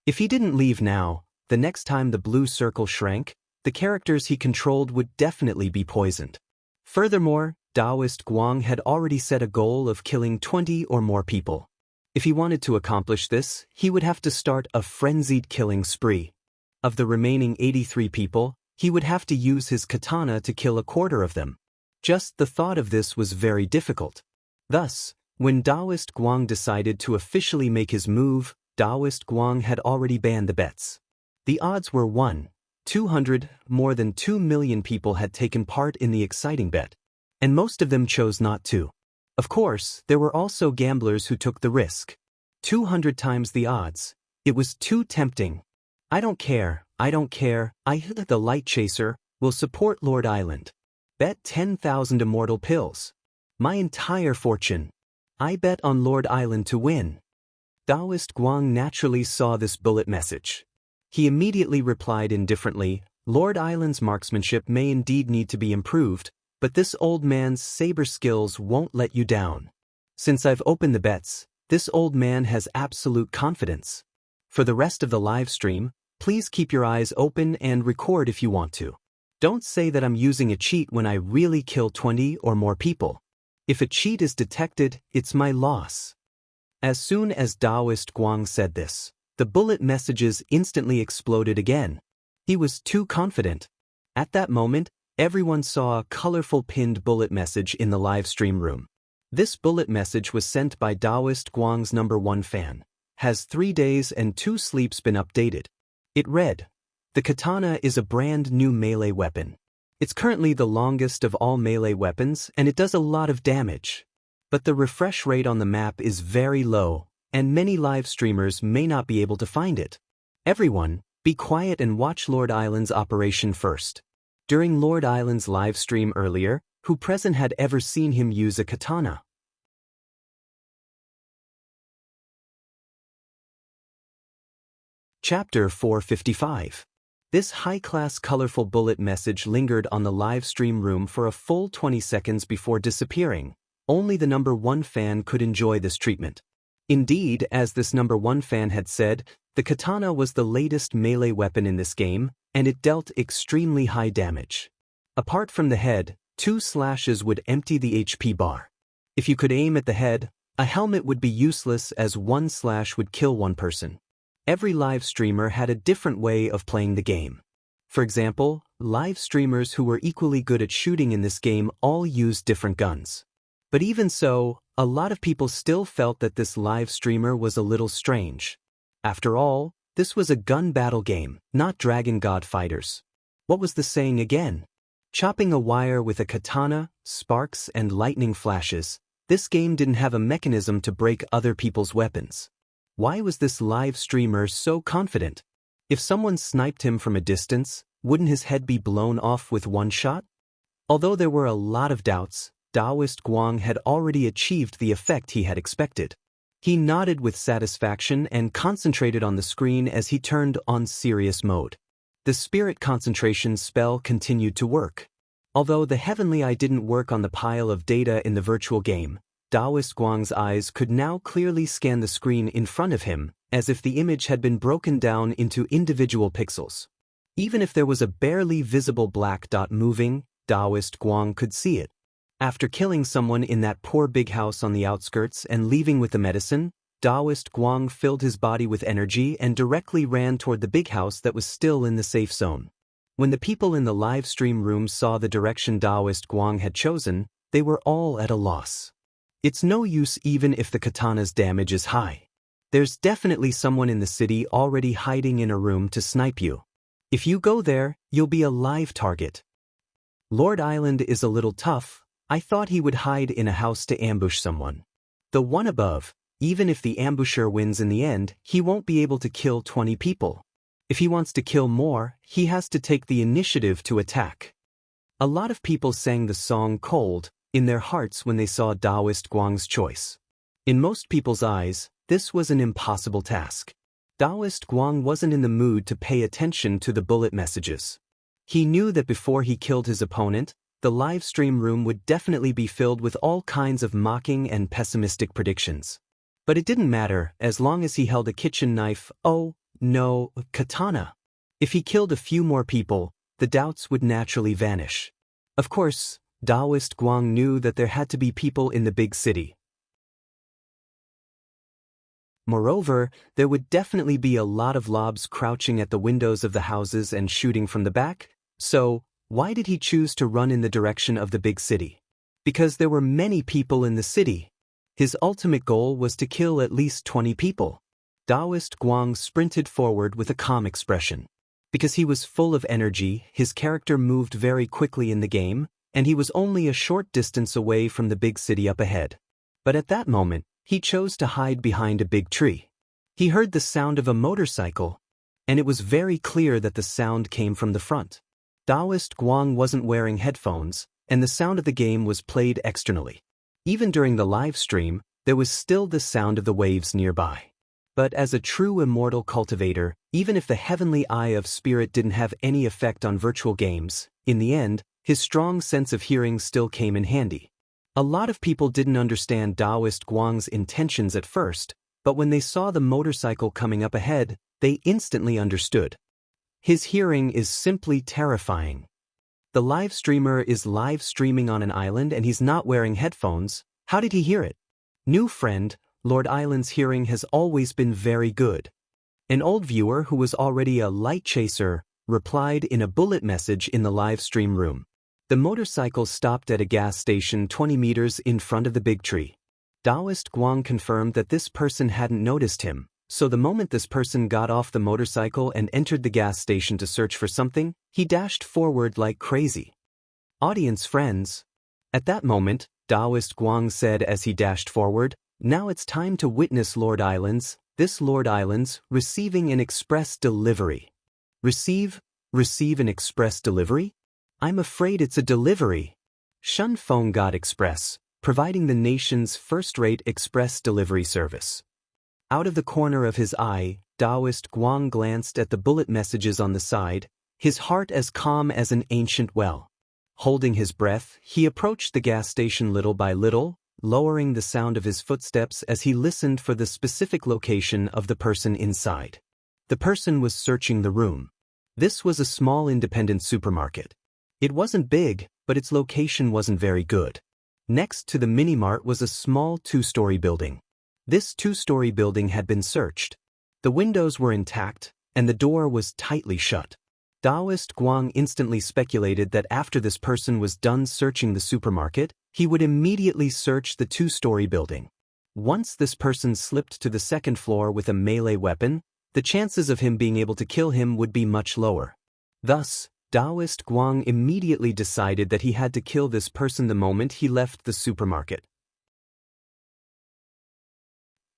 If he didn't leave now, the next time the blue circle shrank, the characters he controlled would definitely be poisoned. Furthermore, Taoist Guang had already set a goal of killing 20 or more people. If he wanted to accomplish this, he would have to start a frenzied killing spree. Of the remaining 83 people, he would have to use his katana to kill a quarter of them. Just the thought of this was very difficult. Thus, when Taoist Guang decided to officially make his move, Taoist Guang had already banned the bets. The odds were 1-200, more than 2 million people had taken part in the exciting bet, and most of them chose not to. Of course, there were also gamblers who took the risk. 200 times the odds. It was too tempting. I don't care, I the light chaser, will support Lord Island. Bet 10,000 immortal pills. My entire fortune. I bet on Lord Island to win. Taoist Guang naturally saw this bullet message. He immediately replied indifferently, Lord Island's marksmanship may indeed need to be improved, but this old man's saber skills won't let you down. Since I've opened the bets, this old man has absolute confidence. For the rest of the live stream, please keep your eyes open and record if you want to. Don't say that I'm using a cheat when I really kill 20 or more people. If a cheat is detected, it's my loss. As soon as Taoist Guang said this, the bullet messages instantly exploded again. He was too confident. At that moment, everyone saw a colorful pinned bullet message in the live stream room. This bullet message was sent by Taoist Guang's #1 fan. Has 3 days and 2 sleeps been updated? It read, the katana is a brand new melee weapon. It's currently the longest of all melee weapons and it does a lot of damage. But the refresh rate on the map is very low, and many live streamers may not be able to find it. Everyone, be quiet and watch Lord Island's operation first. During Lord Island's live stream earlier, who present had ever seen him use a katana? Chapter 455. This high-class colorful bullet message lingered on the live stream room for a full 20 seconds before disappearing. Only the number 1 fan could enjoy this treatment. Indeed, as this number 1 fan had said, the katana was the latest melee weapon in this game, and it dealt extremely high damage. Apart from the head, 2 slashes would empty the HP bar. If you could aim at the head, a helmet would be useless as 1 slash would kill 1 person. Every live streamer had a different way of playing the game. For example, live streamers who were equally good at shooting in this game all used different guns. But even so, a lot of people still felt that this live streamer was a little strange. After all, this was a gun battle game, not Dragon God fighters. What was the saying again? Chopping a wire with a katana, sparks and lightning flashes. This game didn't have a mechanism to break other people's weapons. Why was this live streamer so confident? If someone sniped him from a distance, wouldn't his head be blown off with 1 shot? Although there were a lot of doubts, Taoist Guang had already achieved the effect he had expected. He nodded with satisfaction and concentrated on the screen as he turned on serious mode. The spirit concentration spell continued to work. Although the heavenly eye didn't work on the pile of data in the virtual game, Taoist Guang's eyes could now clearly scan the screen in front of him, as if the image had been broken down into individual pixels. Even if there was a barely visible black dot moving, Taoist Guang could see it. After killing someone in that poor big house on the outskirts and leaving with the medicine, Taoist Guang filled his body with energy and directly ran toward the big house that was still in the safe zone. When the people in the live stream room saw the direction Taoist Guang had chosen, they were all at a loss. It's no use even if the katana's damage is high. There's definitely someone in the city already hiding in a room to snipe you. If you go there, you'll be a live target. Lord Island is a little tough. I thought he would hide in a house to ambush someone. The one above, even if the ambusher wins in the end, he won't be able to kill 20 people. If he wants to kill more, he has to take the initiative to attack. A lot of people sang the song Cold in their hearts when they saw Taoist Guang's choice. In most people's eyes, this was an impossible task. Taoist Guang wasn't in the mood to pay attention to the bullet messages. He knew that before he killed his opponent, the live stream room would definitely be filled with all kinds of mocking and pessimistic predictions. But it didn't matter as long as he held a kitchen knife, katana. If he killed a few more people, the doubts would naturally vanish. Of course, Taoist Guang knew that there had to be people in the big city. Moreover, there would definitely be a lot of lobs crouching at the windows of the houses and shooting from the back, so why did he choose to run in the direction of the big city? Because there were many people in the city. His ultimate goal was to kill at least 20 people. Taoist Guang sprinted forward with a calm expression. Because he was full of energy, his character moved very quickly in the game, and he was only a short distance away from the big city up ahead. But at that moment, he chose to hide behind a big tree. He heard the sound of a motorcycle, and it was very clear that the sound came from the front. Taoist Guang wasn't wearing headphones, and the sound of the game was played externally. Even during the live stream, there was still the sound of the waves nearby. But as a true immortal cultivator, even if the heavenly eye of spirit didn't have any effect on virtual games, in the end, his strong sense of hearing still came in handy. A lot of people didn't understand Taoist Guang's intentions at first, but when they saw the motorcycle coming up ahead, they instantly understood. His hearing is simply terrifying. The live streamer is live streaming on an island and he's not wearing headphones. How did he hear it? New friend, Lord Island's hearing has always been very good. An old viewer who was already a light chaser replied in a bullet message in the live stream room. The motorcycle stopped at a gas station 20 meters in front of the big tree. Taoist Guang confirmed that this person hadn't noticed him, so the moment this person got off the motorcycle and entered the gas station to search for something, he dashed forward like crazy. Audience friends. At that moment, Taoist Guang said as he dashed forward, Now it's time to witness Lord Islands, this Lord Islands, receiving an express delivery. Receive an express delivery? I'm afraid it's a delivery. Shun Feng God Express, providing the nation's first-rate express delivery service. Out of the corner of his eye, Taoist Guang glanced at the bullet messages on the side, his heart as calm as an ancient well. Holding his breath, he approached the gas station little by little, lowering the sound of his footsteps as he listened for the specific location of the person inside. The person was searching the room. This was a small independent supermarket. It wasn't big, but its location wasn't very good. Next to the mini-mart was a small two-story building. This two-story building had been searched. The windows were intact, and the door was tightly shut. Taoist Guang instantly speculated that after this person was done searching the supermarket, he would immediately search the two-story building. Once this person slipped to the second floor with a melee weapon, the chances of him being able to kill him would be much lower. Thus, Taoist Guang immediately decided that he had to kill this person the moment he left the supermarket.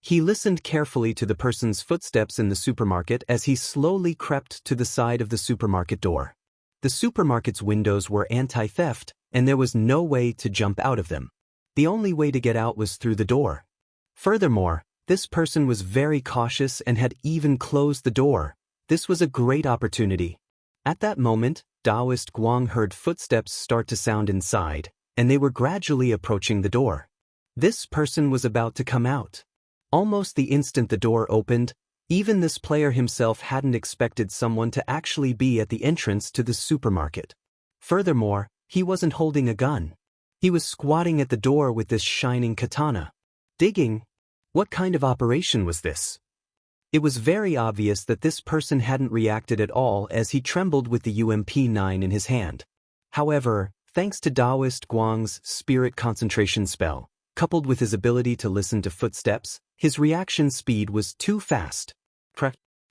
He listened carefully to the person's footsteps in the supermarket as he slowly crept to the side of the supermarket door. The supermarket's windows were anti-theft, and there was no way to jump out of them. The only way to get out was through the door. Furthermore, this person was very cautious and had even closed the door. This was a great opportunity. At that moment, Taoist Guang heard footsteps start to sound inside, and they were gradually approaching the door. This person was about to come out. Almost the instant the door opened, even this player himself hadn't expected someone to actually be at the entrance to the supermarket. Furthermore, he wasn't holding a gun. He was squatting at the door with this shining katana. Digging? What kind of operation was this? It was very obvious that this person hadn't reacted at all as he trembled with the UMP-9 in his hand. However, thanks to Taoist Guang's spirit concentration spell, coupled with his ability to listen to footsteps, his reaction speed was too fast.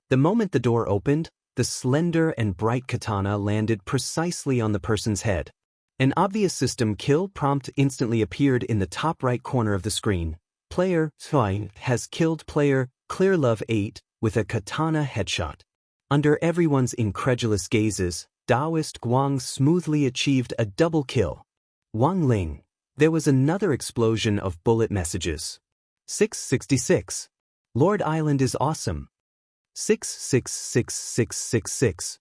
The moment the door opened, the slender and bright katana landed precisely on the person's head. An obvious system kill prompt instantly appeared in the top right corner of the screen. Player has killed player Clearlove 8 with a katana headshot. Under everyone's incredulous gazes, Taoist Guang smoothly achieved a double kill. Wang Ling. There was another explosion of bullet messages. 666. Lord Island is awesome. 666666.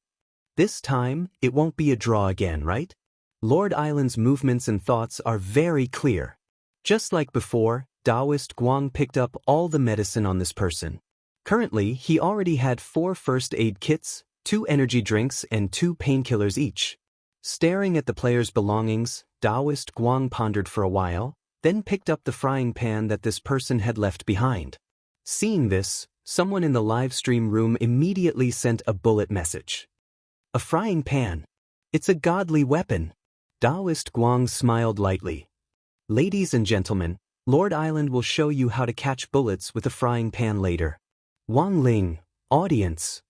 This time, it won't be a draw again, right? Lord Island's movements and thoughts are very clear. Just like before, Taoist Guang picked up all the medicine on this person. Currently, he already had 4 first aid kits, 2 energy drinks, and 2 painkillers each. Staring at the player's belongings, Taoist Guang pondered for a while, then picked up the frying pan that this person had left behind. Seeing this, someone in the live stream room immediately sent a bullet message. A frying pan. It's a godly weapon. Taoist Guang smiled lightly. Ladies and gentlemen, Lord Island will show you how to catch bullets with a frying pan later. Wang Ling, audience.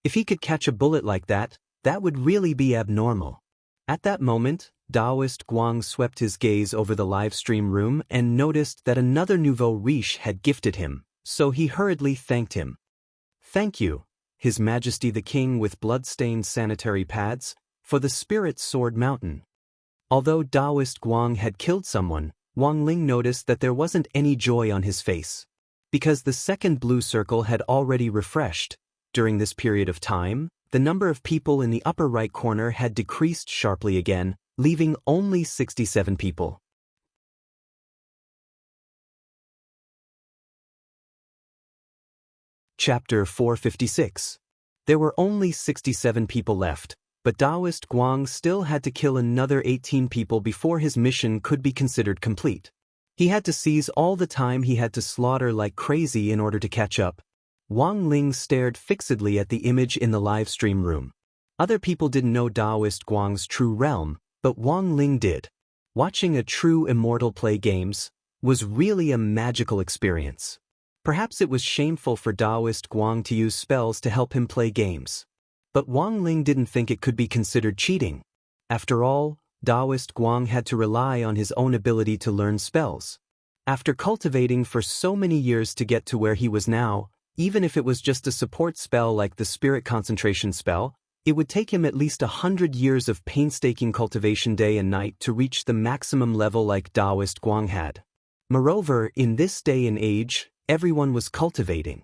If he could catch a bullet like that, that would really be abnormal. At that moment, Taoist Guang swept his gaze over the live stream room and noticed that another nouveau riche had gifted him, so he hurriedly thanked him. Thank you, His Majesty the King with blood-stained sanitary pads, for the Spirit Sword Mountain. Although Taoist Guang had killed someone, Wang Ling noticed that there wasn't any joy on his face. Because the second blue circle had already refreshed, during this period of time, the number of people in the upper right corner had decreased sharply again, leaving only 67 people. Chapter 456. There were only 67 people left, but Taoist Guang still had to kill another 18 people before his mission could be considered complete. He had to seize all the time he had to slaughter like crazy in order to catch up. Wang Ling stared fixedly at the image in the live stream room. Other people didn't know Taoist Guang's true realm, but Wang Ling did. Watching a true immortal play games was really a magical experience. Perhaps it was shameful for Taoist Guang to use spells to help him play games. But Wang Ling didn't think it could be considered cheating. After all, Taoist Guang had to rely on his own ability to learn spells. After cultivating for so many years to get to where he was now, even if it was just a support spell like the spirit concentration spell, it would take him at least 100 years of painstaking cultivation day and night to reach the maximum level like Taoist Guang had. Moreover, in this day and age, everyone was cultivating.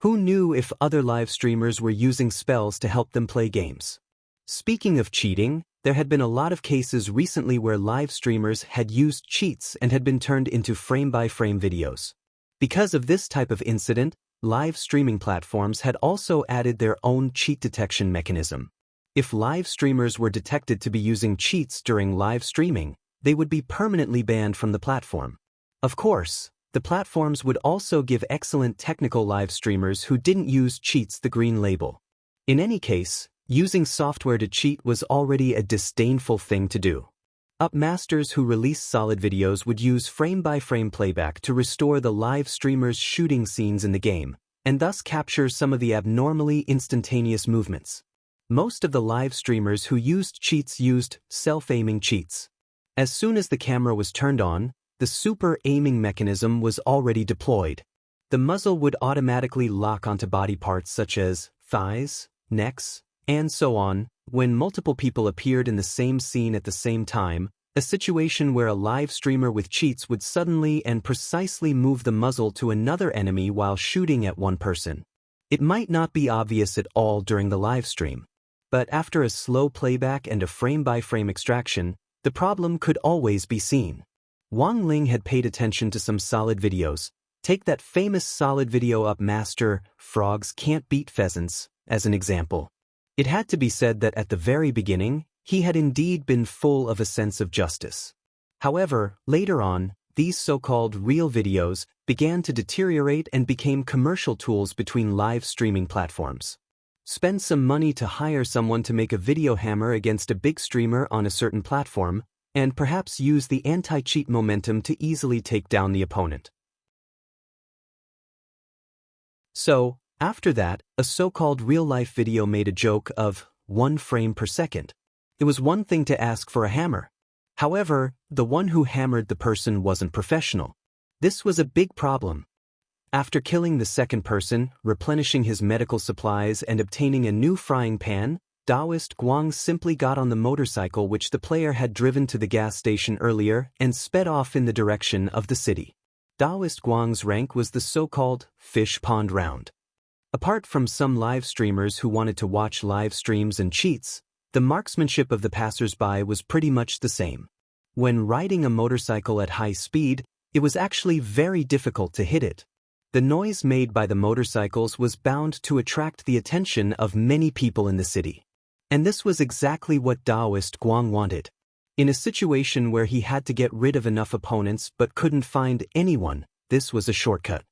Who knew if other live streamers were using spells to help them play games? Speaking of cheating, there had been a lot of cases recently where live streamers had used cheats and had been turned into frame-by-frame videos. Because of this type of incident, live streaming platforms had also added their own cheat detection mechanism. If live streamers were detected to be using cheats during live streaming, they would be permanently banned from the platform. Of course, the platforms would also give excellent technical live streamers who didn't use cheats the green label. In any case, using software to cheat was already a disdainful thing to do. Upmasters who released solid videos would use frame-by-frame playback to restore the live streamer's shooting scenes in the game, and thus capture some of the abnormally instantaneous movements. Most of the live streamers who used cheats used self-aiming cheats. As soon as the camera was turned on, the super aiming mechanism was already deployed. The muzzle would automatically lock onto body parts such as thighs, necks, and so on, when multiple people appeared in the same scene at the same time, a situation where a live streamer with cheats would suddenly and precisely move the muzzle to another enemy while shooting at one person. It might not be obvious at all during the live stream, but after a slow playback and a frame-by-frame extraction, the problem could always be seen. Wang Ling had paid attention to some solid videos. Take that famous solid video up master, Frogs Can't Beat Pheasants, as an example. It had to be said that at the very beginning, he had indeed been full of a sense of justice. However, later on, these so-called real videos began to deteriorate and became commercial tools between live streaming platforms. Spend some money to hire someone to make a video hammer against a big streamer on a certain platform, and perhaps use the anti-cheat momentum to easily take down the opponent. So, after that, a so-called real-life video made a joke of 1 frame per second. It was one thing to ask for a hammer. However, the one who hammered the person wasn't professional. This was a big problem. After killing the second person, replenishing his medical supplies and obtaining a new frying pan, Taoist Guang simply got on the motorcycle which the player had driven to the gas station earlier and sped off in the direction of the city. Taoist Guang's rank was the so-called fish pond round. Apart from some live streamers who wanted to watch live streams and cheats, the marksmanship of the passers-by was pretty much the same. When riding a motorcycle at high speed, it was actually very difficult to hit it. The noise made by the motorcycles was bound to attract the attention of many people in the city. And this was exactly what Taoist Guang wanted. In a situation where he had to get rid of enough opponents but couldn't find anyone, this was a shortcut.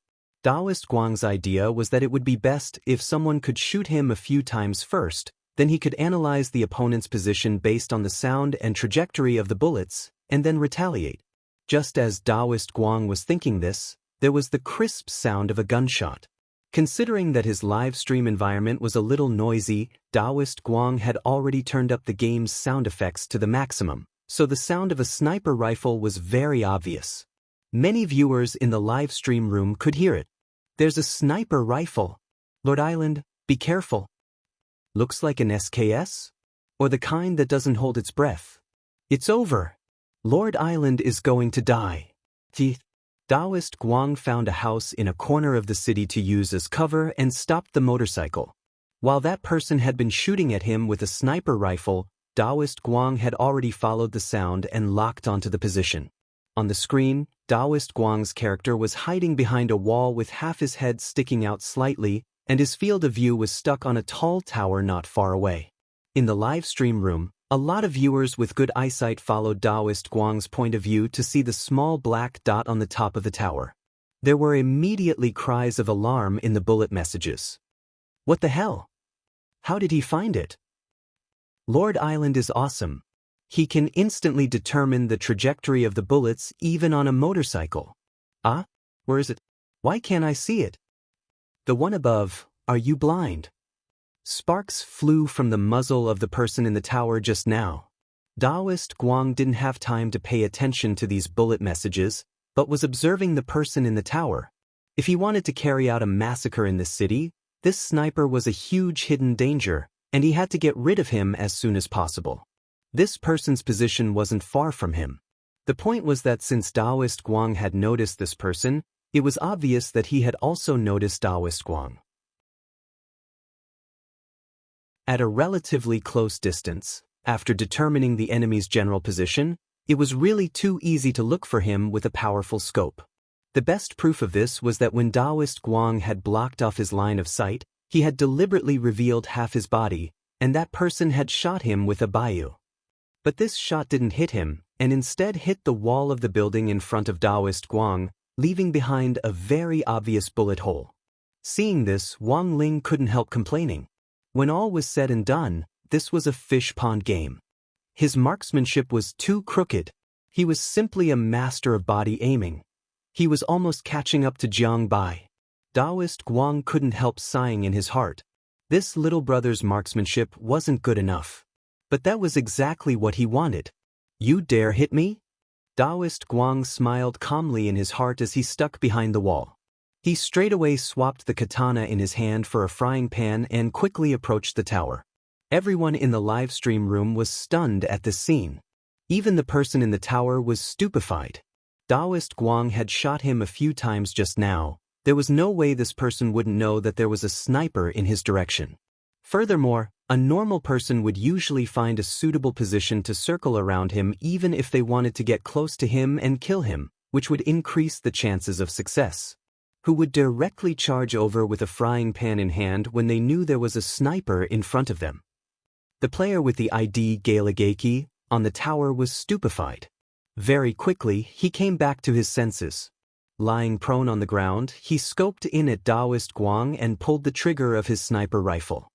Taoist Guang's idea was that it would be best if someone could shoot him a few times first, then he could analyze the opponent's position based on the sound and trajectory of the bullets, and then retaliate. Just as Taoist Guang was thinking this, there was the crisp sound of a gunshot. Considering that his live stream environment was a little noisy, Taoist Guang had already turned up the game's sound effects to the maximum, so the sound of a sniper rifle was very obvious. Many viewers in the live stream room could hear it. There's a sniper rifle. Lord Island, be careful. Looks like an SKS? Or the kind that doesn't hold its breath. It's over. Lord Island is going to die. Taoist Guang found a house in a corner of the city to use as cover and stopped the motorcycle. While that person had been shooting at him with a sniper rifle, Taoist Guang had already followed the sound and locked onto the position. On the screen, Taoist Guang's character was hiding behind a wall with half his head sticking out slightly, and his field of view was stuck on a tall tower not far away. In the live stream room, a lot of viewers with good eyesight followed Taoist Guang's point of view to see the small black dot on the top of the tower. There were immediately cries of alarm in the bullet messages. What the hell? How did he find it? Lord Island is awesome. He can instantly determine the trajectory of the bullets even on a motorcycle. Ah? Where is it? Why can't I see it? The one above, are you blind? Sparks flew from the muzzle of the person in the tower just now. Taoist Guang didn't have time to pay attention to these bullet messages. but was observing the person in the tower. If he wanted to carry out a massacre in this city, this sniper was a huge hidden danger, and he had to get rid of him as soon as possible. This person's position wasn't far from him. The point was that since Taoist Guang had noticed this person, it was obvious that he had also noticed Taoist Guang. At a relatively close distance, after determining the enemy's general position, it was really too easy to look for him with a powerful scope. The best proof of this was that when Taoist Guang had blocked off his line of sight, he had deliberately revealed half his body, and that person had shot him with a bayu. But this shot didn't hit him, and instead hit the wall of the building in front of Taoist Guang, leaving behind a very obvious bullet hole. Seeing this, Wang Ling couldn't help complaining. When all was said and done, this was a fish pond game. His marksmanship was too crooked. He was simply a master of body aiming. He was almost catching up to Jiang Bai. Taoist Guang couldn't help sighing in his heart. This little brother's marksmanship wasn't good enough. But that was exactly what he wanted. You dare hit me? Taoist Guang smiled calmly in his heart as he stuck behind the wall. He straightaway swapped the katana in his hand for a frying pan and quickly approached the tower. Everyone in the live stream room was stunned at this scene. Even the person in the tower was stupefied. Taoist Guang had shot him a few times just now. There was no way this person wouldn't know that there was a sniper in his direction. Furthermore, a normal person would usually find a suitable position to circle around him even if they wanted to get close to him and kill him, which would increase the chances of success. Who would directly charge over with a frying pan in hand when they knew there was a sniper in front of them? The player with the ID Galagaki on the tower was stupefied. Very quickly, he came back to his senses. Lying prone on the ground, he scoped in at Taoist Guang and pulled the trigger of his sniper rifle.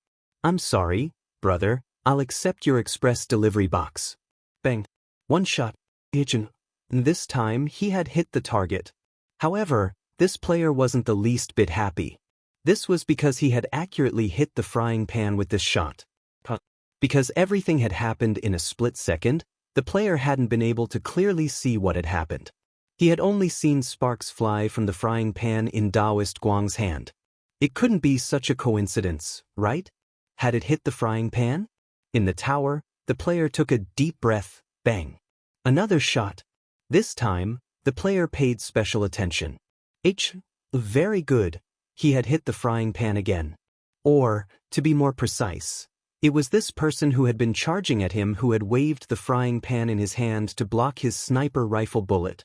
I'm sorry, brother, I'll accept your express delivery box. Bang. One shot. Hitchin. This time, he had hit the target. However, this player wasn't the least bit happy. This was because he had accurately hit the frying pan with this shot. Because everything had happened in a split second, the player hadn't been able to clearly see what had happened. He had only seen sparks fly from the frying pan in Taoist Guang's hand. It couldn't be such a coincidence, right? Had it hit the frying pan? In the tower, the player took a deep breath, bang. Another shot. This time, the player paid special attention. Very good. He had hit the frying pan again. Or, to be more precise, it was this person who had been charging at him who had waved the frying pan in his hand to block his sniper rifle bullet.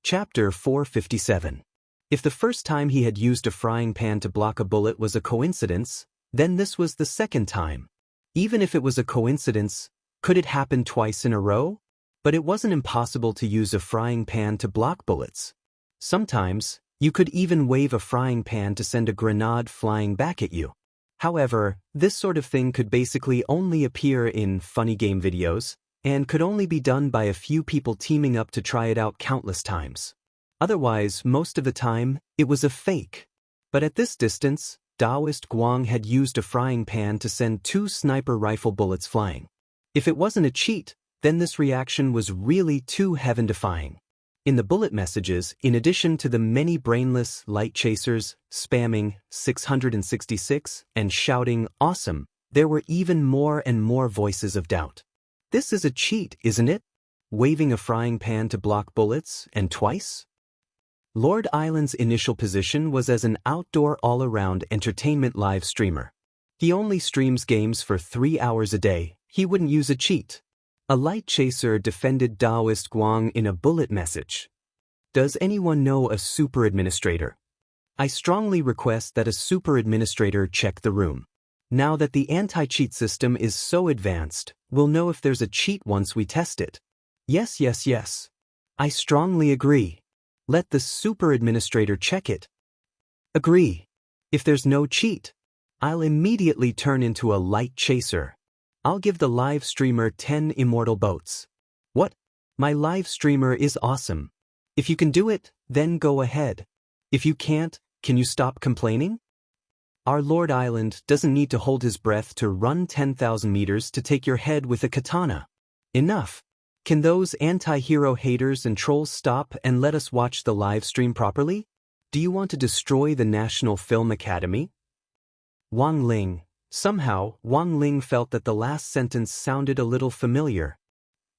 Chapter 457. If the first time he had used a frying pan to block a bullet was a coincidence, then this was the second time. Even if it was a coincidence, could it happen twice in a row? But it wasn't impossible to use a frying pan to block bullets. Sometimes, you could even wave a frying pan to send a grenade flying back at you. However, this sort of thing could basically only appear in funny game videos, and could only be done by a few people teaming up to try it out countless times. Otherwise, most of the time, it was a fake. But at this distance, Taoist Guang had used a frying pan to send 2 sniper rifle bullets flying. If it wasn't a cheat, then this reaction was really too heaven-defying. In the bullet messages, in addition to the many brainless light chasers, spamming 666 and shouting awesome, there were even more and more voices of doubt. This is a cheat, isn't it? Waving a frying pan to block bullets, and twice? Lord Island's initial position was as an outdoor all-around entertainment live streamer. He only streams games for 3 hours a day. He wouldn't use a cheat. A light chaser defended Taoist Guang in a bullet message. Does anyone know a super administrator? I strongly request that a super administrator check the room. Now that the anti-cheat system is so advanced, we'll know if there's a cheat once we test it. Yes, yes, yes. I strongly agree. Let the super administrator check it. Agree. If there's no cheat, I'll immediately turn into a light chaser. I'll give the live streamer 10 immortal boats. What? My live streamer is awesome. If you can do it, then go ahead. If you can't, can you stop complaining? Our Lord Island doesn't need to hold his breath to run 10,000 meters to take your head with a katana. Enough. Can those anti-hero haters and trolls stop and let us watch the live stream properly? Do you want to destroy the National Film Academy? Wang Ling. Somehow, Wang Ling felt that the last sentence sounded a little familiar.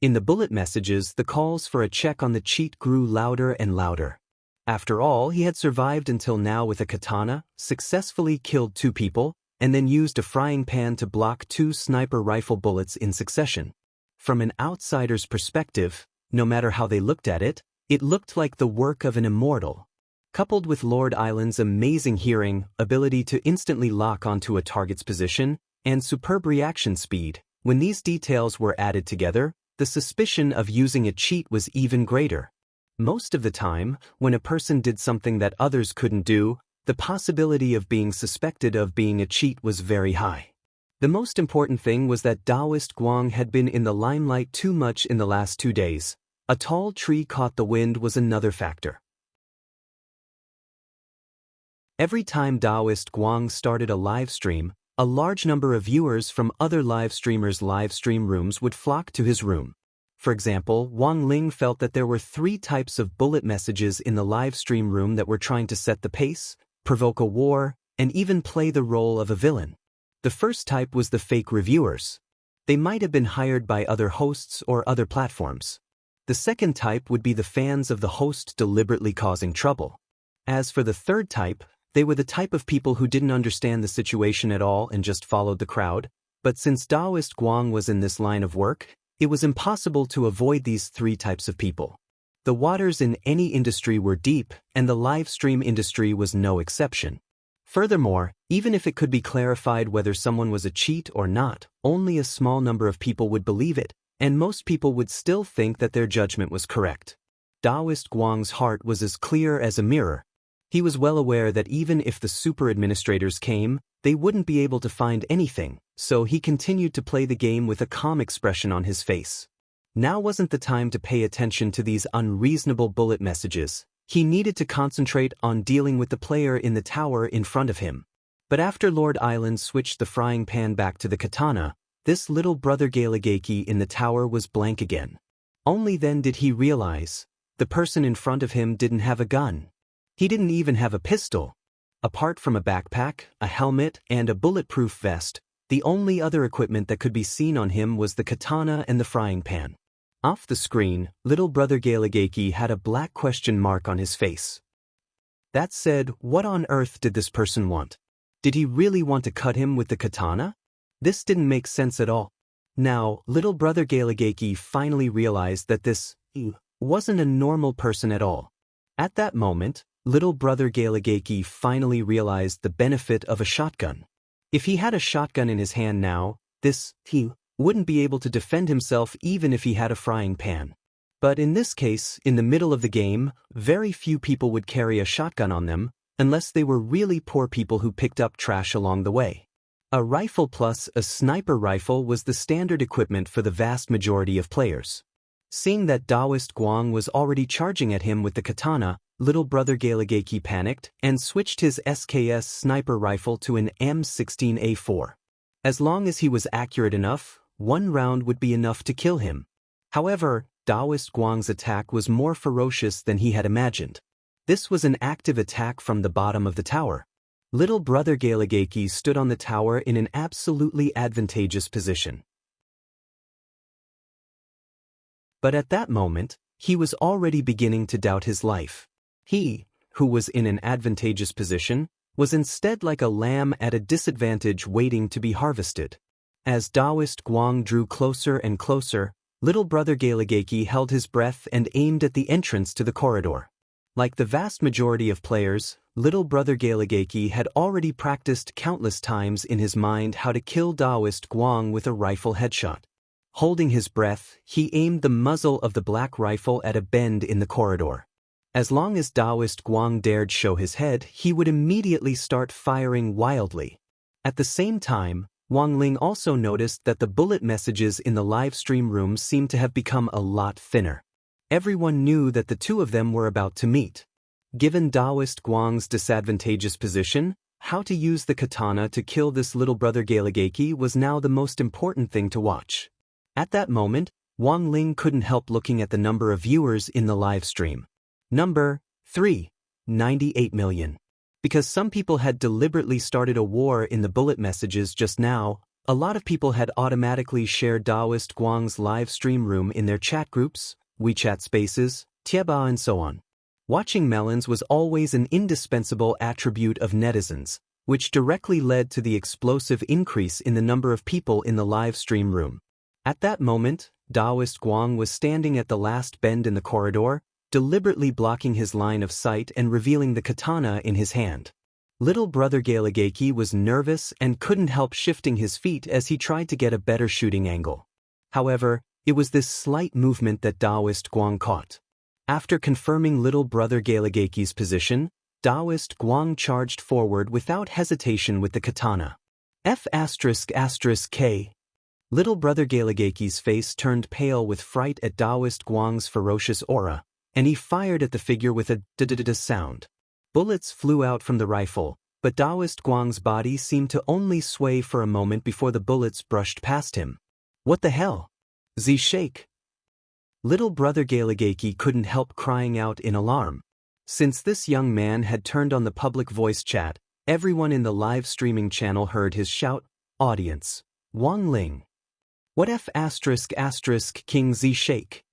In the bullet messages, the calls for a check on the cheat grew louder and louder. After all, he had survived until now with a katana, successfully killed 2 people, and then used a frying pan to block 2 sniper rifle bullets in succession. From an outsider's perspective, no matter how they looked at it, it looked like the work of an immortal. Coupled with Lord Island's amazing hearing, ability to instantly lock onto a target's position, and superb reaction speed, when these details were added together, the suspicion of using a cheat was even greater. Most of the time, when a person did something that others couldn't do, the possibility of being suspected of being a cheat was very high. The most important thing was that Taoist Guang had been in the limelight too much in the last 2 days. A tall tree caught the wind was another factor. Every time Taoist Guang started a live stream, a large number of viewers from other live streamers' live stream rooms would flock to his room. For example, Wang Ling felt that there were 3 types of bullet messages in the live stream room that were trying to set the pace, provoke a war, and even play the role of a villain. The first type was the fake reviewers. They might have been hired by other hosts or other platforms. The second type would be the fans of the host deliberately causing trouble. As for the third type, they were the type of people who didn't understand the situation at all and just followed the crowd. But since Taoist Guang was in this line of work, it was impossible to avoid these 3 types of people. The waters in any industry were deep, and the live stream industry was no exception. Furthermore, even if it could be clarified whether someone was a cheat or not, only a small number of people would believe it, and most people would still think that their judgment was correct. Taoist Guang's heart was as clear as a mirror. He was well aware that even if the super administrators came, they wouldn't be able to find anything, so he continued to play the game with a calm expression on his face. Now wasn't the time to pay attention to these unreasonable bullet messages. He needed to concentrate on dealing with the player in the tower in front of him. But after Lord Island switched the frying pan back to the katana, this little brother Galagaki in the tower was blank again. Only then did he realize the person in front of him didn't have a gun. He didn't even have a pistol. Apart from a backpack, a helmet, and a bulletproof vest, the only other equipment that could be seen on him was the katana and the frying pan. Off the screen, little brother Galagaki had a black question mark on his face. That said, what on earth did this person want? Did he really want to cut him with the katana? This didn't make sense at all. Now, little brother Galagaki finally realized that this wasn't a normal person at all. At that moment, little brother Galagaki finally realized the benefit of a shotgun. If he had a shotgun in his hand now, he wouldn't be able to defend himself even if he had a frying pan. But in this case, in the middle of the game, very few people would carry a shotgun on them, unless they were really poor people who picked up trash along the way. A rifle plus a sniper rifle was the standard equipment for the vast majority of players. Seeing that Taoist Guang was already charging at him with the katana, little brother Galagaki panicked and switched his SKS sniper rifle to an M16A4. As long as he was accurate enough, 1 round would be enough to kill him. However, Taoist Guang's attack was more ferocious than he had imagined. This was an active attack from the bottom of the tower. Little brother Galagaki stood on the tower in an absolutely advantageous position. But at that moment, he was already beginning to doubt his life. He, who was in an advantageous position, was instead like a lamb at a disadvantage waiting to be harvested. As Taoist Guang drew closer and closer, little brother Galagaki held his breath and aimed at the entrance to the corridor. Like the vast majority of players, little brother Galagaki had already practiced countless times in his mind how to kill Taoist Guang with a rifle headshot. Holding his breath, he aimed the muzzle of the black rifle at a bend in the corridor. As long as Taoist Guang dared show his head, he would immediately start firing wildly. At the same time, Wang Ling also noticed that the bullet messages in the live stream room seemed to have become a lot thinner. Everyone knew that the 2 of them were about to meet. Given Taoist Guang's disadvantageous position, How to use the katana to kill this little brother Galagaki was now the most important thing to watch. At that moment, Wang Ling couldn't help looking at the number of viewers in the live stream. Number 3. 98 million. Because some people had deliberately started a war in the bullet messages just now, a lot of people had automatically shared Daoist Guang's live stream room in their chat groups, WeChat spaces, Tieba and so on. Watching melons was always an indispensable attribute of netizens, which directly led to the explosive increase in the number of people in the live stream room. At that moment, Daoist Guang was standing at the last bend in the corridor, deliberately blocking his line of sight and revealing the katana in his hand. Little brother Galagaki was nervous and couldn't help shifting his feet as he tried to get a better shooting angle. However, it was this slight movement that Daoist Guang caught. After confirming little brother Galagaki's position, Daoist Guang charged forward without hesitation with the katana. F***K. Little brother Galagaki's face turned pale with fright at Daoist Guang's ferocious aura, and he fired at the figure with a d-d-d sound. Bullets flew out from the rifle, but Daoist Guang's body seemed to only sway for a moment before the bullets brushed past him. What the hell? Z-shake. Little brother Galagaki couldn't help crying out in alarm. Since this young man had turned on the public voice chat, everyone in the live streaming channel heard his shout, "Audience, Wang Ling. What F*** King Z-shake?"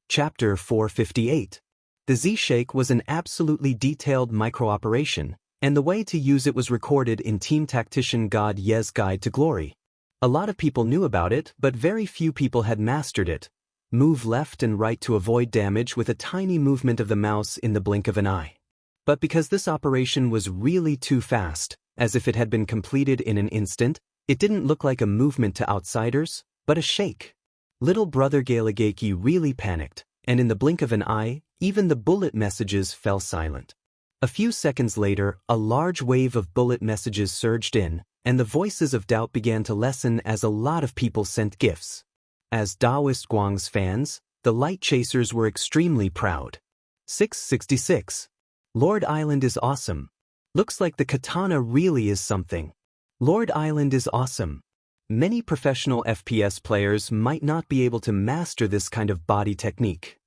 Chapter 458. The Z-shake was an absolutely detailed micro-operation, and the way to use it was recorded in Team Tactician God Ye's Guide to Glory. A lot of people knew about it, but very few people had mastered it. Move left and right to avoid damage with a tiny movement of the mouse in the blink of an eye. But because this operation was really too fast, as if it had been completed in an instant, it didn't look like a movement to outsiders, but a shake. Little brother Galagaki really panicked, and in the blink of an eye, even the bullet messages fell silent. A few seconds later, a large wave of bullet messages surged in, and the voices of doubt began to lessen as a lot of people sent gifts. As Daoist Guang's fans, the light chasers were extremely proud. 666. Lord Island is awesome. Looks like the katana really is something. Lord Island is awesome. Many professional FPS players might not be able to master this kind of body technique.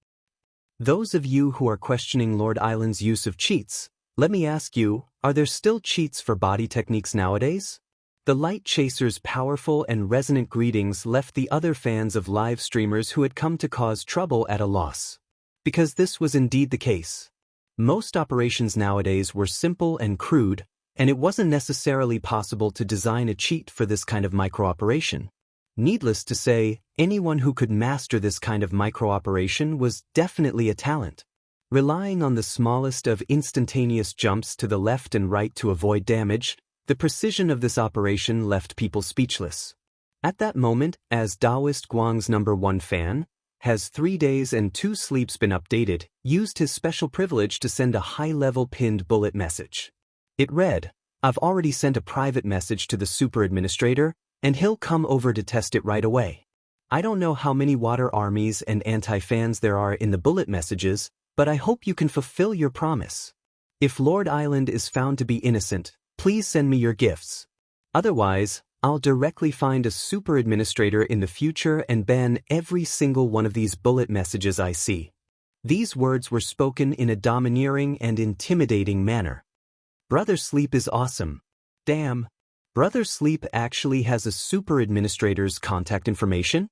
Those of you who are questioning Lord Island's use of cheats, let me ask you, are there still cheats for body techniques nowadays? The light chaser's powerful and resonant greetings left the other fans of live streamers who had come to cause trouble at a loss. Because this was indeed the case. Most operations nowadays were simple and crude, and it wasn't necessarily possible to design a cheat for this kind of micro-operation. Needless to say, anyone who could master this kind of micro-operation was definitely a talent. Relying on the smallest of instantaneous jumps to the left and right to avoid damage, the precision of this operation left people speechless. At that moment, as Daoist Guang's #1 fan, has 3 days and 2 sleeps been updated, used his special privilege to send a high-level pinned bullet message. It read, "I've already sent a private message to the super administrator, and he'll come over to test it right away. I don't know how many water armies and anti-fans there are in the bullet messages, but I hope you can fulfill your promise. If Lord Island is found to be innocent, please send me your gifts. Otherwise, I'll directly find a super administrator in the future and ban every single one of these bullet messages I see." These words were spoken in a domineering and intimidating manner. Brother Sleep is awesome. Damn. Brother Sleep actually has a super administrator's contact information?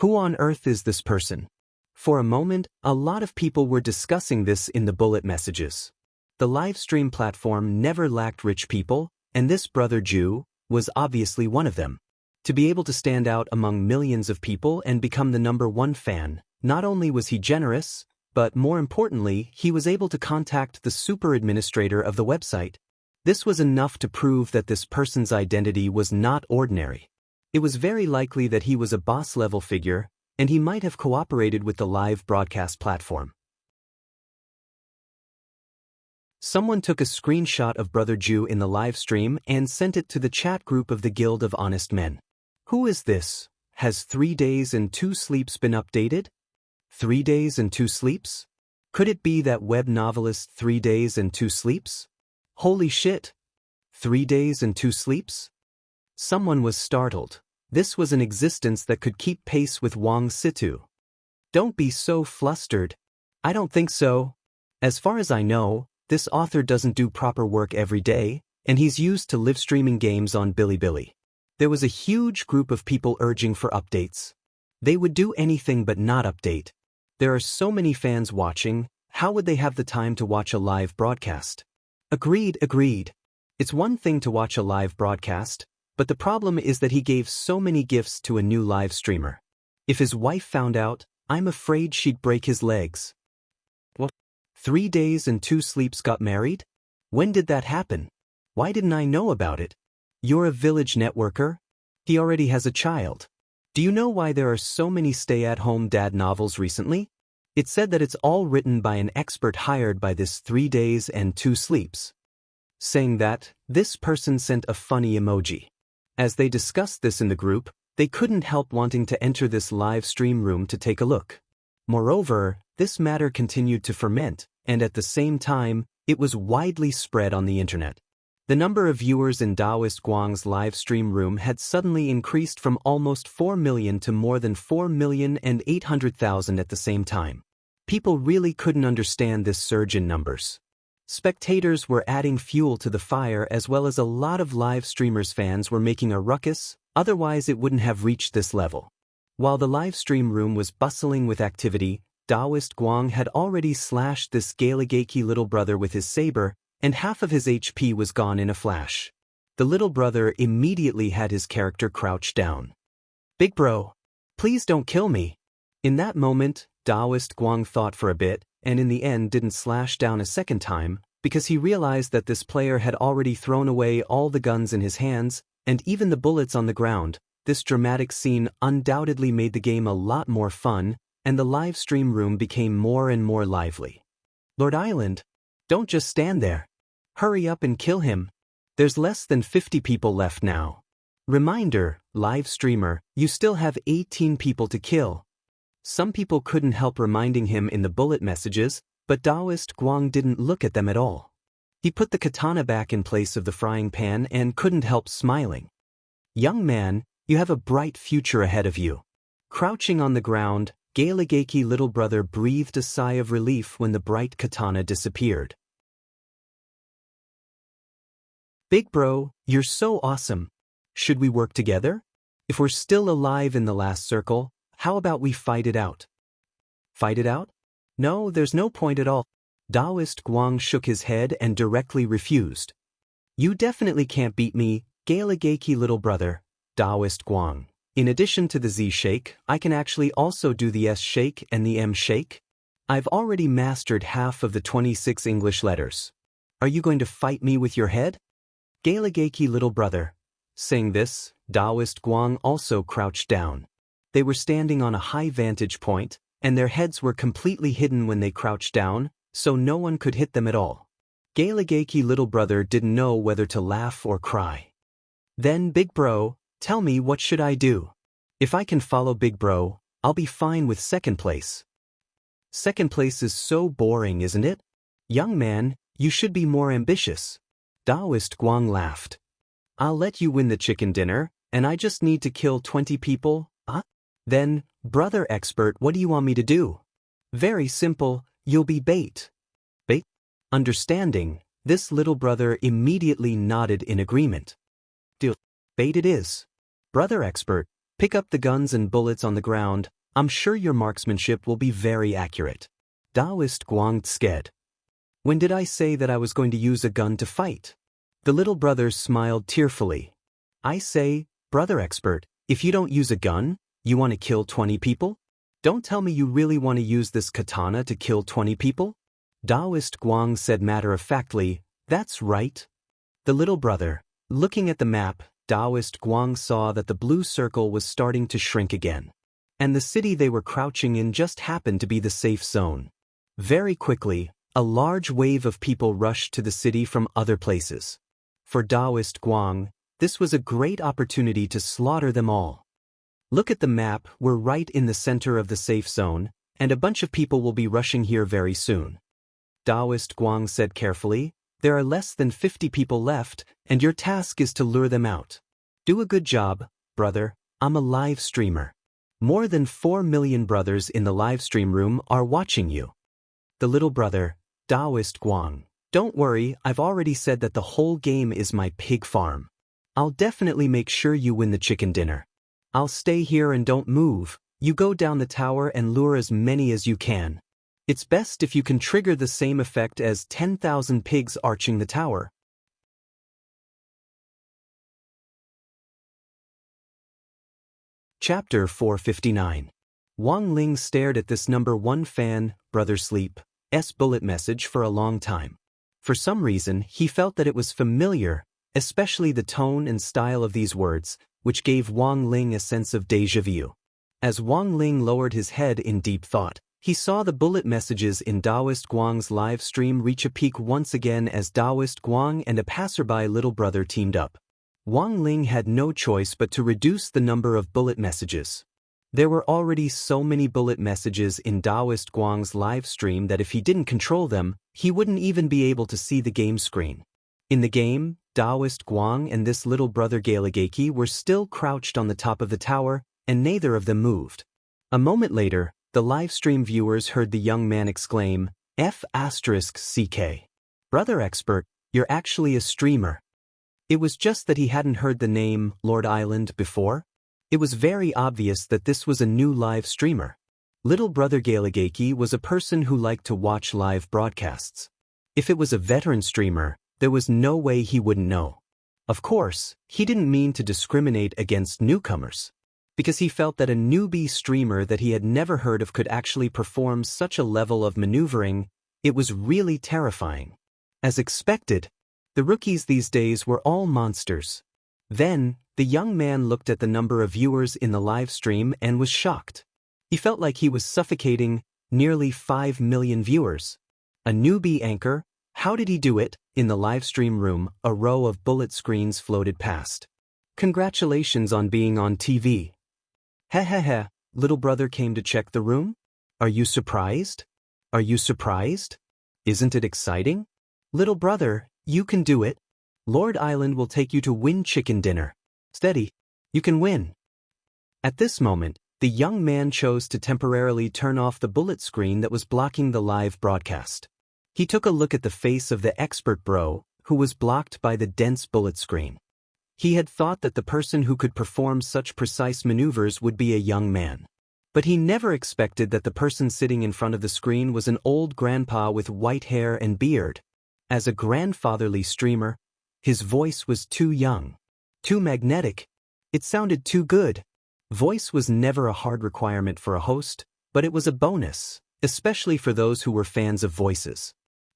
Who on earth is this person? For a moment, a lot of people were discussing this in the bullet messages. The live stream platform never lacked rich people, and this brother Jew was obviously one of them. To be able to stand out among millions of people and become the #1 fan, not only was he generous, but more importantly, he was able to contact the super administrator of the website. This was enough to prove that this person's identity was not ordinary. It was very likely that he was a boss-level figure, and he might have cooperated with the live broadcast platform. Someone took a screenshot of Brother Jew in the live stream and sent it to the chat group of the Guild of Honest Men. Who is this? Has 3 days and 2 sleeps been updated? 3 days and 2 sleeps? Could it be that web novelist 3 days and 2 sleeps? Holy shit! 3 days and 2 sleeps? Someone was startled. This was an existence that could keep pace with Wang's situ. Don't be so flustered. I don't think so. As far as I know, this author doesn't do proper work every day, and he's used to live streaming games on Bilibili. There was a huge group of people urging for updates. They would do anything but not update. There are so many fans watching, how would they have the time to watch a live broadcast? Agreed. It's one thing to watch a live broadcast, but the problem is that he gave so many gifts to a new live streamer. If his wife found out, I'm afraid she'd break his legs. What? 3 days and 2 sleeps got married? When did that happen? Why didn't I know about it? You're a village networker? He already has a child. Do you know why there are so many stay-at-home dad novels recently? It said that it's all written by an expert hired by this 3 days and 2 sleeps. Saying that, this person sent a funny emoji. As they discussed this in the group, they couldn't help wanting to enter this live stream room to take a look. Moreover, this matter continued to ferment, and at the same time, it was widely spread on the internet. The number of viewers in Taoist Guang's live stream room had suddenly increased from almost 4 million to more than 4,800,000 at the same time. People really couldn't understand this surge in numbers. Spectators were adding fuel to the fire, as well as a lot of live streamers' fans were making a ruckus, otherwise it wouldn't have reached this level. While the live stream room was bustling with activity, Taoist Guang had already slashed this Galigaki little brother with his saber, and half of his HP was gone in a flash. The little brother immediately had his character crouched down. Big bro, please don't kill me. In that moment, Taoist Guang thought for a bit, and in the end didn't slash down a second time, because he realized that this player had already thrown away all the guns in his hands, and even the bullets on the ground. This dramatic scene undoubtedly made the game a lot more fun, and the live stream room became more and more lively. Lord Island, don't just stand there. Hurry up and kill him. There's less than 50 people left now. Reminder, live streamer, you still have 18 people to kill. Some people couldn't help reminding him in the bullet messages, but Taoist Guang didn't look at them at all. He put the katana back in place of the frying pan and couldn't help smiling. Young man, you have a bright future ahead of you. Crouching on the ground, Galigaki little brother breathed a sigh of relief when the bright katana disappeared. Big bro, you're so awesome. Should we work together? If we're still alive in the last circle, how about we fight it out? Fight it out? No, there's no point at all. Taoist Guang shook his head and directly refused. You definitely can't beat me, Galigaki little brother, Taoist Guang. In addition to the Z shake, I can actually also do the S shake and the M shake. I've already mastered half of the 26 English letters. Are you going to fight me with your head? Galigaki little brother. Saying this, Taoist Guang also crouched down. They were standing on a high vantage point, and their heads were completely hidden when they crouched down, so no one could hit them at all. Galigaki little brother didn't know whether to laugh or cry. Then big bro, tell me what should I do? If I can follow big bro, I'll be fine with second place. Second place is so boring, isn't it? Young man, you should be more ambitious. Taoist Guang laughed. I'll let you win the chicken dinner, and I just need to kill 20 people, huh? Then, brother expert, what do you want me to do? Very simple, you'll be bait. Bait? Understanding, this little brother immediately nodded in agreement. Deal. Bait it is. Brother expert, pick up the guns and bullets on the ground, I'm sure your marksmanship will be very accurate. Taoist Guang sked. When did I say that I was going to use a gun to fight? The little brother smiled tearfully. I say, brother expert, if you don't use a gun, you want to kill 20 people? Don't tell me you really want to use this katana to kill 20 people? Taoist Guang said matter-of-factly, that's right. The little brother, looking at the map, Taoist Guang saw that the blue circle was starting to shrink again. And the city they were crouching in just happened to be the safe zone. Very quickly, a large wave of people rushed to the city from other places. For Taoist Guang, this was a great opportunity to slaughter them all. Look at the map, we're right in the center of the safe zone, and a bunch of people will be rushing here very soon. Taoist Guang said carefully, there are less than 50 people left, and your task is to lure them out. Do a good job, brother, I'm a live streamer. More than 4 million brothers in the live stream room are watching you. The little brother, Taoist Guang, don't worry, I've already said that the whole game is my pig farm. I'll definitely make sure you win the chicken dinner. I'll stay here and don't move, you go down the tower and lure as many as you can. It's best if you can trigger the same effect as 10,000 pigs arching the tower. Chapter 459. Wang Ling stared at this number 1 fan, Brother Sleep's bullet message for a long time. For some reason, he felt that it was familiar, especially the tone and style of these words, which gave Wang Ling a sense of déjà vu. As Wang Ling lowered his head in deep thought, he saw the bullet messages in Taoist Guang's live stream reach a peak once again as Taoist Guang and a passerby little brother teamed up. Wang Ling had no choice but to reduce the number of bullet messages. There were already so many bullet messages in Taoist Guang's live stream that if he didn't control them, he wouldn't even be able to see the game screen. In the game, Taoist Guang and this little brother Galagaki were still crouched on the top of the tower, and neither of them moved. A moment later, the live stream viewers heard the young man exclaim, F***CK. Brother Expert, you're actually a streamer. It was just that he hadn't heard the name Lord Island before. It was very obvious that this was a new live streamer. Little brother Galagaki was a person who liked to watch live broadcasts. If it was a veteran streamer, there was no way he wouldn't know. Of course, he didn't mean to discriminate against newcomers. Because he felt that a newbie streamer that he had never heard of could actually perform such a level of maneuvering, it was really terrifying. As expected, the rookies these days were all monsters. Then, the young man looked at the number of viewers in the live stream and was shocked. He felt like he was suffocating nearly 5 million viewers. A newbie anchor? How did he do it? In the live stream room, a row of bullet screens floated past. Congratulations on being on TV. Heh, little brother came to check the room? Are you surprised? Are you surprised? Isn't it exciting? Little brother, you can do it. Lord Island will take you to win chicken dinner. Steady. You can win. At this moment, the young man chose to temporarily turn off the bullet screen that was blocking the live broadcast. He took a look at the face of the expert bro, who was blocked by the dense bullet screen. He had thought that the person who could perform such precise maneuvers would be a young man. But he never expected that the person sitting in front of the screen was an old grandpa with white hair and beard. As a grandfatherly streamer, his voice was too young, too magnetic. It sounded too good. Voice was never a hard requirement for a host, but it was a bonus, especially for those who were fans of voices.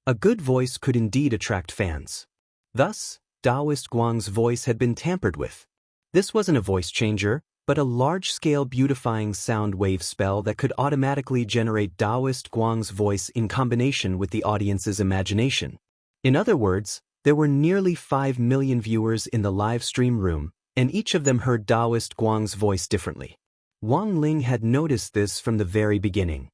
A good voice could indeed attract fans. Thus, Taoist Guang's voice had been tampered with. This wasn't a voice changer, but a large-scale beautifying sound wave spell that could automatically generate Taoist Guang's voice in combination with the audience's imagination. In other words, there were nearly 5 million viewers in the live stream room, and each of them heard Taoist Guang's voice differently. Wang Ling had noticed this from the very beginning.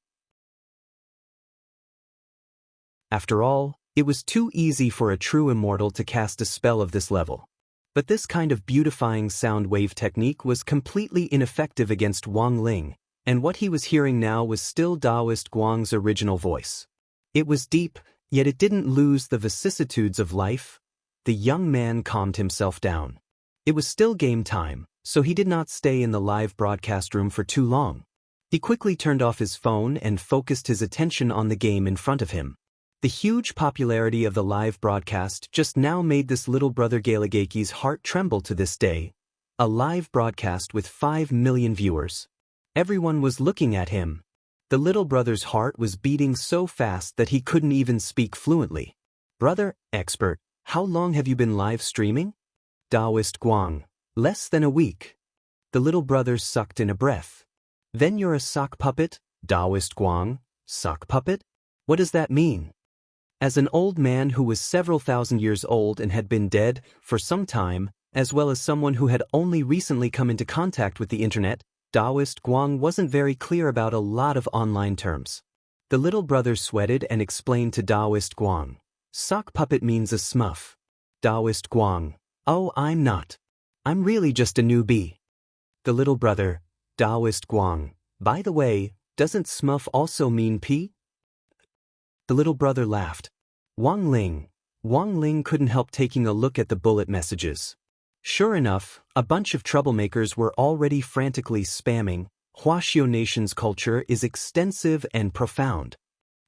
After all, it was too easy for a true immortal to cast a spell of this level. But this kind of beautifying sound wave technique was completely ineffective against Wang Ling, and what he was hearing now was still Taoist Guang's original voice. It was deep, yet it didn't lose the vicissitudes of life. The young man calmed himself down. It was still game time, so he did not stay in the live broadcast room for too long. He quickly turned off his phone and focused his attention on the game in front of him. The huge popularity of the live broadcast just now made this little brother Galagaki's heart tremble to this day. A live broadcast with 5 million viewers. Everyone was looking at him. The little brother's heart was beating so fast that he couldn't even speak fluently. Brother Expert, how long have you been live streaming? Taoist Guang, less than a week. The little brother sucked in a breath. Then you're a sock puppet? Taoist Guang, sock puppet? What does that mean? As an old man who was several thousand years old and had been dead for some time, as well as someone who had only recently come into contact with the internet, Taoist Guang wasn't very clear about a lot of online terms. The little brother sweated and explained to Taoist Guang. Sock puppet means a smurf. Taoist Guang. Oh, I'm not. I'm really just a newbie. The little brother, Taoist Guang. By the way, doesn't smurf also mean pea? The little brother laughed. Wang Ling couldn't help taking a look at the bullet messages. Sure enough, a bunch of troublemakers were already frantically spamming. Huaxiao Nation's culture is extensive and profound.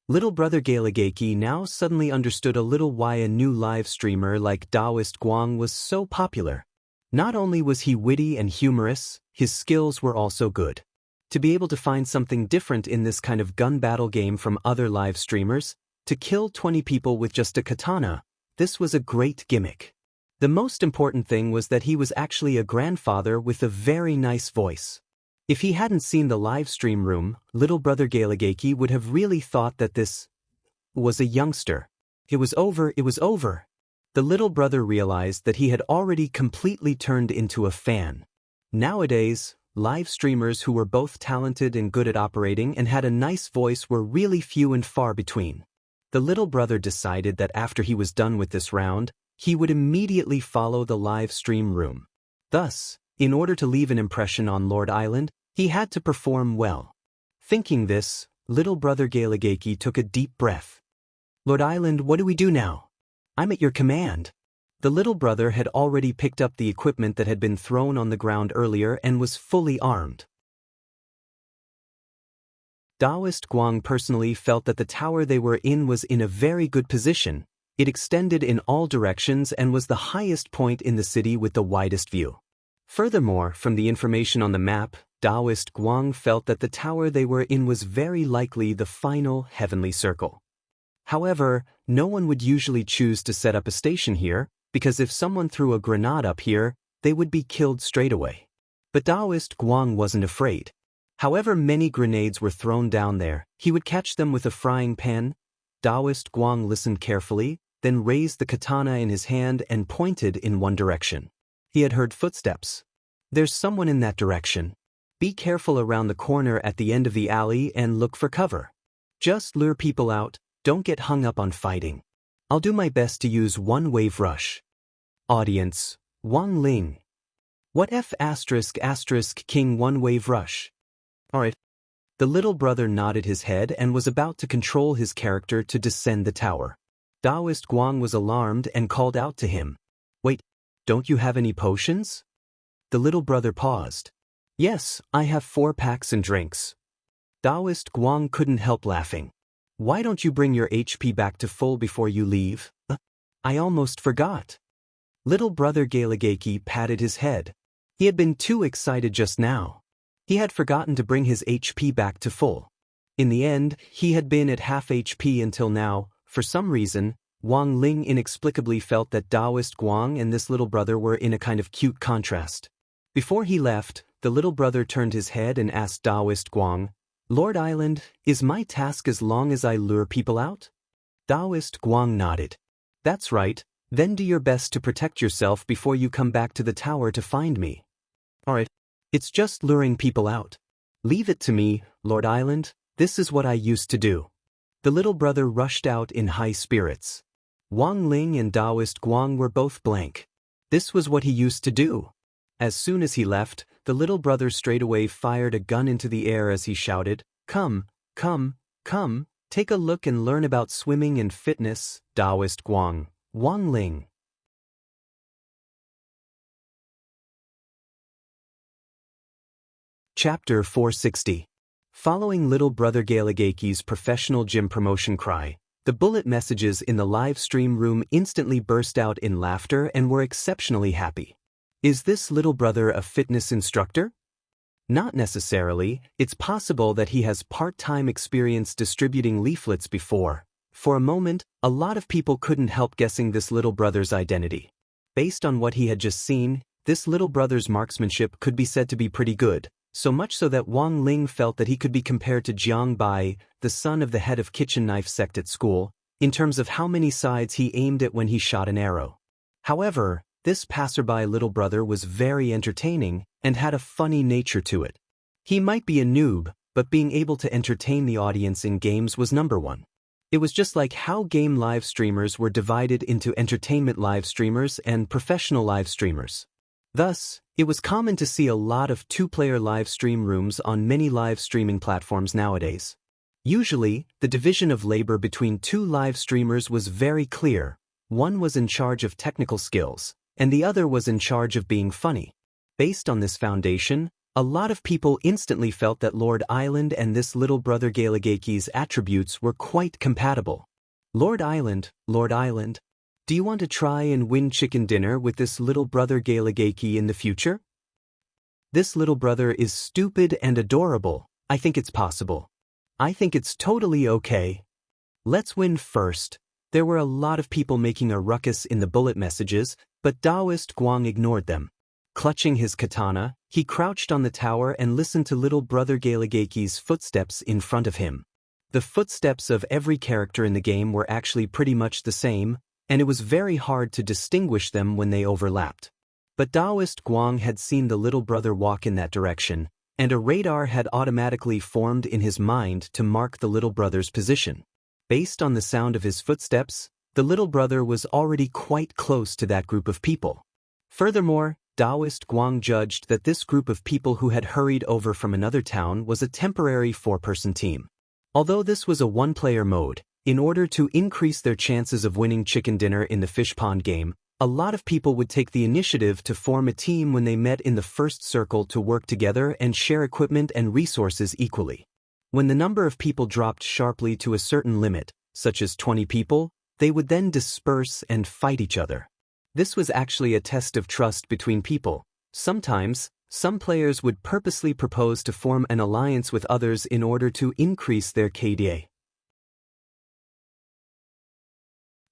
Little brother Galagaki now suddenly understood a little why a new live streamer like Taoist Guang was so popular. Not only was he witty and humorous, his skills were also good. To be able to find something different in this kind of gun battle game from other live streamers, to kill 20 people with just a katana, this was a great gimmick. The most important thing was that he was actually a grandfather with a very nice voice. If he hadn't seen the live stream room, little brother Galagaki would have really thought that this was a youngster. It was over. The little brother realized that he had already completely turned into a fan. Nowadays, live streamers who were both talented and good at operating and had a nice voice were really few and far between. The little brother decided that after he was done with this round, he would immediately follow the live stream room. Thus, in order to leave an impression on Lord Island, he had to perform well. Thinking this, little brother Galagaki took a deep breath. Lord Island, what do we do now? I'm at your command. The little brother had already picked up the equipment that had been thrown on the ground earlier and was fully armed. Taoist Guang personally felt that the tower they were in was in a very good position. It extended in all directions and was the highest point in the city with the widest view. Furthermore, from the information on the map, Taoist Guang felt that the tower they were in was very likely the final heavenly circle. However, no one would usually choose to set up a station here, because if someone threw a grenade up here, they would be killed straight away. But Taoist Guang wasn't afraid. However many grenades were thrown down there, he would catch them with a frying pan. Taoist Guang listened carefully, then raised the katana in his hand and pointed in one direction. He had heard footsteps. There's someone in that direction. Be careful around the corner at the end of the alley and look for cover. Just lure people out, don't get hung up on fighting. I'll do my best to use one-wave rush. Audience, Wang Ling. What F*** King one-wave rush? Alright. The little brother nodded his head and was about to control his character to descend the tower. Taoist Guang was alarmed and called out to him. Wait, don't you have any potions? The little brother paused. Yes, I have 4 packs and drinks. Taoist Guang couldn't help laughing. Why don't you bring your HP back to full before you leave? I almost forgot. Little brother Galagaki patted his head. He had been too excited just now. He had forgotten to bring his HP back to full. In the end, he had been at half HP until now. For some reason, Wang Ling inexplicably felt that Taoist Guang and this little brother were in a kind of cute contrast. Before he left, the little brother turned his head and asked Taoist Guang, Lord Island, is my task as long as I lure people out? Taoist Guang nodded. That's right, then do your best to protect yourself before you come back to the tower to find me. Alright, it's just luring people out. Leave it to me, Lord Island, this is what I used to do. The little brother rushed out in high spirits. Wang Ling and Taoist Guang were both blank. This was what he used to do. As soon as he left, the little brother straightaway fired a gun into the air as he shouted, Come, take a look and learn about swimming and fitness, Taoist Guang, Wang Ling. Chapter 460. Following little brother Galagaki's professional gym promotion cry, the bullet messages in the live stream room instantly burst out in laughter and were exceptionally happy. Is this little brother a fitness instructor? Not necessarily, it's possible that he has part-time experience distributing leaflets before. For a moment, a lot of people couldn't help guessing this little brother's identity. Based on what he had just seen, this little brother's marksmanship could be said to be pretty good. So much so that Wang Ling felt that he could be compared to Jiang Bai, the son of the head of kitchen knife sect at school, in terms of how many sides he aimed at when he shot an arrow. However, this passerby little brother was very entertaining and had a funny nature to it. He might be a noob, but being able to entertain the audience in games was number one. It was just like how game live streamers were divided into entertainment live streamers and professional live streamers. Thus, it was common to see a lot of two-player live stream rooms on many live streaming platforms nowadays. Usually, the division of labor between two live streamers was very clear. One was in charge of technical skills, and the other was in charge of being funny. Based on this foundation, a lot of people instantly felt that Lord Island and this little brother Galageki's attributes were quite compatible. Lord Island, do you want to try and win chicken dinner with this little brother Galageki in the future? This little brother is stupid and adorable. I think it's possible. I think it's totally okay. Let's win first. There were a lot of people making a ruckus in the bullet messages, but Taoist Guang ignored them. Clutching his katana, he crouched on the tower and listened to little brother Galageki's footsteps in front of him. The footsteps of every character in the game were actually pretty much the same, and it was very hard to distinguish them when they overlapped. But Taoist Guang had seen the little brother walk in that direction, and a radar had automatically formed in his mind to mark the little brother's position. Based on the sound of his footsteps, the little brother was already quite close to that group of people. Furthermore, Taoist Guang judged that this group of people who had hurried over from another town was a temporary four-person team. Although this was a one-player mode, in order to increase their chances of winning chicken dinner in the fish pond game, a lot of people would take the initiative to form a team when they met in the first circle to work together and share equipment and resources equally. When the number of people dropped sharply to a certain limit, such as 20 people, they would then disperse and fight each other. This was actually a test of trust between people. Sometimes, some players would purposely propose to form an alliance with others in order to increase their KDA.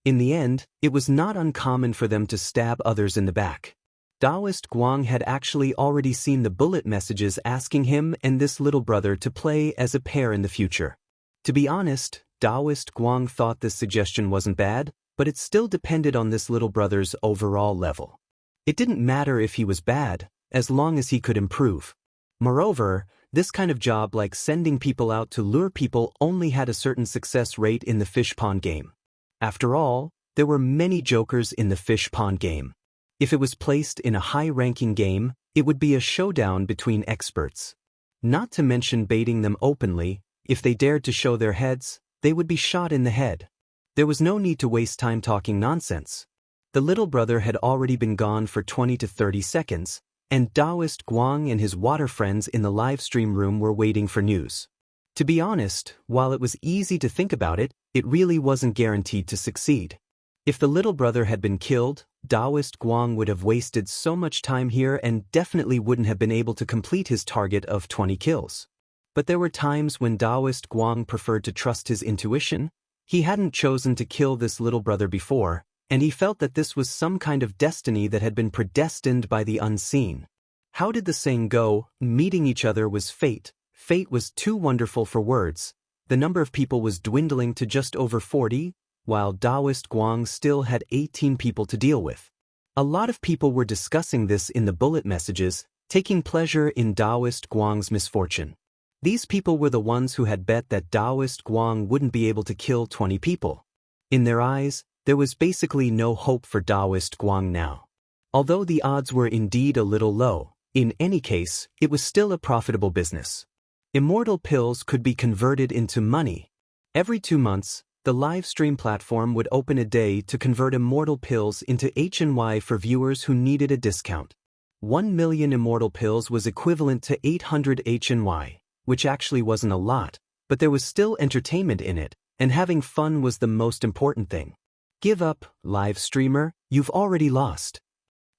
In the end, it was not uncommon for them to stab others in the back. Taoist Guang had actually already seen the bullet messages asking him and this little brother to play as a pair in the future. To be honest, Taoist Guang thought this suggestion wasn't bad, but it still depended on this little brother's overall level. It didn't matter if he was bad, as long as he could improve. Moreover, this kind of job like sending people out to lure people only had a certain success rate in the fish pond game. After all, there were many jokers in the fish pond game. If it was placed in a high-ranking game, it would be a showdown between experts. Not to mention baiting them openly, if they dared to show their heads, they would be shot in the head. There was no need to waste time talking nonsense. The little brother had already been gone for 20 to 30 seconds, and Taoist Guang and his water friends in the live stream room were waiting for news. To be honest, while it was easy to think about it, it really wasn't guaranteed to succeed. If the little brother had been killed, Taoist Guang would have wasted so much time here and definitely wouldn't have been able to complete his target of 20 kills. But there were times when Taoist Guang preferred to trust his intuition. He hadn't chosen to kill this little brother before, and he felt that this was some kind of destiny that had been predestined by the unseen. How did the saying go? Meeting each other was fate. Fate was too wonderful for words. The number of people was dwindling to just over 40, while Taoist Guang still had 18 people to deal with. A lot of people were discussing this in the bullet messages, taking pleasure in Taoist Guang's misfortune. These people were the ones who had bet that Taoist Guang wouldn't be able to kill 20 people. In their eyes, there was basically no hope for Taoist Guang now. Although the odds were indeed a little low, in any case, it was still a profitable business. Immortal pills could be converted into money. Every 2 months, the live stream platform would open a day to convert Immortal pills into HNY for viewers who needed a discount. 1 million Immortal pills was equivalent to 800 HNY. Which actually wasn't a lot, but there was still entertainment in it, and having fun was the most important thing. Give up, live streamer, you've already lost.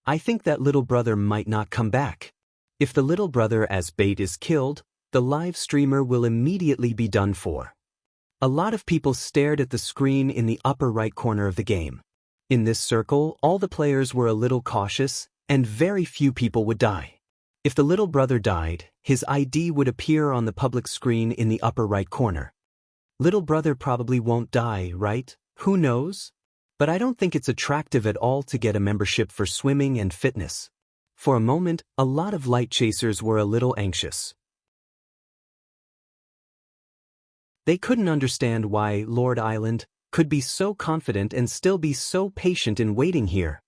I think that little brother might not come back. If the little brother as bait is killed, the live streamer will immediately be done for. A lot of people stared at the screen in the upper right corner of the game. In this circle, all the players were a little cautious, and very few people would die. If the little brother died, his ID would appear on the public screen in the upper right corner. Little brother probably won't die, right? Who knows? But I don't think it's attractive at all to get a membership for swimming and fitness. For a moment, a lot of light chasers were a little anxious. They couldn't understand why Lord Island could be so confident and still be so patient in waiting here.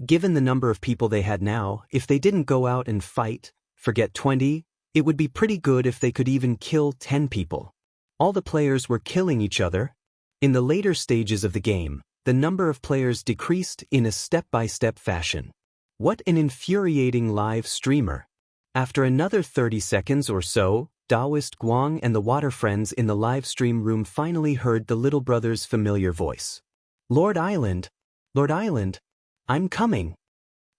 Given the number of people they had now, if they didn't go out and fight, forget 20, it would be pretty good if they could even kill 10 people. All the players were killing each other. In the later stages of the game, the number of players decreased in a step-by-step fashion. What an infuriating live streamer. After another 30 seconds or so, Taoist Guang and the water friends in the live stream room finally heard the little brother's familiar voice. Lord Island, I'm coming.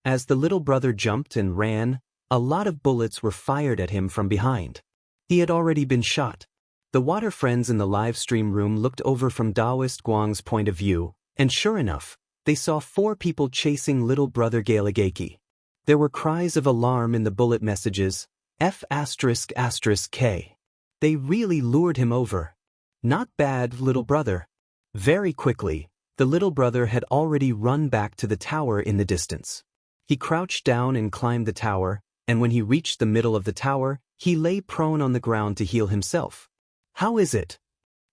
As the little brother jumped and ran, a lot of bullets were fired at him from behind. He had already been shot. The water friends in the live stream room looked over from Taoist Guang's point of view, and sure enough, they saw 4 people chasing little brother Galagaki. There were cries of alarm in the bullet messages, F***K. They really lured him over. Not bad, little brother. Very quickly, the little brother had already run back to the tower in the distance. He crouched down and climbed the tower, and when he reached the middle of the tower, he lay prone on the ground to heal himself. How is it?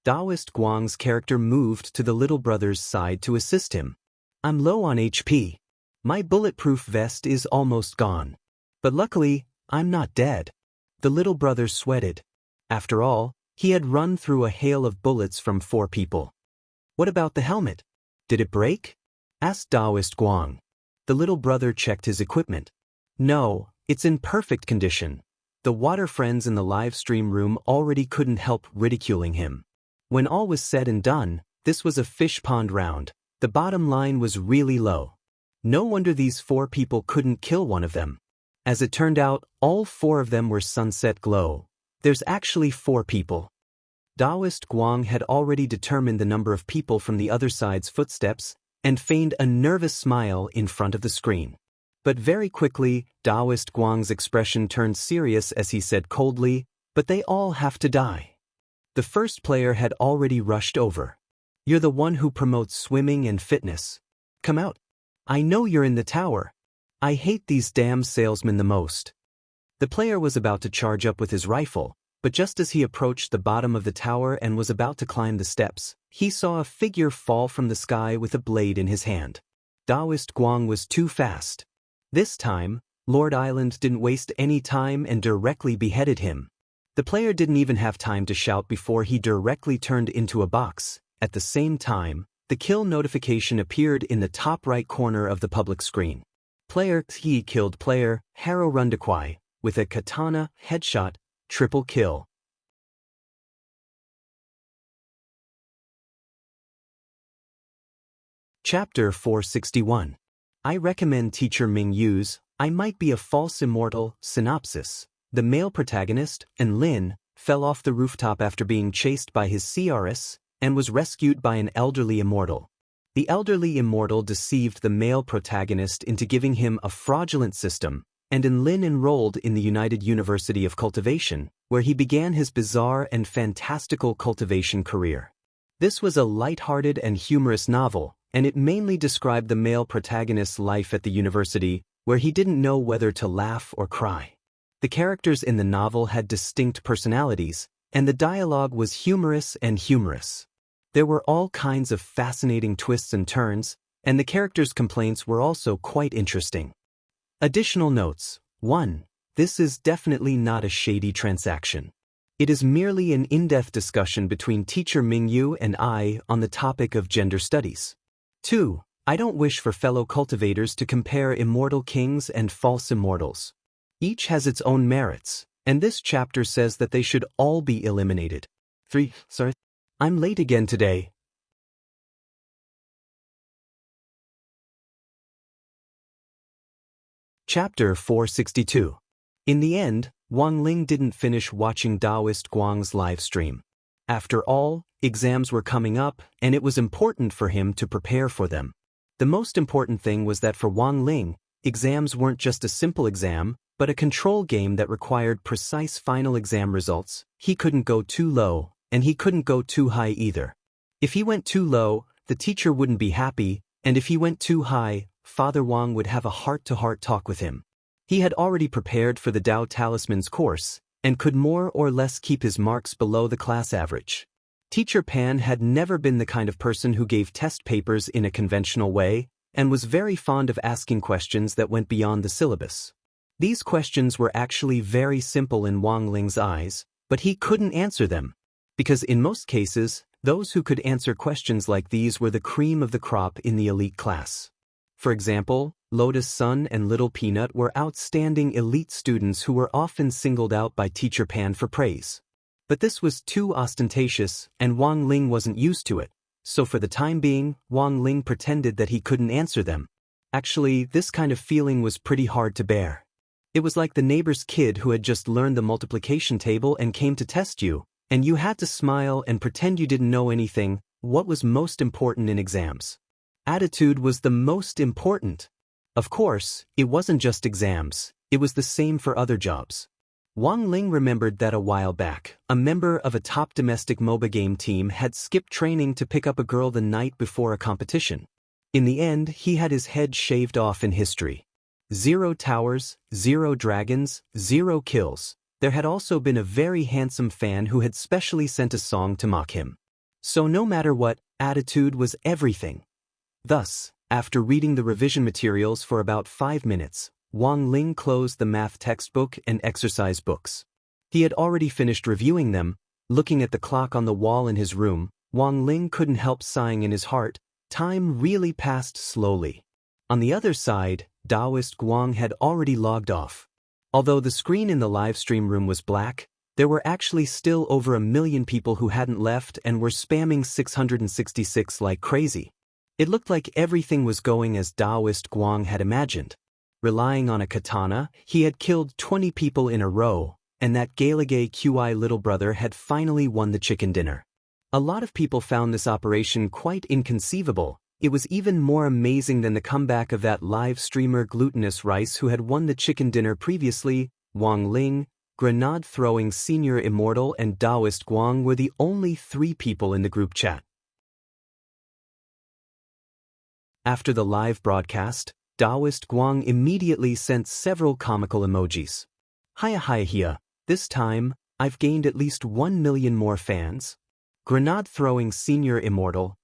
Taoist Guang's character moved to the little brother's side to assist him. I'm low on HP. My bulletproof vest is almost gone. But luckily, I'm not dead. The little brother sweated. After all, he had run through a hail of bullets from 4 people. What about the helmet? Did it break? Asked Taoist Guang. The little brother checked his equipment. No, it's in perfect condition. The water friends in the live stream room already couldn't help ridiculing him. When all was said and done, this was a fish pond round. The bottom line was really low. No wonder these 4 people couldn't kill one of them. As it turned out, all 4 of them were Sunset Glow. There's actually 4 people. Taoist Guang had already determined the number of people from the other side's footsteps and feigned a nervous smile in front of the screen. But very quickly, Taoist Guang's expression turned serious as he said coldly, but they all have to die. The first player had already rushed over. You're the one who promotes swimming and fitness. Come out. I know you're in the tower. I hate these damn salesmen the most. The player was about to charge up with his rifle, but just as he approached the bottom of the tower and was about to climb the steps, he saw a figure fall from the sky with a blade in his hand. Taoist Guang was too fast. This time, Lord Island didn't waste any time and directly beheaded him. The player didn't even have time to shout before he directly turned into a box. At the same time, the kill notification appeared in the top right corner of the public screen. Player He killed player Haro Rundakwai with a katana headshot, triple kill. Chapter 461. I recommend teacher Ming Yu's I Might Be a False Immortal synopsis. The male protagonist, Lin, fell off the rooftop after being chased by his CRS and was rescued by an elderly immortal. The elderly immortal deceived the male protagonist into giving him a fraudulent system, and Lin enrolled in the United University of Cultivation, where he began his bizarre and fantastical cultivation career. This was a light-hearted and humorous novel, and it mainly described the male protagonist's life at the university, where he didn't know whether to laugh or cry. The characters in the novel had distinct personalities, and the dialogue was humorous. There were all kinds of fascinating twists and turns, and the characters' complaints were also quite interesting. Additional notes. 1. This is definitely not a shady transaction. It is merely an in-depth discussion between teacher Mingyu and I on the topic of gender studies. 2. I don't wish for fellow cultivators to compare immortal kings and false immortals. Each has its own merits, and this chapter says that they should all be eliminated. 3. Sorry. I'm late again today. Chapter 462. In the end, Wang Ling didn't finish watching Taoist Guang's live stream. After all, exams were coming up, and it was important for him to prepare for them. The most important thing was that for Wang Ling, exams weren't just a simple exam, but a control game that required precise final exam results. He couldn't go too low, and he couldn't go too high either. If he went too low, the teacher wouldn't be happy, and if he went too high, Father Wang would have a heart-to-heart talk with him. He had already prepared for the Tao Talisman's course, and could more or less keep his marks below the class average. Teacher Pan had never been the kind of person who gave test papers in a conventional way, and was very fond of asking questions that went beyond the syllabus. These questions were actually very simple in Wang Ling's eyes, but he couldn't answer them. Because in most cases, those who could answer questions like these were the cream of the crop in the elite class. For example, Lotus Sun and Little Peanut were outstanding elite students who were often singled out by Teacher Pan for praise. But this was too ostentatious, and Wang Ling wasn't used to it, so for the time being, Wang Ling pretended that he couldn't answer them. Actually, this kind of feeling was pretty hard to bear. It was like the neighbor's kid who had just learned the multiplication table and came to test you, and you had to smile and pretend you didn't know anything. What was most important in exams? Attitude was the most important. Of course, it wasn't just exams, it was the same for other jobs. Wang Ling remembered that a while back, a member of a top domestic MOBA game team had skipped training to pick up a girl the night before a competition. In the end, he had his head shaved off in history. 0 towers, 0 dragons, 0 kills. There had also been a very handsome fan who had specially sent a song to mock him. So no matter what, attitude was everything. Thus, after reading the revision materials for about 5 minutes, Wang Ling closed the math textbook and exercise books. He had already finished reviewing them. Looking at the clock on the wall in his room, Wang Ling couldn't help sighing in his heart. Time really passed slowly. On the other side, Taoist Guang had already logged off. Although the screen in the live stream room was black, there were actually still over 1 million people who hadn't left and were spamming 666 like crazy. It looked like everything was going as Taoist Guang had imagined. Relying on a katana, he had killed 20 people in a row, and that Galigay QI little brother had finally won the chicken dinner. A lot of people found this operation quite inconceivable. It was even more amazing than the comeback of that live streamer Glutinous Rice who had won the chicken dinner previously. Wang Ling, grenade-throwing Senior Immortal, and Taoist Guang were the only 3 people in the group chat. After the live broadcast, Taoist Guang immediately sent several comical emojis. Hiya, this time, I've gained at least 1 million more fans. Grenade-throwing Senior Immortal,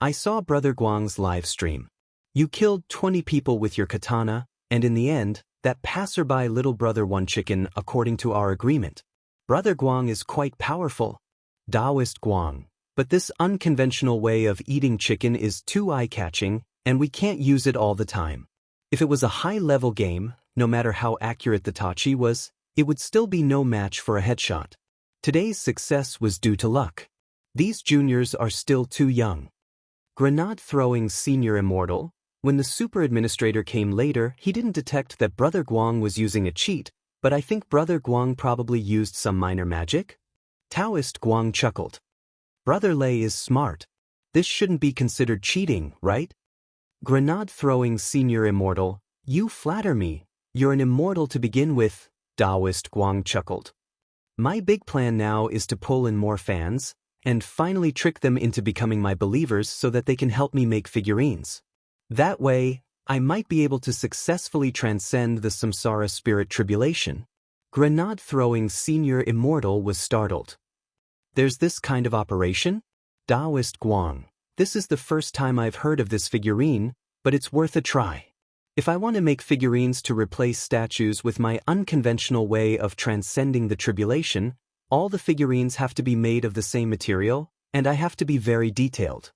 I saw Brother Guang's live stream. You killed 20 people with your katana, and in the end, that passerby little brother won chicken according to our agreement. Brother Guang is quite powerful. Taoist Guang. But this unconventional way of eating chicken is too eye-catching, and we can't use it all the time. If it was a high-level game, no matter how accurate the Tachi was, it would still be no match for a headshot. Today's success was due to luck. These juniors are still too young. Grenade-throwing Senior Immortal. When the super administrator came later, he didn't detect that Brother Guang was using a cheat, but I think Brother Guang probably used some minor magic? Taoist Guang chuckled. Brother Lei is smart. This shouldn't be considered cheating, right? Grenade-throwing Senior Immortal. You flatter me. You're an immortal to begin with, Taoist Guang chuckled. My big plan now is to pull in more fans, and finally trick them into becoming my believers so that they can help me make figurines. That way, I might be able to successfully transcend the samsara spirit tribulation. Grenade-throwing Senior Immortal was startled. There's this kind of operation? Taoist Guang. This is the first time I've heard of this figurine, but it's worth a try. If I want to make figurines to replace statues with my unconventional way of transcending the tribulation, all the figurines have to be made of the same material, and I have to be very detailed.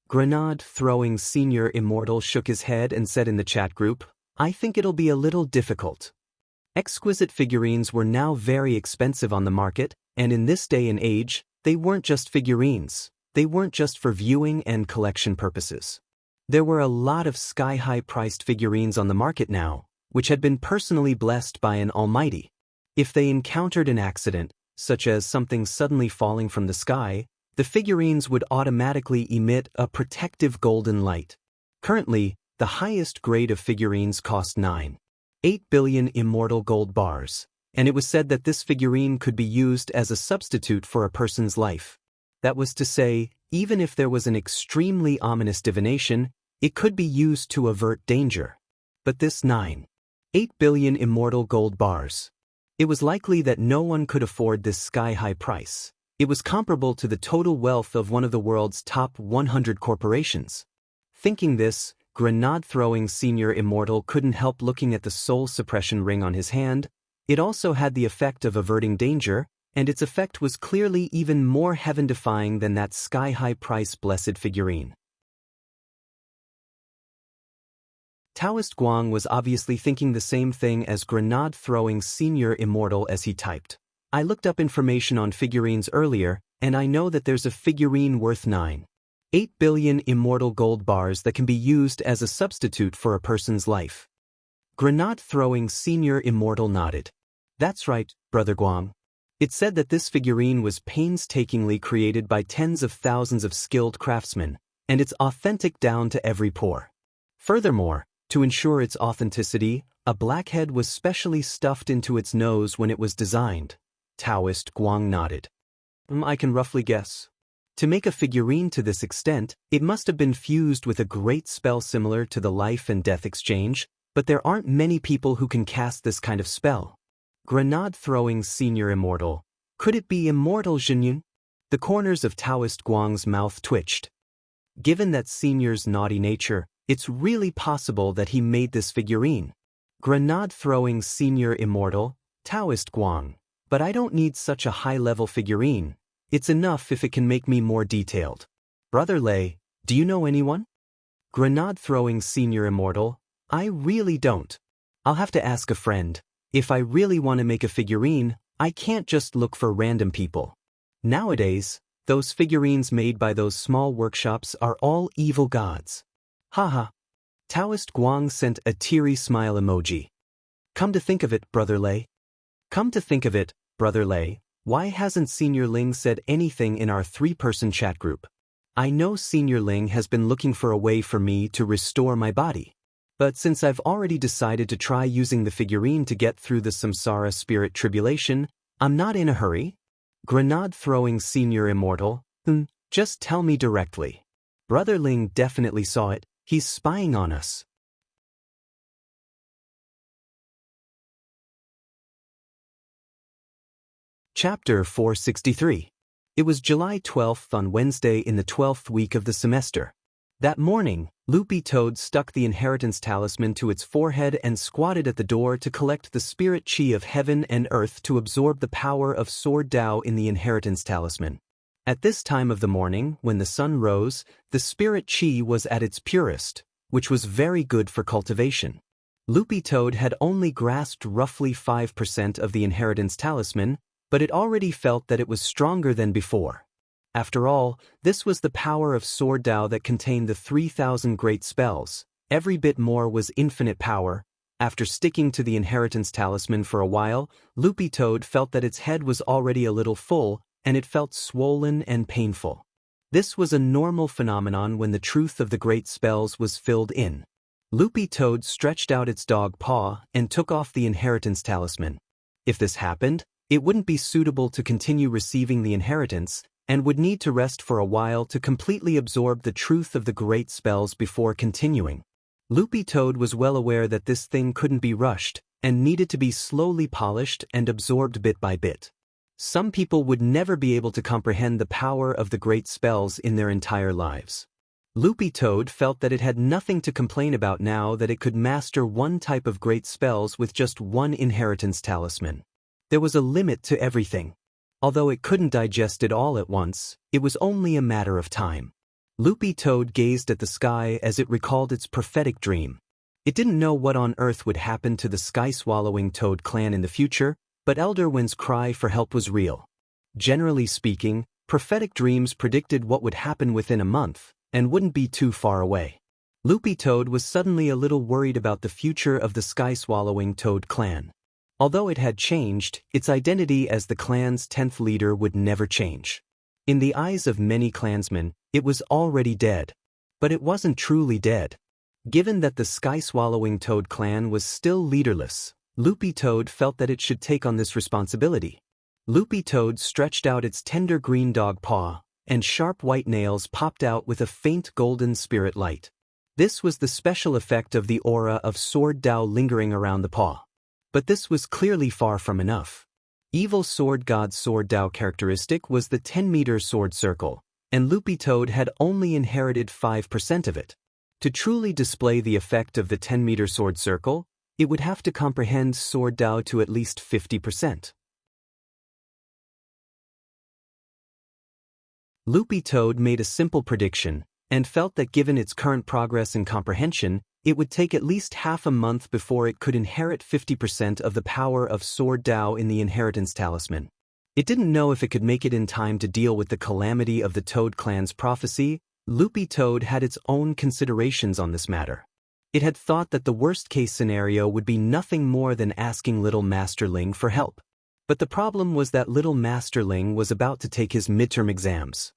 Grenade-throwing Senior Immortal shook his head and said in the chat group, I think it'll be a little difficult. Exquisite figurines were now very expensive on the market, and in this day and age, they weren't just figurines. They weren't just for viewing and collection purposes. There were a lot of sky-high priced figurines on the market now, which had been personally blessed by an almighty. If they encountered an accident, such as something suddenly falling from the sky, the figurines would automatically emit a protective golden light. Currently, the highest grade of figurines cost 9.8 billion immortal gold bars, and it was said that this figurine could be used as a substitute for a person's life. That was to say, even if there was an extremely ominous divination, it could be used to avert danger. But this 9.8 billion immortal gold bars. It was likely that no one could afford this sky-high price. It was comparable to the total wealth of one of the world's top 100 corporations. Thinking this, grenade-throwing Senior Immortal couldn't help looking at the soul suppression ring on his hand. It also had the effect of averting danger, and its effect was clearly even more heaven-defying than that sky-high price blessed figurine. Taoist Guang was obviously thinking the same thing as grenade-throwing Senior Immortal as he typed. I looked up information on figurines earlier, and I know that there's a figurine worth 9.8 billion immortal gold bars that can be used as a substitute for a person's life. Grenade-throwing Senior Immortal nodded. That's right, Brother Guang. It said that this figurine was painstakingly created by tens of thousands of skilled craftsmen, and it's authentic down to every pore. Furthermore, to ensure its authenticity, a blackhead was specially stuffed into its nose when it was designed. Taoist Guang nodded. I can roughly guess. To make a figurine to this extent, it must have been fused with a great spell similar to the life and death exchange, but there aren't many people who can cast this kind of spell. Grenade-throwing Senior Immortal. Could it be Immortal Jinyun? The corners of Taoist Guang's mouth twitched. Given that Senior's naughty nature, it's really possible that he made this figurine. Grenade-throwing Senior Immortal, Taoist Guang. But I don't need such a high-level figurine. It's enough if it can make me more detailed. Brother Lei, do you know anyone? Grenade-throwing Senior Immortal, I really don't. I'll have to ask a friend. If I really want to make a figurine, I can't just look for random people. Nowadays, those figurines made by those small workshops are all evil gods. Haha. Taoist Guang sent a teary smile emoji. Come to think of it, Brother Lei. Come to think of it, Brother Lei, why hasn't Senior Ling said anything in our 3-person chat group? I know Senior Ling has been looking for a way for me to restore my body. But since I've already decided to try using the figurine to get through the samsara spirit tribulation, I'm not in a hurry. Grenade-throwing Senior Immortal, just tell me directly. Brother Ling definitely saw it. He's spying on us. Chapter 463. It was July 12th on Wednesday in the 12th week of the semester. That morning, Loopy Toad stuck the inheritance talisman to its forehead and squatted at the door to collect the spirit chi of heaven and earth to absorb the power of Sword Tao in the inheritance talisman. At this time of the morning, when the sun rose, the spirit chi was at its purest, which was very good for cultivation. Loopy Toad had only grasped roughly 5% of the inheritance talisman, but it already felt that it was stronger than before. After all, this was the power of Sword Tao that contained the 3,000 great spells. Every bit more was infinite power. After sticking to the inheritance talisman for a while, Loopy Toad felt that its head was already a little full, and it felt swollen and painful. This was a normal phenomenon when the truth of the great spells was filled in. Loopy Toad stretched out its dog paw and took off the inheritance talisman. If this happened, it wouldn't be suitable to continue receiving the inheritance, and would need to rest for a while to completely absorb the truth of the great spells before continuing. Loopy Toad was well aware that this thing couldn't be rushed, and needed to be slowly polished and absorbed bit by bit. Some people would never be able to comprehend the power of the great spells in their entire lives. Loopy Toad felt that it had nothing to complain about now that it could master one type of great spells with just one inheritance talisman. There was a limit to everything. Although it couldn't digest it all at once, it was only a matter of time. Loopy Toad gazed at the sky as it recalled its prophetic dream. It didn't know what on earth would happen to the sky-swallowing Toad clan in the future, but Elder Wind's cry for help was real. Generally speaking, prophetic dreams predicted what would happen within a month, and wouldn't be too far away. Loopy Toad was suddenly a little worried about the future of the sky-swallowing Toad clan. Although it had changed, its identity as the clan's 10th leader would never change. In the eyes of many clansmen, it was already dead. But it wasn't truly dead. Given that the sky-swallowing Toad clan was still leaderless, Loopy Toad felt that it should take on this responsibility. Loopy Toad stretched out its tender green dog paw, and sharp white nails popped out with a faint golden spirit light. This was the special effect of the aura of Sword Tao lingering around the paw. But this was clearly far from enough. Evil Sword God's Sword Dao characteristic was the 10-meter sword circle, and Loopy Toad had only inherited 5% of it. To truly display the effect of the 10-meter sword circle, it would have to comprehend Sword Dao to at least 50%. Loopy Toad made a simple prediction, and felt that given its current progress in comprehension, it would take at least half a month before it could inherit 50% of the power of Sword Dao in the inheritance talisman. It didn't know if it could make it in time to deal with the calamity of the Toad clan's prophecy. Loopy Toad had its own considerations on this matter. It had thought that the worst-case scenario would be nothing more than asking Little Masterling for help. But the problem was that Little Masterling was about to take his midterm exams.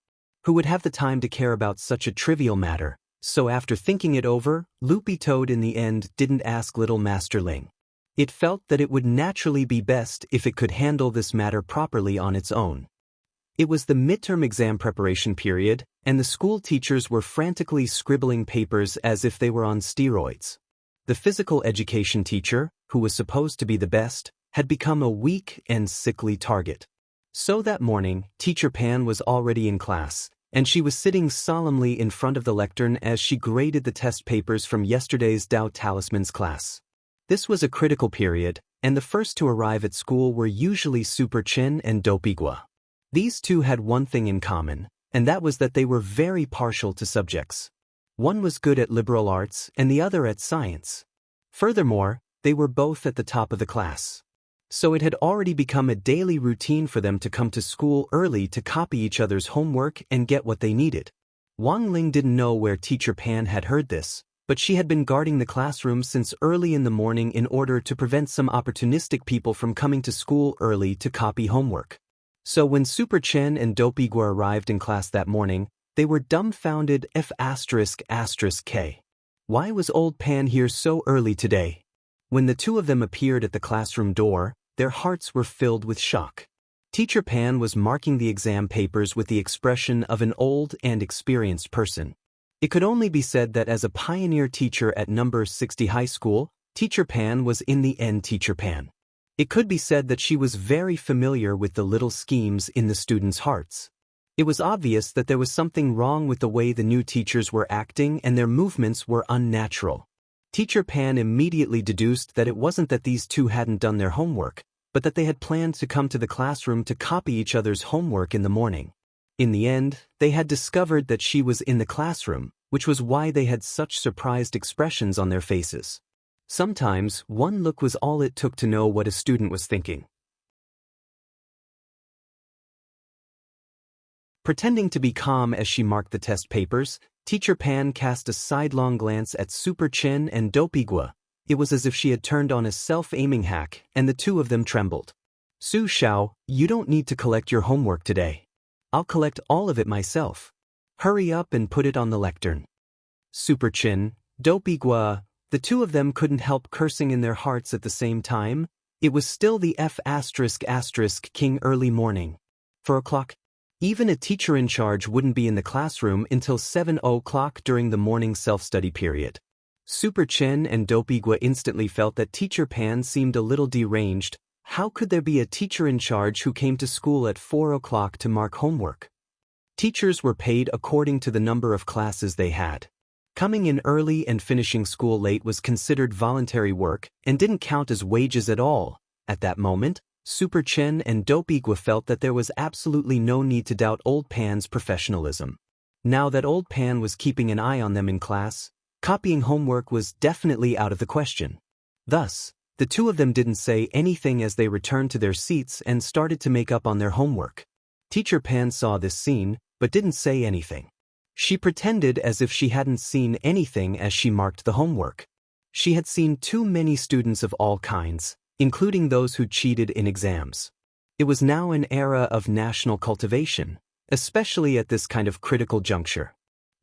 Who would have the time to care about such a trivial matter? So after thinking it over, Loopy Toad in the end didn't ask Little Masterling. It felt that it would naturally be best if it could handle this matter properly on its own. It was the midterm exam preparation period, and the school teachers were frantically scribbling papers as if they were on steroids. The physical education teacher, who was supposed to be the best, had become a weak and sickly target. So that morning, Teacher Pan was already in class, and she was sitting solemnly in front of the lectern as she graded the test papers from yesterday's Dao Talismans class. This was a critical period, and the first to arrive at school were usually Super Chin and Dopigua. These two had one thing in common, and that was that they were very partial to subjects. One was good at liberal arts and the other at science. Furthermore, they were both at the top of the class. So it had already become a daily routine for them to come to school early to copy each other's homework and get what they needed. Wang Ling didn't know where Teacher Pan had heard this, but she had been guarding the classroom since early in the morning in order to prevent some opportunistic people from coming to school early to copy homework. So when Super Chen and Dopigua arrived in class that morning, they were dumbfounded. F***K. Why was old Pan here so early today? When the two of them appeared at the classroom door, their hearts were filled with shock. Teacher Pan was marking the exam papers with the expression of an old and experienced person. It could only be said that as a pioneer teacher at number 60 high school, Teacher Pan was in the end Teacher Pan. It could be said that she was very familiar with the little schemes in the students' hearts. It was obvious that there was something wrong with the way the new teachers were acting and their movements were unnatural. Teacher Pan immediately deduced that it wasn't that these two hadn't done their homework, but that they had planned to come to the classroom to copy each other's homework in the morning. In the end, they had discovered that she was in the classroom, which was why they had such surprised expressions on their faces. Sometimes, one look was all it took to know what a student was thinking. Pretending to be calm as she marked the test papers, Teacher Pan cast a sidelong glance at Super Chin and Dopigua. It was as if she had turned on a self-aiming hack, and the two of them trembled. Su Xiao, you don't need to collect your homework today. I'll collect all of it myself. Hurry up and put it on the lectern. Super Chin, Dopigua, the two of them couldn't help cursing in their hearts at the same time. It was still the King early morning. 4 o'clock. Even a teacher in charge wouldn't be in the classroom until 7 o'clock during the morning self-study period. Super Chen and Dopigua instantly felt that Teacher Pan seemed a little deranged. How could there be a teacher in charge who came to school at 4 o'clock to mark homework? Teachers were paid according to the number of classes they had. Coming in early and finishing school late was considered voluntary work and didn't count as wages at all. At that moment, Super Chen and Dopigua felt that there was absolutely no need to doubt Old Pan's professionalism. Now that Old Pan was keeping an eye on them in class, copying homework was definitely out of the question. Thus, the two of them didn't say anything as they returned to their seats and started to make up on their homework. Teacher Pan saw this scene, but didn't say anything. She pretended as if she hadn't seen anything as she marked the homework. She had seen too many students of all kinds, including those who cheated in exams. It was now an era of national cultivation, especially at this kind of critical juncture.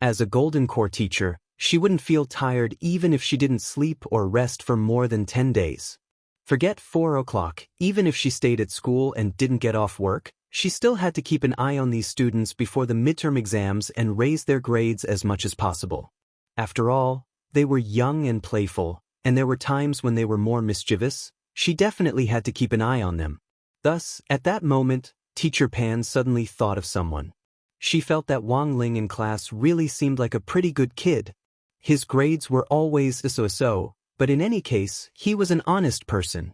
As a Golden Core teacher, she wouldn't feel tired even if she didn't sleep or rest for more than 10 days. Forget 4 o'clock, even if she stayed at school and didn't get off work, she still had to keep an eye on these students before the midterm exams and raise their grades as much as possible. After all, they were young and playful, and there were times when they were more mischievous. She definitely had to keep an eye on them. Thus, at that moment, Teacher Pan suddenly thought of someone. She felt that Wang Ling in class really seemed like a pretty good kid. His grades were always so-so, but in any case, he was an honest person.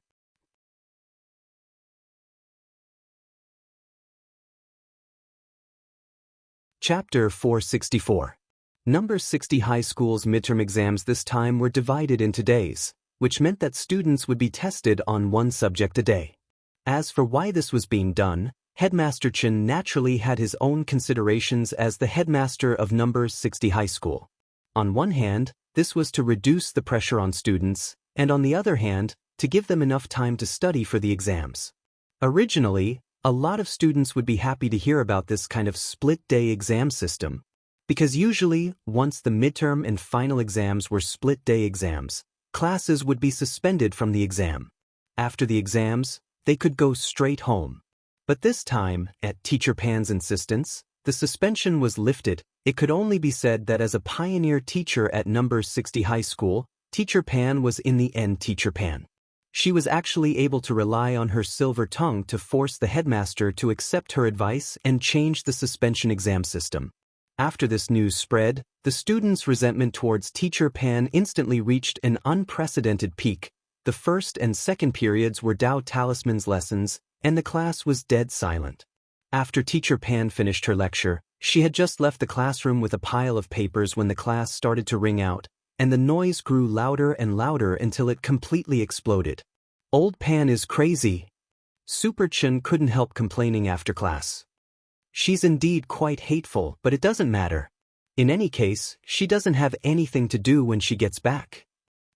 Chapter 464. Number 60 high school's midterm exams this time were divided into days, which meant that students would be tested on one subject a day. As for why this was being done, Headmaster Chen naturally had his own considerations as the headmaster of number 60 high school. On one hand, this was to reduce the pressure on students, and on the other hand, to give them enough time to study for the exams. Originally, a lot of students would be happy to hear about this kind of split-day exam system, because usually, once the midterm and final exams were split-day exams, classes would be suspended from the exam. After the exams, they could go straight home. But this time, at Teacher Pan's insistence, the suspension was lifted. It could only be said that as a pioneer teacher at number 60 high school, Teacher Pan was in the end Teacher Pan. She was actually able to rely on her silver tongue to force the headmaster to accept her advice and change the suspension exam system. After this news spread, the students' resentment towards Teacher Pan instantly reached an unprecedented peak. The first and second periods were Dao Talisman's lessons, and the class was dead silent. After Teacher Pan finished her lecture, she had just left the classroom with a pile of papers when the class started to ring out, and the noise grew louder and louder until it completely exploded. Old Pan is crazy. Super Chen couldn't help complaining after class. She's indeed quite hateful, but it doesn't matter. In any case, she doesn't have anything to do when she gets back.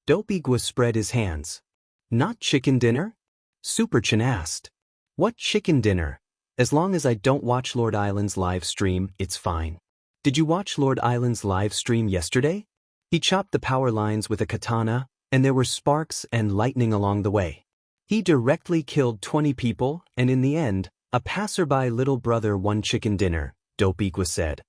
Dopigwa spread his hands. Not chicken dinner? Super Chen asked. What chicken dinner? As long as I don't watch Lord Island's live stream, it's fine. Did you watch Lord Island's live stream yesterday? He chopped the power lines with a katana, and there were sparks and lightning along the way. He directly killed 20 people, and in the end, a passerby little brother won chicken dinner, Dopigwa said.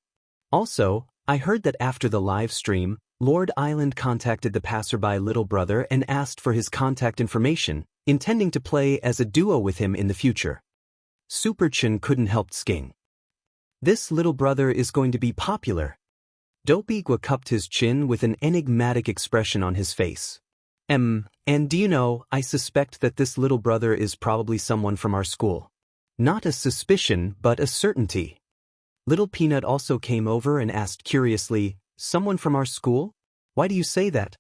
Also, I heard that after the live stream, Lord Island contacted the passerby little brother and asked for his contact information, intending to play as a duo with him in the future. Super Chen couldn't help sking. This little brother is going to be popular. Dopigwa cupped his chin with an enigmatic expression on his face. And do you know, I suspect that this little brother is probably someone from our school. Not a suspicion, but a certainty. Little Peanut also came over and asked curiously, someone from our school? Why do you say that?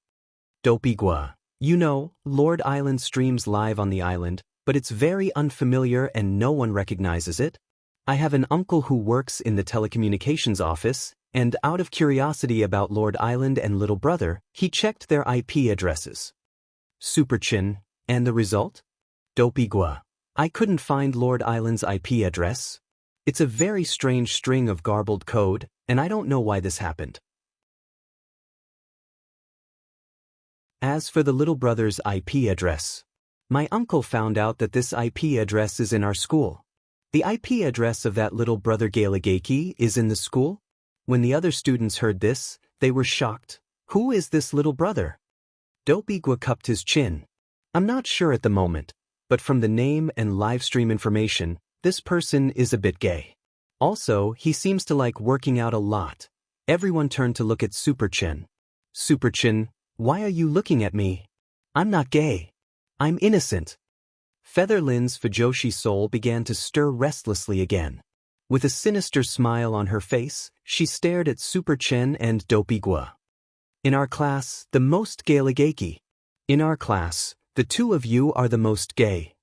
Dopigwa. You know, Lord Island streams live on the island, but it's very unfamiliar and no one recognizes it. I have an uncle who works in the telecommunications office, and out of curiosity about Lord Island and little brother, he checked their IP addresses. Super Chen, and the result? Dopigwa. I couldn't find Lord Island's IP address. It's a very strange string of garbled code, and I don't know why this happened. As for the little brother's IP address, my uncle found out that this IP address is in our school. The IP address of that little brother Galagaki is in the school? When the other students heard this, they were shocked. Who is this little brother? Dopigwa cupped his chin. I'm not sure at the moment, but from the name and livestream information, this person is a bit gay. Also, he seems to like working out a lot. Everyone turned to look at Super Chen. Super Chen, why are you looking at me? I'm not gay. I'm innocent. Featherlin's Fujoshi soul began to stir restlessly again. With a sinister smile on her face, she stared at Super Chen and Dopigwa. In our class, the most Galagaki. In our class, the two of you are the most gay.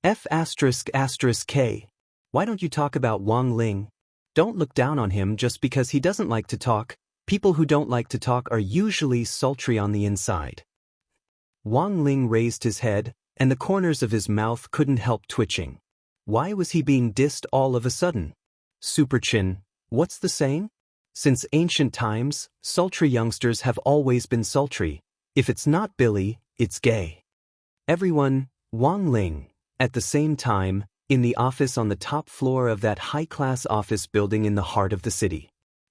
F***K. Why don't you talk about Wang Ling? Don't look down on him just because he doesn't like to talk. People who don't like to talk are usually sultry on the inside. Wang Ling raised his head, and the corners of his mouth couldn't help twitching. Why was he being dissed all of a sudden? Super Chen, what's the saying? Since ancient times, sultry youngsters have always been sultry. If it's not Billy, it's gay. Everyone, Wang Ling. At the same time, in the office on the top floor of that high-class office building in the heart of the city.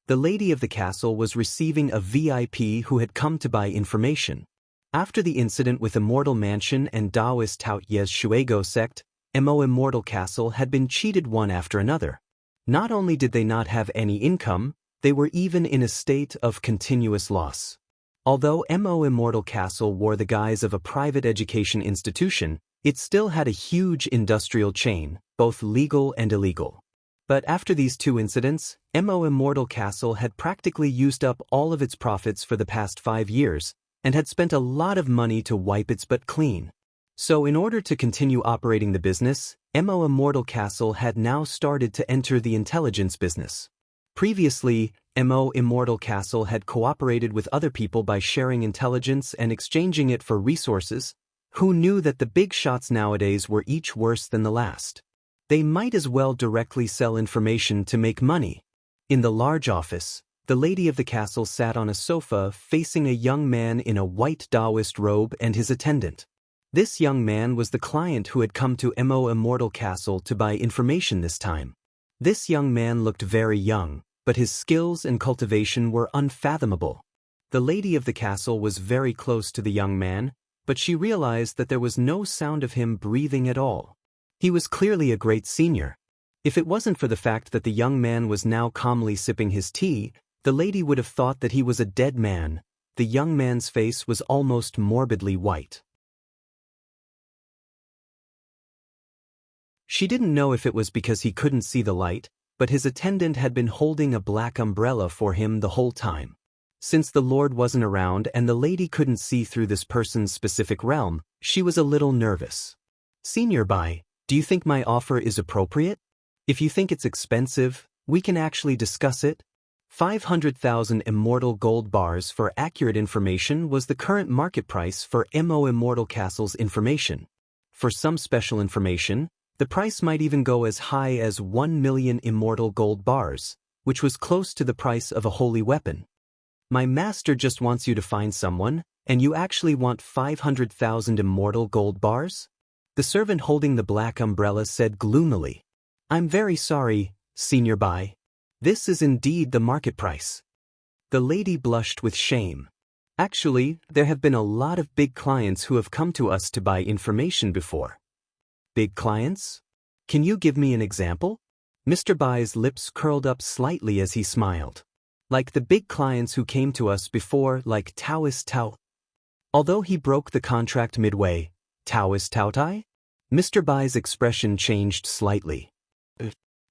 The lady of the castle was receiving a VIP who had come to buy information. After the incident with Immortal Mansion and Taoist Tout Ye's Shuego sect, Immortal Castle had been cheated one after another. Not only did they not have any income, they were even in a state of continuous loss. Although Immortal Castle wore the guise of a private education institution, it still had a huge industrial chain, both legal and illegal. But after these two incidents, Immortal Castle had practically used up all of its profits for the past 5 years, and had spent a lot of money to wipe its butt clean. So in order to continue operating the business, Immortal Castle had now started to enter the intelligence business. Previously, Immortal Castle had cooperated with other people by sharing intelligence and exchanging it for resources. Who knew that the big shots nowadays were each worse than the last? They might as well directly sell information to make money. In the large office, the lady of the castle sat on a sofa facing a young man in a white Taoist robe and his attendant. This young man was the client who had come to Immortal Castle to buy information this time. This young man looked very young, but his skills and cultivation were unfathomable. The lady of the castle was very close to the young man, but she realized that there was no sound of him breathing at all. He was clearly a great senior. If it wasn't for the fact that the young man was now calmly sipping his tea, the lady would have thought that he was a dead man. The young man's face was almost morbidly white. She didn't know if it was because he couldn't see the light, but his attendant had been holding a black umbrella for him the whole time. Since the Lord wasn't around and the lady couldn't see through this person's specific realm, she was a little nervous. "Senior Bai, do you think my offer is appropriate? If you think it's expensive, we can actually discuss it." 500,000 immortal gold bars for accurate information was the current market price for Immortal Castle's information. For some special information, the price might even go as high as 1 million immortal gold bars, which was close to the price of a holy weapon. "My master just wants you to find someone, and you actually want 500,000 immortal gold bars?" The servant holding the black umbrella said gloomily. "I'm very sorry, Senior Bai. This is indeed the market price." The lady blushed with shame. "Actually, there have been a lot of big clients who have come to us to buy information before." "Big clients? Can you give me an example?" Mr. Bai's lips curled up slightly as he smiled. "Like the big clients who came to us before, like Taoist Tao." Although he broke the contract midway, "Taoist Tao Tai?" Mr. Bai's expression changed slightly.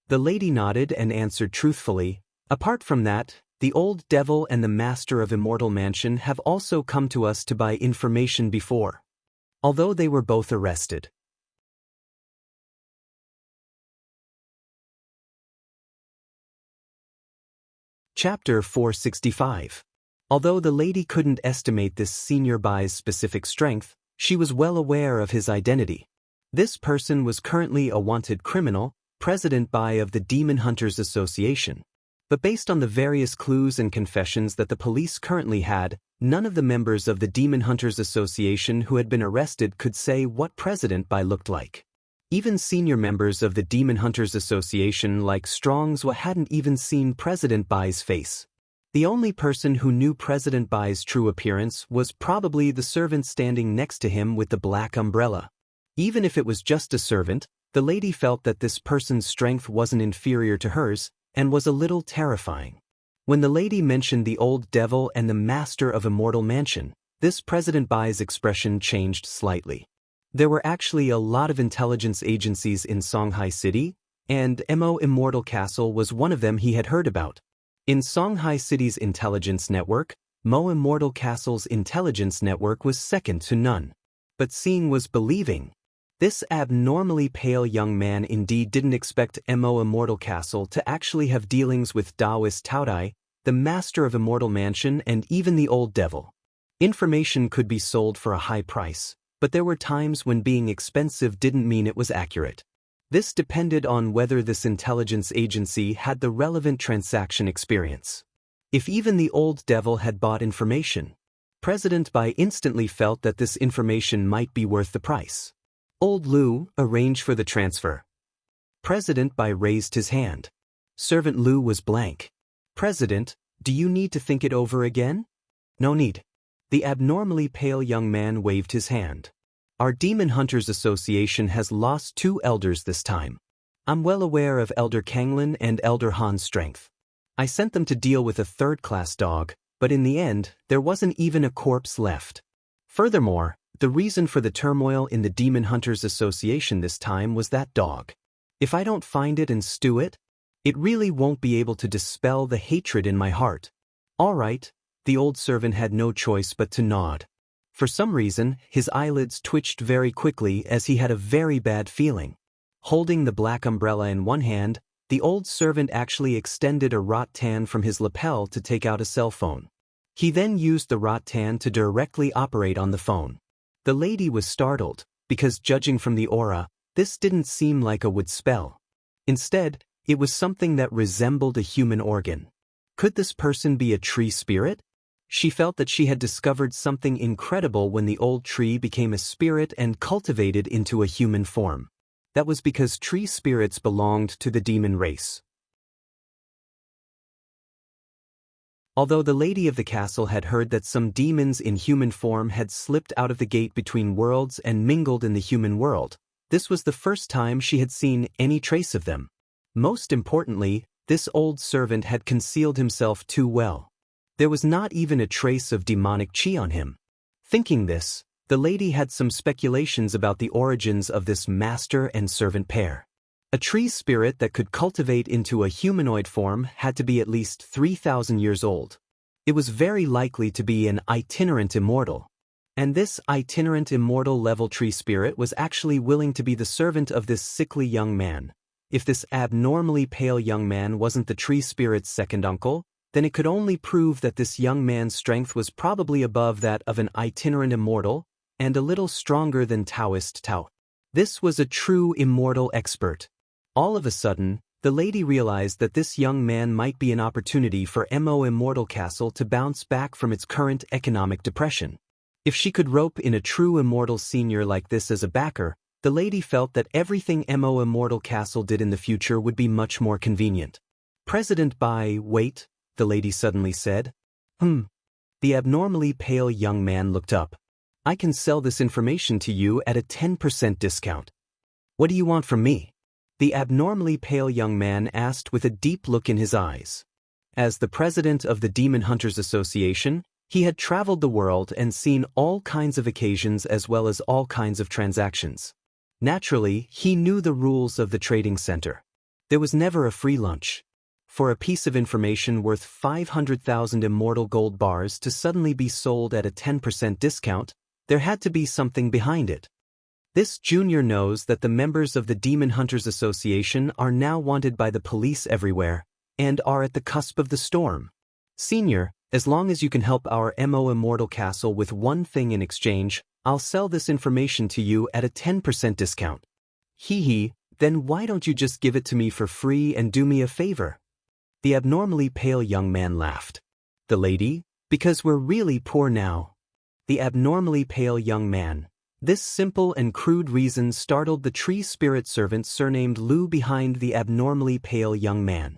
The lady nodded and answered truthfully, "Apart from that, the old devil and the master of Immortal Mansion have also come to us to buy information before. Although they were both arrested." Chapter 465. Although the lady couldn't estimate this Senior Bai's specific strength, she was well aware of his identity. This person was currently a wanted criminal, President Bai of the Demon Hunters Association. But based on the various clues and confessions that the police currently had, none of the members of the Demon Hunters Association who had been arrested could say what President Bai looked like. Even senior members of the Demon Hunters Association like Strongswa hadn't even seen President Bai's face. The only person who knew President Bai's true appearance was probably the servant standing next to him with the black umbrella. Even if it was just a servant, the lady felt that this person's strength wasn't inferior to hers, and was a little terrifying. When the lady mentioned the old devil and the master of Immortal Mansion, this President Bai's expression changed slightly. There were actually a lot of intelligence agencies in Songhai City, and Immortal Castle was one of them he had heard about. In Songhai City's intelligence network, Immortal Castle's intelligence network was second to none. But seeing was believing. This abnormally pale young man indeed didn't expect Immortal Castle to actually have dealings with Taoist Taodai, the master of Immortal Mansion, and even the old devil. Information could be sold for a high price, but there were times when being expensive didn't mean it was accurate. This depended on whether this intelligence agency had the relevant transaction experience. If even the old devil had bought information, President Bai instantly felt that this information might be worth the price. "Old Lu, arrange for the transfer." President Bai raised his hand. Servant Lu was blank. "President, do you need to think it over again?" "No need." The abnormally pale young man waved his hand. Our Demon Hunters Association has lost 2 elders this time. I'm well aware of Elder Kanglin and Elder Han's strength. I sent them to deal with a 3rd-class dog, but in the end, there wasn't even a corpse left. Furthermore, the reason for the turmoil in the Demon Hunters Association this time was that dog. If I don't find it and stew it, it really won't be able to dispel the hatred in my heart. All right, the old servant had no choice but to nod. For some reason, his eyelids twitched very quickly as he had a very bad feeling. Holding the black umbrella in one hand, the old servant actually extended a rattan from his lapel to take out a cell phone. He then used the rattan to directly operate on the phone. The lady was startled, because judging from the aura, this didn't seem like a wood spell. Instead, it was something that resembled a human organ. Could this person be a tree spirit? She felt that she had discovered something incredible when the old tree became a spirit and cultivated into a human form. That was because tree spirits belonged to the demon race. Although the lady of the castle had heard that some demons in human form had slipped out of the gate between worlds and mingled in the human world, this was the first time she had seen any trace of them. Most importantly, this old servant had concealed himself too well. There was not even a trace of demonic chi on him. Thinking this, the lady had some speculations about the origins of this master and servant pair. A tree spirit that could cultivate into a humanoid form had to be at least 3,000 years old. It was very likely to be an itinerant immortal. And this itinerant immortal level tree spirit was actually willing to be the servant of this sickly young man. If this abnormally pale young man wasn't the tree spirit's second uncle, then it could only prove that this young man's strength was probably above that of an itinerant immortal, and a little stronger than Taoist Tao. This was a true immortal expert. All of a sudden, the lady realized that this young man might be an opportunity for Immortal Castle to bounce back from its current economic depression. If she could rope in a true immortal senior like this as a backer, the lady felt that everything Immortal Castle did in the future would be much more convenient. Wait, the lady suddenly said. The abnormally pale young man looked up. I can sell this information to you at a 10% discount. What do you want from me? The abnormally pale young man asked with a deep look in his eyes. As the president of the Demon Hunters Association, he had traveled the world and seen all kinds of occasions as well as all kinds of transactions. Naturally, he knew the rules of the trading center. There was never a free lunch. For a piece of information worth 500,000 immortal gold bars to suddenly be sold at a 10% discount, there had to be something behind it. This junior knows that the members of the Demon Hunters Association are now wanted by the police everywhere, and are at the cusp of the storm. Senior, as long as you can help our Immortal Castle with one thing in exchange, I'll sell this information to you at a 10% discount. Then why don't you just give it to me for free and do me a favor? The abnormally pale young man laughed. The lady, because we're really poor now. The abnormally pale young man. This simple and crude reason startled the tree spirit servant surnamed Lu behind the abnormally pale young man.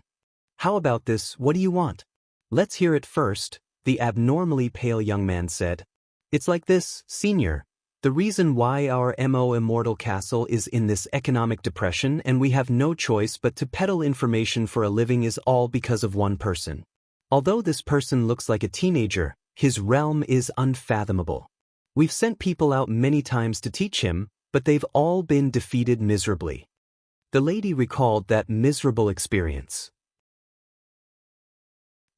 How about this? What do you want? Let's hear it first, the abnormally pale young man said. It's like this, senior. The reason why our Immortal Castle is in this economic depression and we have no choice but to peddle information for a living is all because of one person. Although this person looks like a teenager, his realm is unfathomable. We've sent people out many times to teach him, but they've all been defeated miserably. The lady recalled that miserable experience.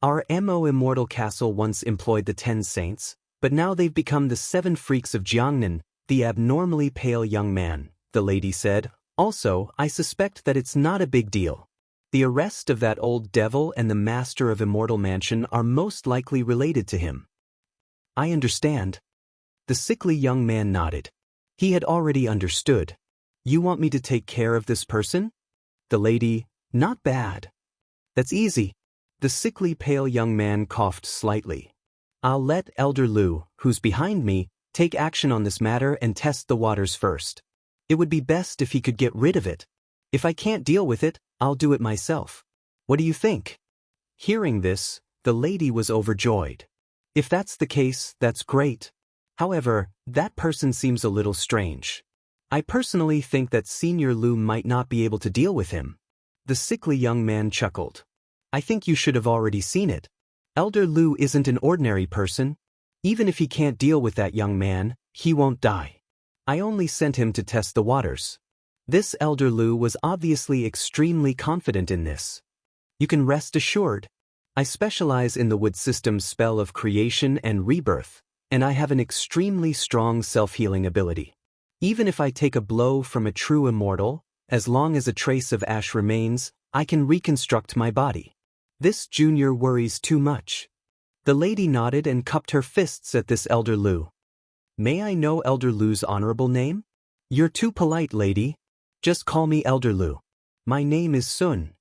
Our Immortal Castle once employed the 10 saints, but now they've become the 7 freaks of Jiangnan, the abnormally pale young man, the lady said. Also, I suspect that it's not a big deal. The arrest of that old devil and the master of Immortal Mansion are most likely related to him. I understand. The sickly young man nodded. He had already understood. You want me to take care of this person? The lady, not bad. That's easy. The sickly pale young man coughed slightly. I'll let Elder Lu, who's behind me, take action on this matter and test the waters first. It would be best if he could get rid of it. If I can't deal with it, I'll do it myself. What do you think? Hearing this, the lady was overjoyed. If that's the case, that's great. However, that person seems a little strange. I personally think that Senior Lu might not be able to deal with him." The sickly young man chuckled. "I think you should have already seen it. Elder Lu isn't an ordinary person. Even if he can't deal with that young man, he won't die. I only sent him to test the waters." This Elder Lu was obviously extremely confident in this. "You can rest assured. I specialize in the wood system's spell of creation and rebirth, and I have an extremely strong self-healing ability. Even if I take a blow from a true immortal, as long as a trace of ash remains, I can reconstruct my body. This junior worries too much." The lady nodded and cupped her fists at this Elder Lu. "May I know Elder Lu's honorable name?" "You're too polite, lady. Just call me Elder Lu. My name is Sun."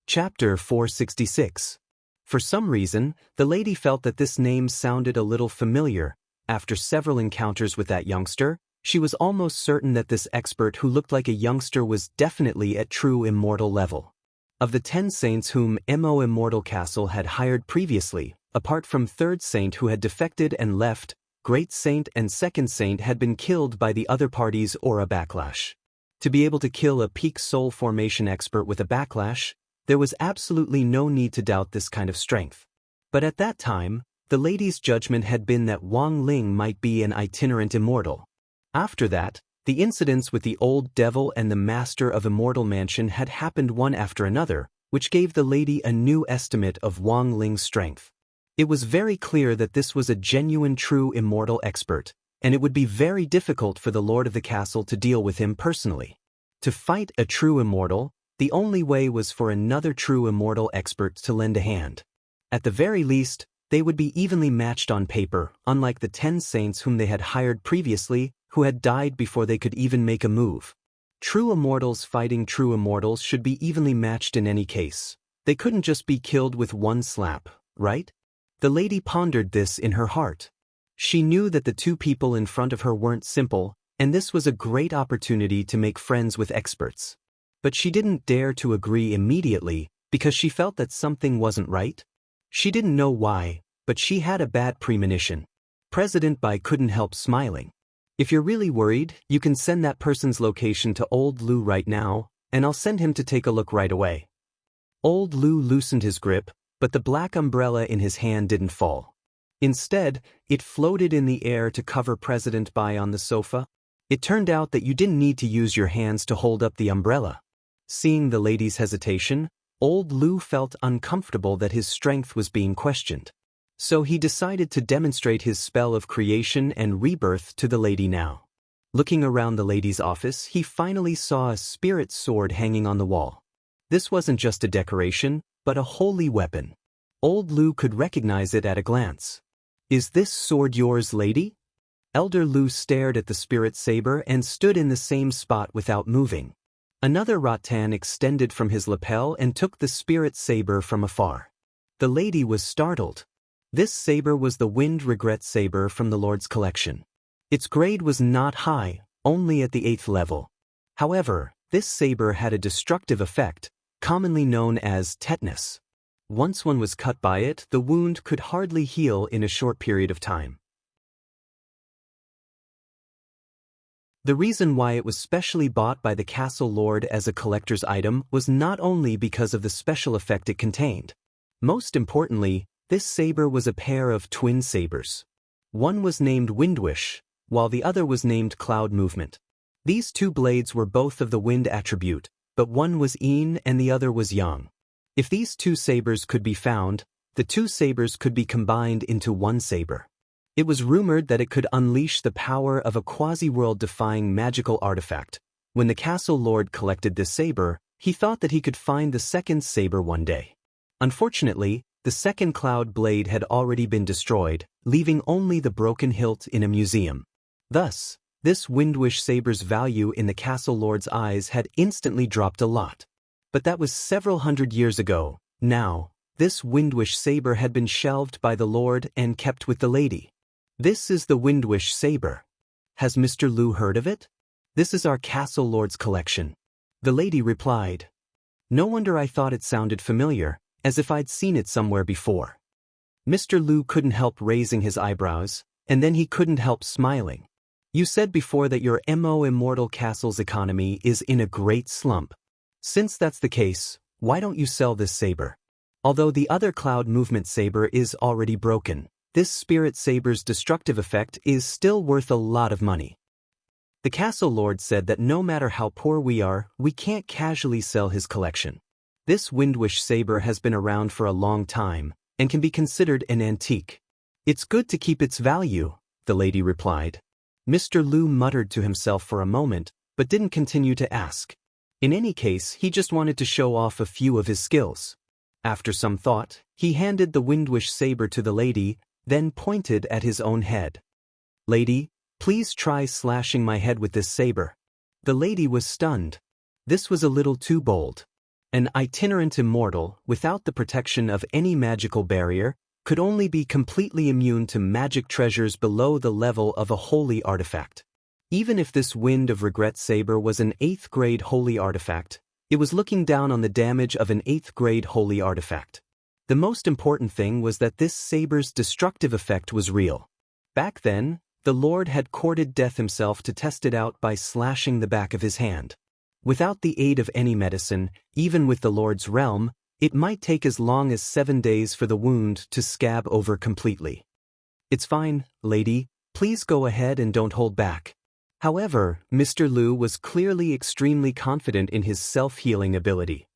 Chapter 466. For some reason, the lady felt that this name sounded a little familiar. After several encounters with that youngster, she was almost certain that this expert who looked like a youngster was definitely at true immortal level. Of the 10 saints whom Immortal Castle had hired previously, apart from Third Saint who had defected and left, Great Saint and Second Saint had been killed by the other party's aura backlash. To be able to kill a peak soul formation expert with a backlash, there was absolutely no need to doubt this kind of strength. But at that time, the lady's judgment had been that Wang Ling might be an itinerant immortal. After that, the incidents with the old devil and the master of Immortal Mansion had happened one after another, which gave the lady a new estimate of Wang Ling's strength. It was very clear that this was a genuine true immortal expert, and it would be very difficult for the lord of the castle to deal with him personally. To fight a true immortal, the only way was for another true immortal expert to lend a hand. At the very least, they would be evenly matched on paper, unlike the 10 saints whom they had hired previously, who had died before they could even make a move. True immortals fighting true immortals should be evenly matched in any case. They couldn't just be killed with one slap, right? The lady pondered this in her heart. She knew that the two people in front of her weren't simple, and this was a great opportunity to make friends with experts. But she didn't dare to agree immediately because she felt that something wasn't right. She didn't know why, but she had a bad premonition. President Bai couldn't help smiling. "If you're really worried, you can send that person's location to Old Lu right now, and I'll send him to take a look right away." Old Lu loosened his grip, but the black umbrella in his hand didn't fall. Instead, it floated in the air to cover President Bai on the sofa. It turned out that you didn't need to use your hands to hold up the umbrella. Seeing the lady's hesitation, Old Lu felt uncomfortable that his strength was being questioned. So he decided to demonstrate his spell of creation and rebirth to the lady now. Looking around the lady's office, he finally saw a spirit sword hanging on the wall. This wasn't just a decoration, but a holy weapon. Old Lu could recognize it at a glance. "Is this sword yours, lady?" Elder Lu stared at the spirit saber and stood in the same spot without moving. Another rattan extended from his lapel and took the spirit saber from afar. The lady was startled. This saber was the Wind Regret saber from the Lord's collection. Its grade was not high, only at the 8th level. However, this saber had a destructive effect, commonly known as tetanus. Once one was cut by it, the wound could hardly heal in a short period of time. The reason why it was specially bought by the castle lord as a collector's item was not only because of the special effect it contained. Most importantly, this saber was a pair of twin sabers. One was named Windwish, while the other was named Cloud Movement. These two blades were both of the wind attribute, but one was Yin and the other was Yang. If these two sabers could be found, the two sabers could be combined into one saber. It was rumored that it could unleash the power of a quasi-world-defying magical artifact. When the castle lord collected this saber, he thought that he could find the second saber one day. Unfortunately, the second cloud blade had already been destroyed, leaving only the broken hilt in a museum. Thus, this Windwish saber's value in the castle lord's eyes had instantly dropped a lot. But that was several hundred years ago. Now, this Windwish saber had been shelved by the lord and kept with the lady. "This is the Windwish saber. Has Mr. Lu heard of it?" "This is our castle lord's collection." The lady replied. No wonder I thought it sounded familiar, as if I'd seen it somewhere before. Mr. Liu couldn't help raising his eyebrows, and then he couldn't help smiling. You said before that your Immortal Castle's economy is in a great slump. Since that's the case, why don't you sell this saber? Although the other cloud movement saber is already broken, this spirit saber's destructive effect is still worth a lot of money. The castle lord said that no matter how poor we are, we can't casually sell his collection. This Windwish saber has been around for a long time, and can be considered an antique. It's good to keep its value, the lady replied. Mr. Liu muttered to himself for a moment, but didn't continue to ask. In any case, he just wanted to show off a few of his skills. After some thought, he handed the Windwish saber to the lady, then pointed at his own head. Lady, please try slashing my head with this saber. The lady was stunned. This was a little too bold. An itinerant immortal, without the protection of any magical barrier, could only be completely immune to magic treasures below the level of a holy artifact. Even if this Wind of Regret saber was an 8th grade holy artifact, it was looking down on the damage of an 8th grade holy artifact. The most important thing was that this saber's destructive effect was real. Back then, the Lord had courted death himself to test it out by slashing the back of his hand. Without the aid of any medicine, even with the Lord's realm, it might take as long as 7 days for the wound to scab over completely. It's fine, lady, please go ahead and don't hold back. However, Mr. Liu was clearly extremely confident in his self-healing ability.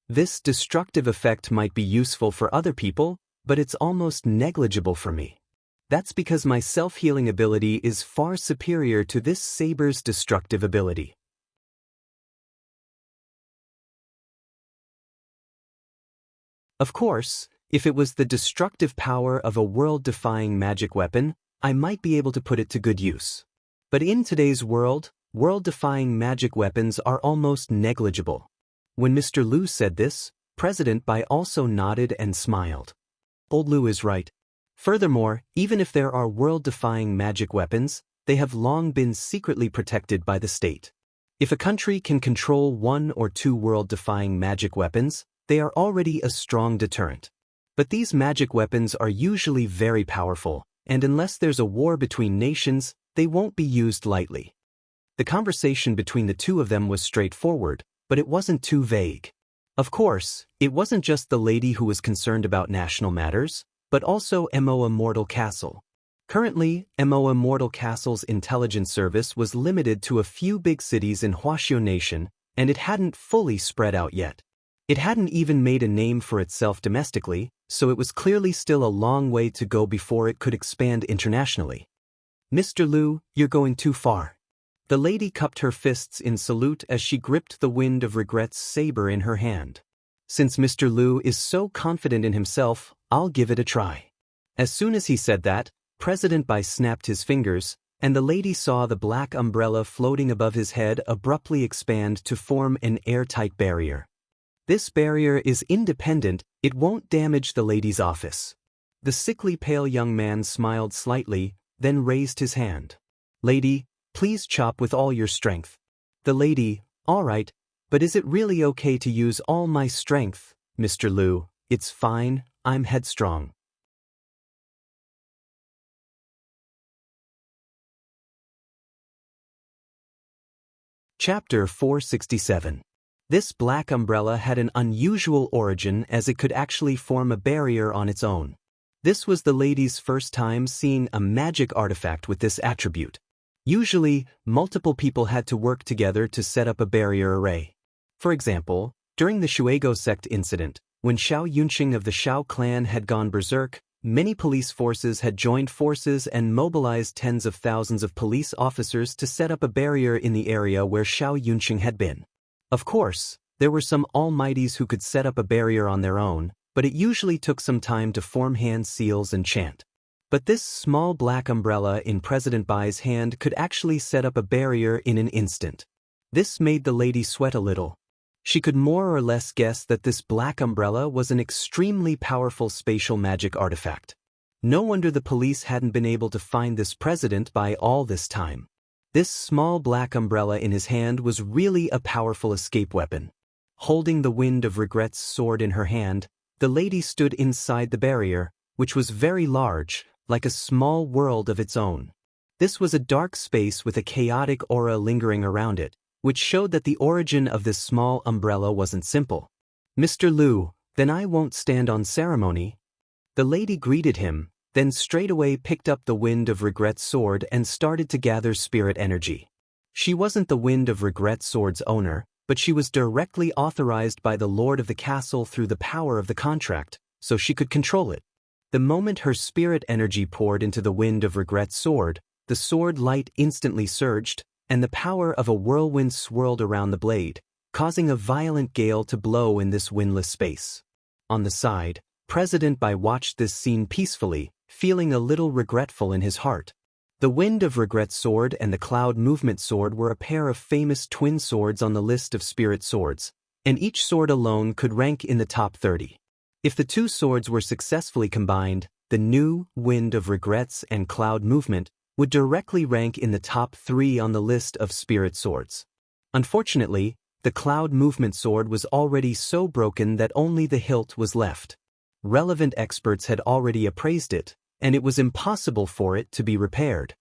This destructive effect might be useful for other people, but it's almost negligible for me. That's because my self-healing ability is far superior to this saber's destructive ability. Of course, if it was the destructive power of a world-defying magic weapon, I might be able to put it to good use. But in today's world, world-defying magic weapons are almost negligible. When Mr. Liu said this, President Bai also nodded and smiled. Old Liu is right. Furthermore, even if there are world-defying magic weapons, they have long been secretly protected by the state. If a country can control 1 or 2 world-defying magic weapons, they are already a strong deterrent. But these magic weapons are usually very powerful, and unless there's a war between nations, they won't be used lightly. The conversation between the two of them was straightforward, but it wasn't too vague. Of course, it wasn't just the lady who was concerned about national matters, but also Immortal Castle. Currently, Immortal Castle's intelligence service was limited to a few big cities in Huaxiu Nation, and it hadn't fully spread out yet. It hadn't even made a name for itself domestically, so it was clearly still a long way to go before it could expand internationally. Mr. Liu, you're going too far. The lady cupped her fists in salute as she gripped the Wind of Regret's saber in her hand. Since Mr. Liu is so confident in himself, I'll give it a try. As soon as he said that, President Bai snapped his fingers, and the lady saw the black umbrella floating above his head abruptly expand to form an airtight barrier. This barrier is independent, it won't damage the lady's office. The sickly pale young man smiled slightly, then raised his hand. Lady, please chop with all your strength. The lady, all right, but is it really okay to use all my strength, Mr. Liu? It's fine, I'm headstrong. Chapter 467. This black umbrella had an unusual origin as it could actually form a barrier on its own. This was the lady's first time seeing a magic artifact with this attribute. Usually, multiple people had to work together to set up a barrier array. For example, during the Shuego sect incident, when Xiao Yunqing of the Xiao clan had gone berserk, many police forces had joined forces and mobilized tens of thousands of police officers to set up a barrier in the area where Xiao Yunqing had been. Of course, there were some almighties who could set up a barrier on their own, but it usually took some time to form hand seals and chant. But this small black umbrella in President Bai's hand could actually set up a barrier in an instant. This made the lady sweat a little. She could more or less guess that this black umbrella was an extremely powerful spatial magic artifact. No wonder the police hadn't been able to find this President Bai all this time. This small black umbrella in his hand was really a powerful escape weapon. Holding the Wind of Regret's sword in her hand, the lady stood inside the barrier, which was very large, like a small world of its own. This was a dark space with a chaotic aura lingering around it, which showed that the origin of this small umbrella wasn't simple. "Mr. Liu, then I won't stand on ceremony." The lady greeted him, then straightaway picked up the Wind of Regret's sword and started to gather spirit energy. She wasn't the Wind of Regret sword's owner, but she was directly authorized by the lord of the castle through the power of the contract, so she could control it. The moment her spirit energy poured into the Wind of Regret sword, the sword light instantly surged, and the power of a whirlwind swirled around the blade, causing a violent gale to blow in this windless space. On the side, President Bai watched this scene peacefully, feeling a little regretful in his heart. The Wind of Regret sword and the Cloud Movement sword were a pair of famous twin swords on the list of spirit swords, and each sword alone could rank in the top 30. If the two swords were successfully combined, the new Wind of Regrets and Cloud Movement would directly rank in the top 3 on the list of spirit swords. Unfortunately, the Cloud Movement sword was already so broken that only the hilt was left. Relevant experts had already appraised it, and it was impossible for it to be repaired.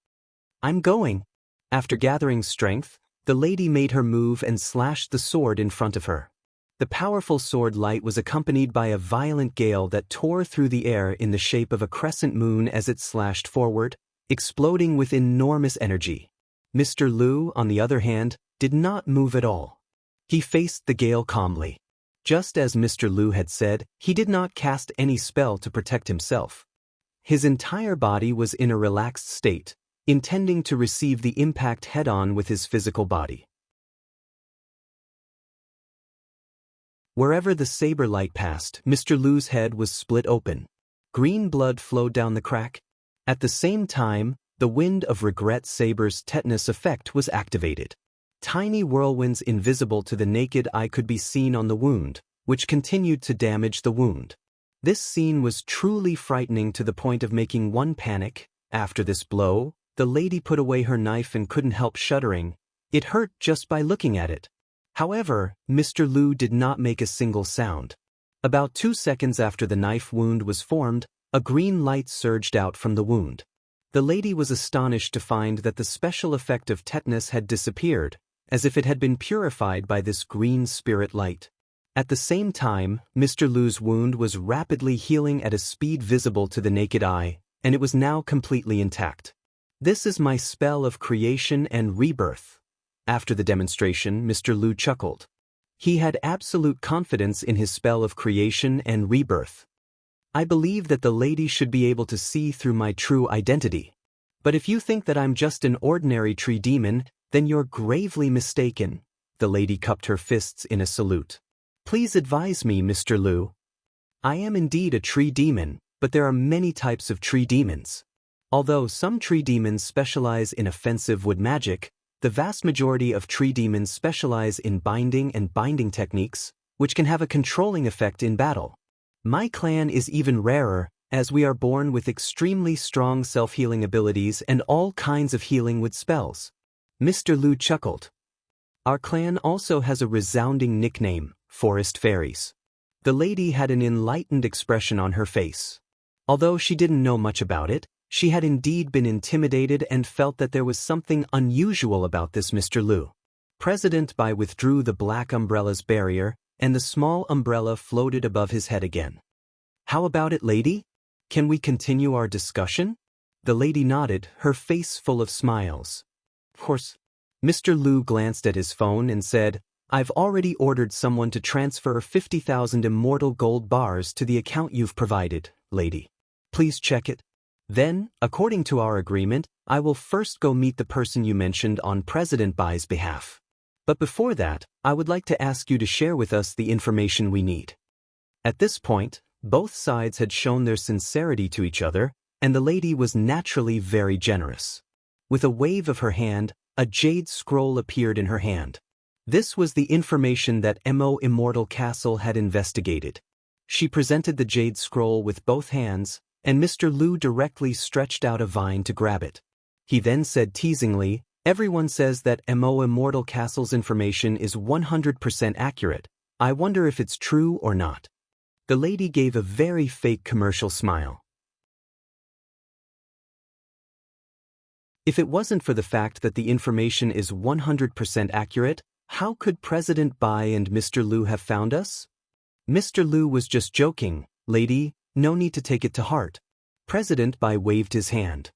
"I'm going." After gathering strength, the lady made her move and slashed the sword in front of her. The powerful sword light was accompanied by a violent gale that tore through the air in the shape of a crescent moon as it slashed forward, exploding with enormous energy. Mr. Liu, on the other hand, did not move at all. He faced the gale calmly. Just as Mr. Liu had said, he did not cast any spell to protect himself. His entire body was in a relaxed state, intending to receive the impact head-on with his physical body. Wherever the saber light passed, Mr. Liu's head was split open. Green blood flowed down the crack. At the same time, the Wind of Regret saber's tetanus effect was activated. Tiny whirlwinds invisible to the naked eye could be seen on the wound, which continued to damage the wound. This scene was truly frightening to the point of making one panic. After this blow, the lady put away her knife and couldn't help shuddering. It hurt just by looking at it. However, Mr. Liu did not make a single sound. About 2 seconds after the knife wound was formed, a green light surged out from the wound. The lady was astonished to find that the special effect of tetanus had disappeared, as if it had been purified by this green spirit light. At the same time, Mr. Liu's wound was rapidly healing at a speed visible to the naked eye, and it was now completely intact. "This is my spell of creation and rebirth." After the demonstration, Mr. Liu chuckled. He had absolute confidence in his spell of creation and rebirth. "I believe that the lady should be able to see through my true identity. But if you think that I'm just an ordinary tree demon, then you're gravely mistaken." The lady cupped her fists in a salute. "Please advise me, Mr. Liu. I am indeed a tree demon, but there are many types of tree demons. Although some tree demons specialize in offensive wood magic, the vast majority of tree demons specialize in binding and binding techniques, which can have a controlling effect in battle. My clan is even rarer, as we are born with extremely strong self-healing abilities and all kinds of healing with spells." Mr. Liu chuckled. "Our clan also has a resounding nickname, Forest Fairies." The lady had an enlightened expression on her face. Although she didn't know much about it, she had indeed been intimidated and felt that there was something unusual about this Mr. Liu. President Bai withdrew the black umbrella's barrier, and the small umbrella floated above his head again. "How about it, lady? Can we continue our discussion?" The lady nodded, her face full of smiles. "Of course." Mr. Liu glanced at his phone and said, "I've already ordered someone to transfer 50,000 immortal gold bars to the account you've provided, lady. Please check it. Then, according to our agreement, I will first go meet the person you mentioned on President Bai's behalf. But before that, I would like to ask you to share with us the information we need." At this point, both sides had shown their sincerity to each other, and the lady was naturally very generous. With a wave of her hand, a jade scroll appeared in her hand. This was the information that Immortal Castle had investigated. She presented the jade scroll with both hands, and Mr. Liu directly stretched out a vine to grab it. He then said teasingly, "Everyone says that Immortal Castle's information is 100% accurate. I wonder if it's true or not. The lady gave a very fake commercial smile. If it wasn't for the fact that the information is 100% accurate, how could President Bai and Mr. Liu have found us? Mr. Liu was just joking, lady, no need to take it to heart. President Bai waved his hand.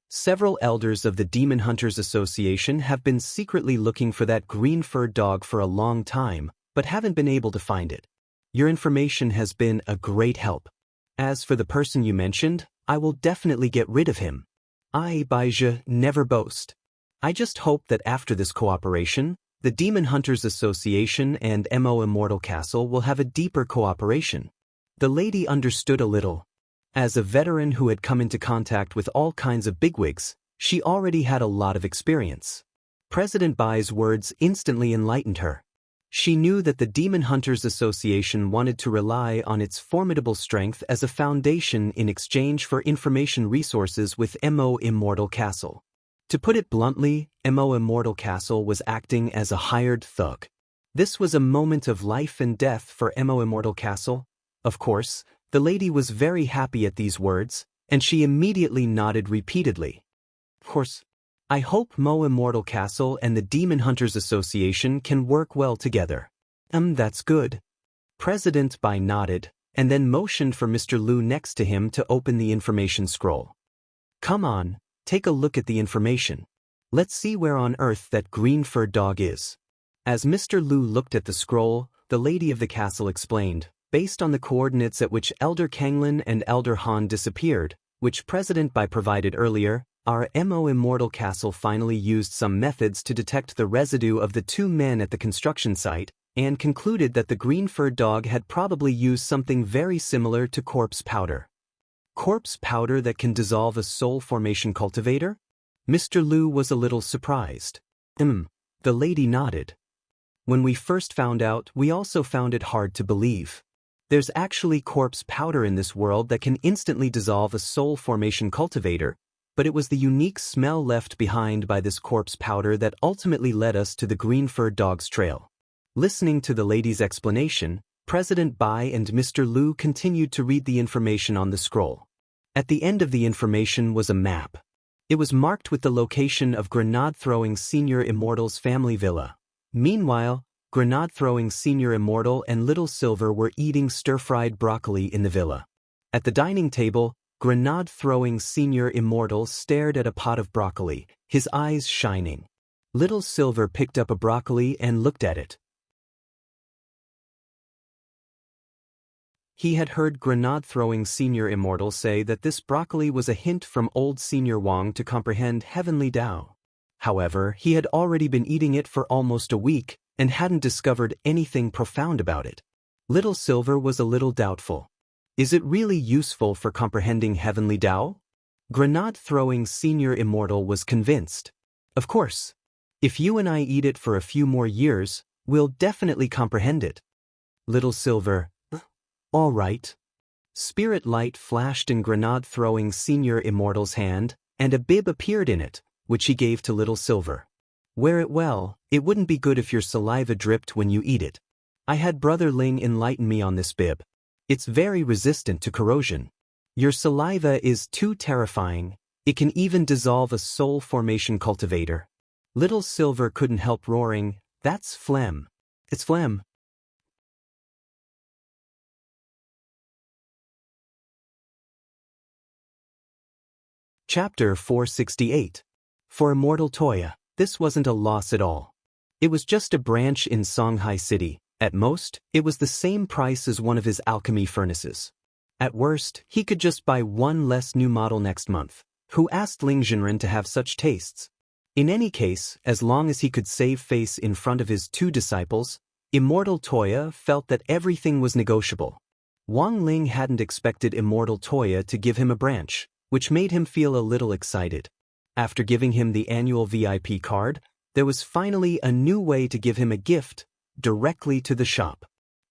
Several elders of the Demon Hunters Association have been secretly looking for that green-furred dog for a long time, but haven't been able to find it. Your information has been a great help. As for the person you mentioned, I will definitely get rid of him. I, Baizhi, never boast. I just hope that after this cooperation, the Demon Hunters Association and Immortal Castle will have a deeper cooperation. The lady understood a little. As a veteran who had come into contact with all kinds of bigwigs, she already had a lot of experience. President Bai's words instantly enlightened her. She knew that the Demon Hunters Association wanted to rely on its formidable strength as a foundation in exchange for information resources with Immortal Castle. To put it bluntly, Immortal Castle was acting as a hired thug. This was a moment of life and death for Immortal Castle. Of course, the lady was very happy at these words, and she immediately nodded repeatedly. Of course, I hope Immortal Castle and the Demon Hunters Association can work well together. That's good. President Bai nodded, and then motioned for Mr. Liu next to him to open the information scroll. Come on, take a look at the information. Let's see where on earth that green-furred dog is. As Mr. Liu looked at the scroll, the lady of the castle explained, based on the coordinates at which Elder Kanglin and Elder Han disappeared, which President Bai provided earlier, our Immortal Castle finally used some methods to detect the residue of the two men at the construction site, and concluded that the green-furred dog had probably used something very similar to corpse powder. Corpse powder that can dissolve a soul formation cultivator? Mr. Liu was a little surprised. The lady nodded. When we first found out, we also found it hard to believe. There's actually corpse powder in this world that can instantly dissolve a soul formation cultivator, but it was the unique smell left behind by this corpse powder that ultimately led us to the green-furred dog's trail. Listening to the lady's explanation, President Bai and Mr. Liu continued to read the information on the scroll. At the end of the information was a map. It was marked with the location of grenade-throwing Senior Immortal's family villa. Meanwhile, grenade-throwing Senior Immortal and Little Silver were eating stir-fried broccoli in the villa. At the dining table, grenade-throwing Senior Immortal stared at a pot of broccoli, his eyes shining. Little Silver picked up a broccoli and looked at it. He had heard grenade-throwing Senior Immortal say that this broccoli was a hint from old Senior Wang to comprehend heavenly Tao. However, he had already been eating it for almost a week and hadn't discovered anything profound about it. Little Silver was a little doubtful. Is it really useful for comprehending heavenly Tao? Grenade-throwing Senior Immortal was convinced. Of course. If you and I eat it for a few more years, we'll definitely comprehend it. Little Silver, all right. Spirit light flashed in grenade-throwing Senior Immortal's hand, and a bib appeared in it, which he gave to Little Silver. Wear it well, it wouldn't be good if your saliva dripped when you eat it. I had Brother Ling enlighten me on this bib. It's very resistant to corrosion. Your saliva is too terrifying, it can even dissolve a soul formation cultivator. Little Silver couldn't help roaring, that's phlegm. It's phlegm. Chapter 468. For Immortal Toya, this wasn't a loss at all. It was just a branch in Songhai City. At most, it was the same price as one of his alchemy furnaces. At worst, he could just buy one less new model next month. Who asked Ling Jinren to have such tastes? In any case, as long as he could save face in front of his two disciples, Immortal Toya felt that everything was negotiable. Wang Ling hadn't expected Immortal Toya to give him a branch, which made him feel a little excited. After giving him the annual VIP card, there was finally a new way to give him a gift, directly to the shop.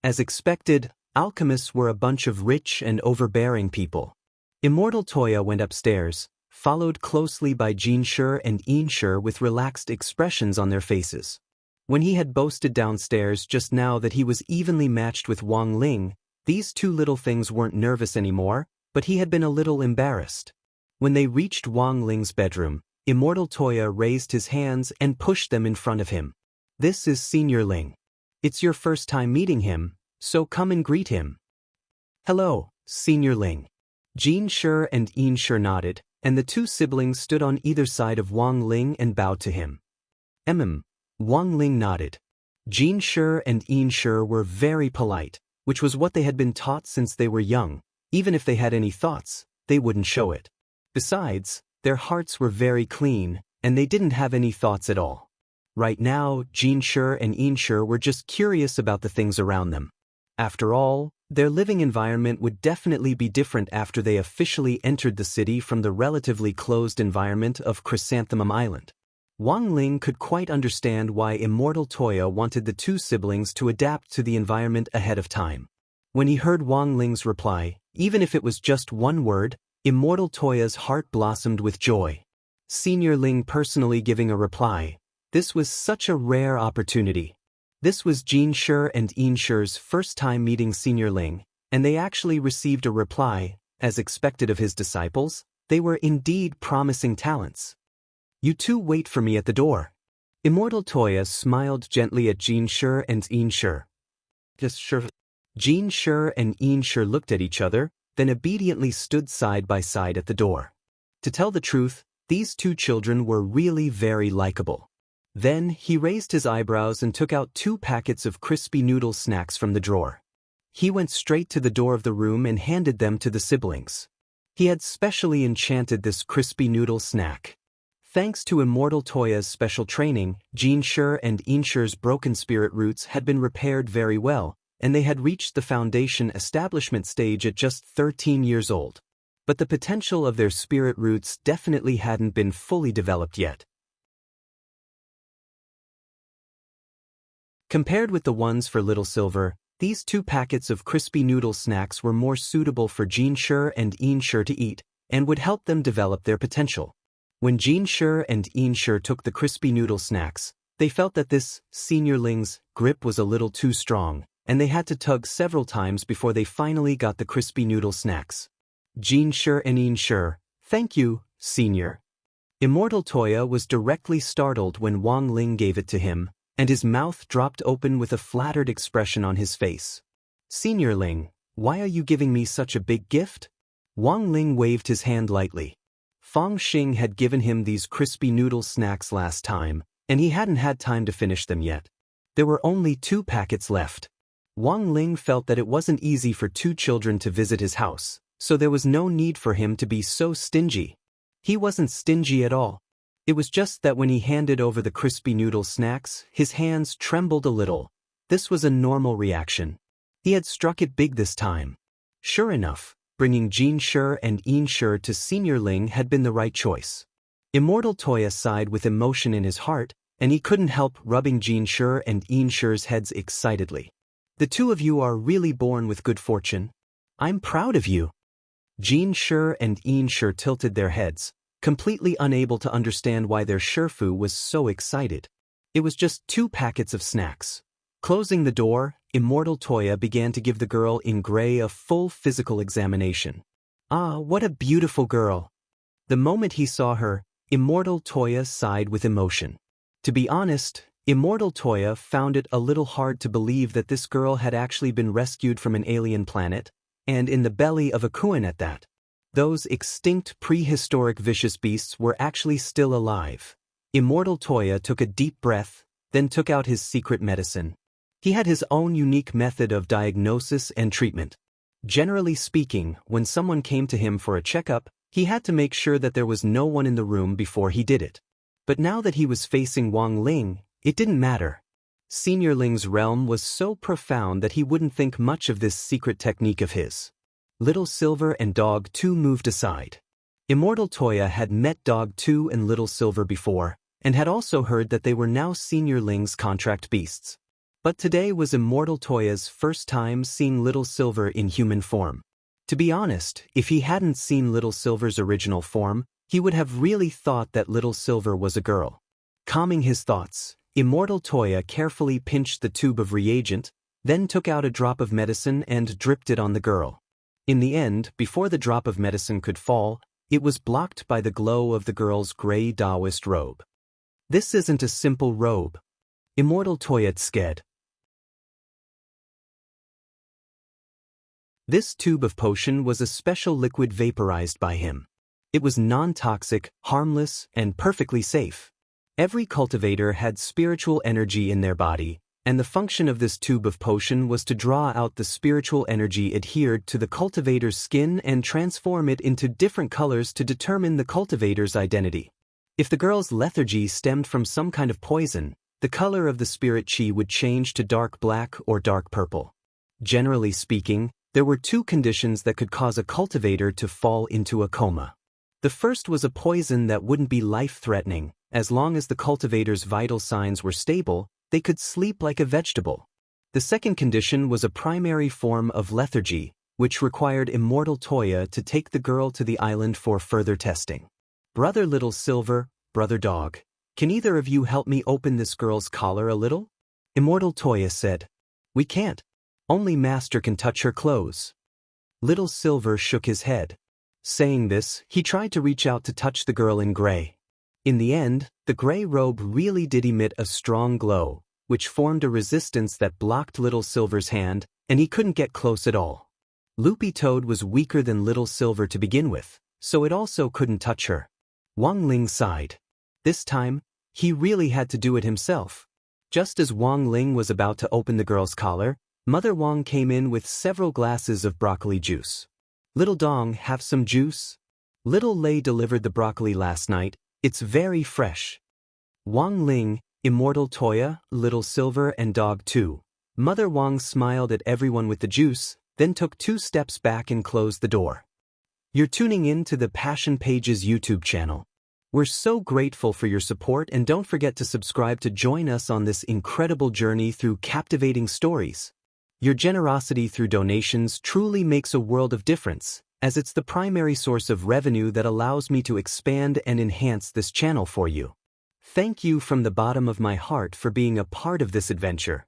As expected, alchemists were a bunch of rich and overbearing people. Immortal Toya went upstairs, followed closely by Jinshi and Yinshe with relaxed expressions on their faces. When he had boasted downstairs just now that he was evenly matched with Wang Ling, these two little things weren't nervous anymore, but he had been a little embarrassed. When they reached Wang Ling's bedroom, Immortal Toya raised his hands and pushed them in front of him. "This is Senior Ling. It's your first time meeting him, so come and greet him." "Hello, Senior Ling." Jin Shi and Yin Shi nodded, and the two siblings stood on either side of Wang Ling and bowed to him. Wang Ling nodded. Jin Shi and Yin Shi were very polite, which was what they had been taught since they were young. Even if they had any thoughts, they wouldn't show it. Besides, their hearts were very clean, and they didn't have any thoughts at all. Right now, Jin Shi and Yin Shi were just curious about the things around them. After all, their living environment would definitely be different after they officially entered the city from the relatively closed environment of Chrysanthemum Island. Wang Ling could quite understand why Immortal Toya wanted the two siblings to adapt to the environment ahead of time. When he heard Wang Ling's reply, even if it was just one word, Immortal Toya's heart blossomed with joy. Senior Ling personally giving a reply. This was such a rare opportunity. This was Jin Shi and Yin Shi's first time meeting Senior Ling, and they actually received a reply. As expected of his disciples, they were indeed promising talents. "You two wait for me at the door." Immortal Toya smiled gently at Jin Shi and Yin Shi. "Just sure." Jin Shi and Yin Shi looked at each other, then obediently stood side by side at the door. To tell the truth, these two children were really very likable. Then, he raised his eyebrows and took out 2 packets of crispy noodle snacks from the drawer. He went straight to the door of the room and handed them to the siblings. He had specially enchanted this crispy noodle snack. Thanks to Immortal Toya's special training, Jin Shi and Yin Shi's broken spirit roots had been repaired very well, and they had reached the foundation establishment stage at just 13 years old. But the potential of their spirit roots definitely hadn't been fully developed yet. Compared with the ones for Little Silver, these 2 packets of crispy noodle snacks were more suitable for Jin Shi and Yin Shi to eat, and would help them develop their potential. When Jin Shi and Yin Shi took the crispy noodle snacks, they felt that this Senior Ling's grip was a little too strong, and they had to tug several times before they finally got the crispy noodle snacks. Jin Shi and Yin Shi, "Thank you, Senior." Immortal Toya was directly startled when Wang Ling gave it to him, and his mouth dropped open with a flattered expression on his face. "Senior Ling, why are you giving me such a big gift?" Wang Ling waved his hand lightly. Fang Xing had given him these crispy noodle snacks last time, and he hadn't had time to finish them yet. There were only 2 packets left. Wang Ling felt that it wasn't easy for 2 children to visit his house, so there was no need for him to be so stingy. He wasn't stingy at all. It was just that when he handed over the crispy noodle snacks, his hands trembled a little. This was a normal reaction. He had struck it big this time. Sure enough, bringing Jin Shi and Yin Shi to Senior Ling had been the right choice. Immortal Toya sighed with emotion in his heart, and he couldn't help rubbing Jin Shi and Yin Shi's heads excitedly. "The 2 of you are really born with good fortune. I'm proud of you." Jin Shi and Yin Shi tilted their heads, completely unable to understand why their Shifu was so excited. It was just 2 packets of snacks. Closing the door, Immortal Toya began to give the girl in gray a full physical examination. Ah, what a beautiful girl. The moment he saw her, Immortal Toya sighed with emotion. To be honest, Immortal Toya found it a little hard to believe that this girl had actually been rescued from an alien planet, and in the belly of a Kuan at that. Those extinct prehistoric vicious beasts were actually still alive. Immortal Toya took a deep breath, then took out his secret medicine. He had his own unique method of diagnosis and treatment. Generally speaking, when someone came to him for a checkup, he had to make sure that there was no one in the room before he did it. But now that he was facing Wang Ling, it didn't matter. Senior Ling's realm was so profound that he wouldn't think much of this secret technique of his. Little Silver and Dog 2 moved aside. Immortal Toya had met Dog 2 and Little Silver before, and had also heard that they were now Senior Ling's contract beasts. But today was Immortal Toya's first time seeing Little Silver in human form. To be honest, if he hadn't seen Little Silver's original form, he would have really thought that Little Silver was a girl. Calming his thoughts, Immortal Toya carefully pinched the tube of reagent, then took out a drop of medicine and dripped it on the girl. In the end, before the drop of medicine could fall, it was blocked by the glow of the girl's gray Taoist robe. This isn't a simple robe. Immortal Toya sked. This tube of potion was a special liquid vaporized by him. It was non-toxic, harmless, and perfectly safe. Every cultivator had spiritual energy in their body, and the function of this tube of potion was to draw out the spiritual energy adhered to the cultivator's skin and transform it into different colors to determine the cultivator's identity. If the girl's lethargy stemmed from some kind of poison, the color of the spirit chi would change to dark black or dark purple. Generally speaking, there were two conditions that could cause a cultivator to fall into a coma. The first was a poison that wouldn't be life-threatening. As long as the cultivator's vital signs were stable, they could sleep like a vegetable. The second condition was a primary form of lethargy, which required Immortal Toya to take the girl to the island for further testing. Brother Little Silver, Brother Dog, can either of you help me open this girl's collar a little? Immortal Toya said. We can't. Only Master can touch her clothes. Little Silver shook his head. Saying this, he tried to reach out to touch the girl in gray. In the end, the gray robe really did emit a strong glow, which formed a resistance that blocked Little Silver's hand, and he couldn't get close at all. Loopy Toad was weaker than Little Silver to begin with, so it also couldn't touch her. Wang Ling sighed. This time, he really had to do it himself. Just as Wang Ling was about to open the girl's collar, Mother Wang came in with several glasses of broccoli juice. Little Dong, have some juice? Little Lei delivered the broccoli last night. It's very fresh. Wang Ling, Immortal Toya, Little Silver and Dog 2. Mother Wang smiled at everyone with the juice, then took 2 steps back and closed the door. You're tuning in to the Passion Pages YouTube channel. We're so grateful for your support, and don't forget to subscribe to join us on this incredible journey through captivating stories. Your generosity through donations truly makes a world of difference, as it's the primary source of revenue that allows me to expand and enhance this channel for you. Thank you from the bottom of my heart for being a part of this adventure.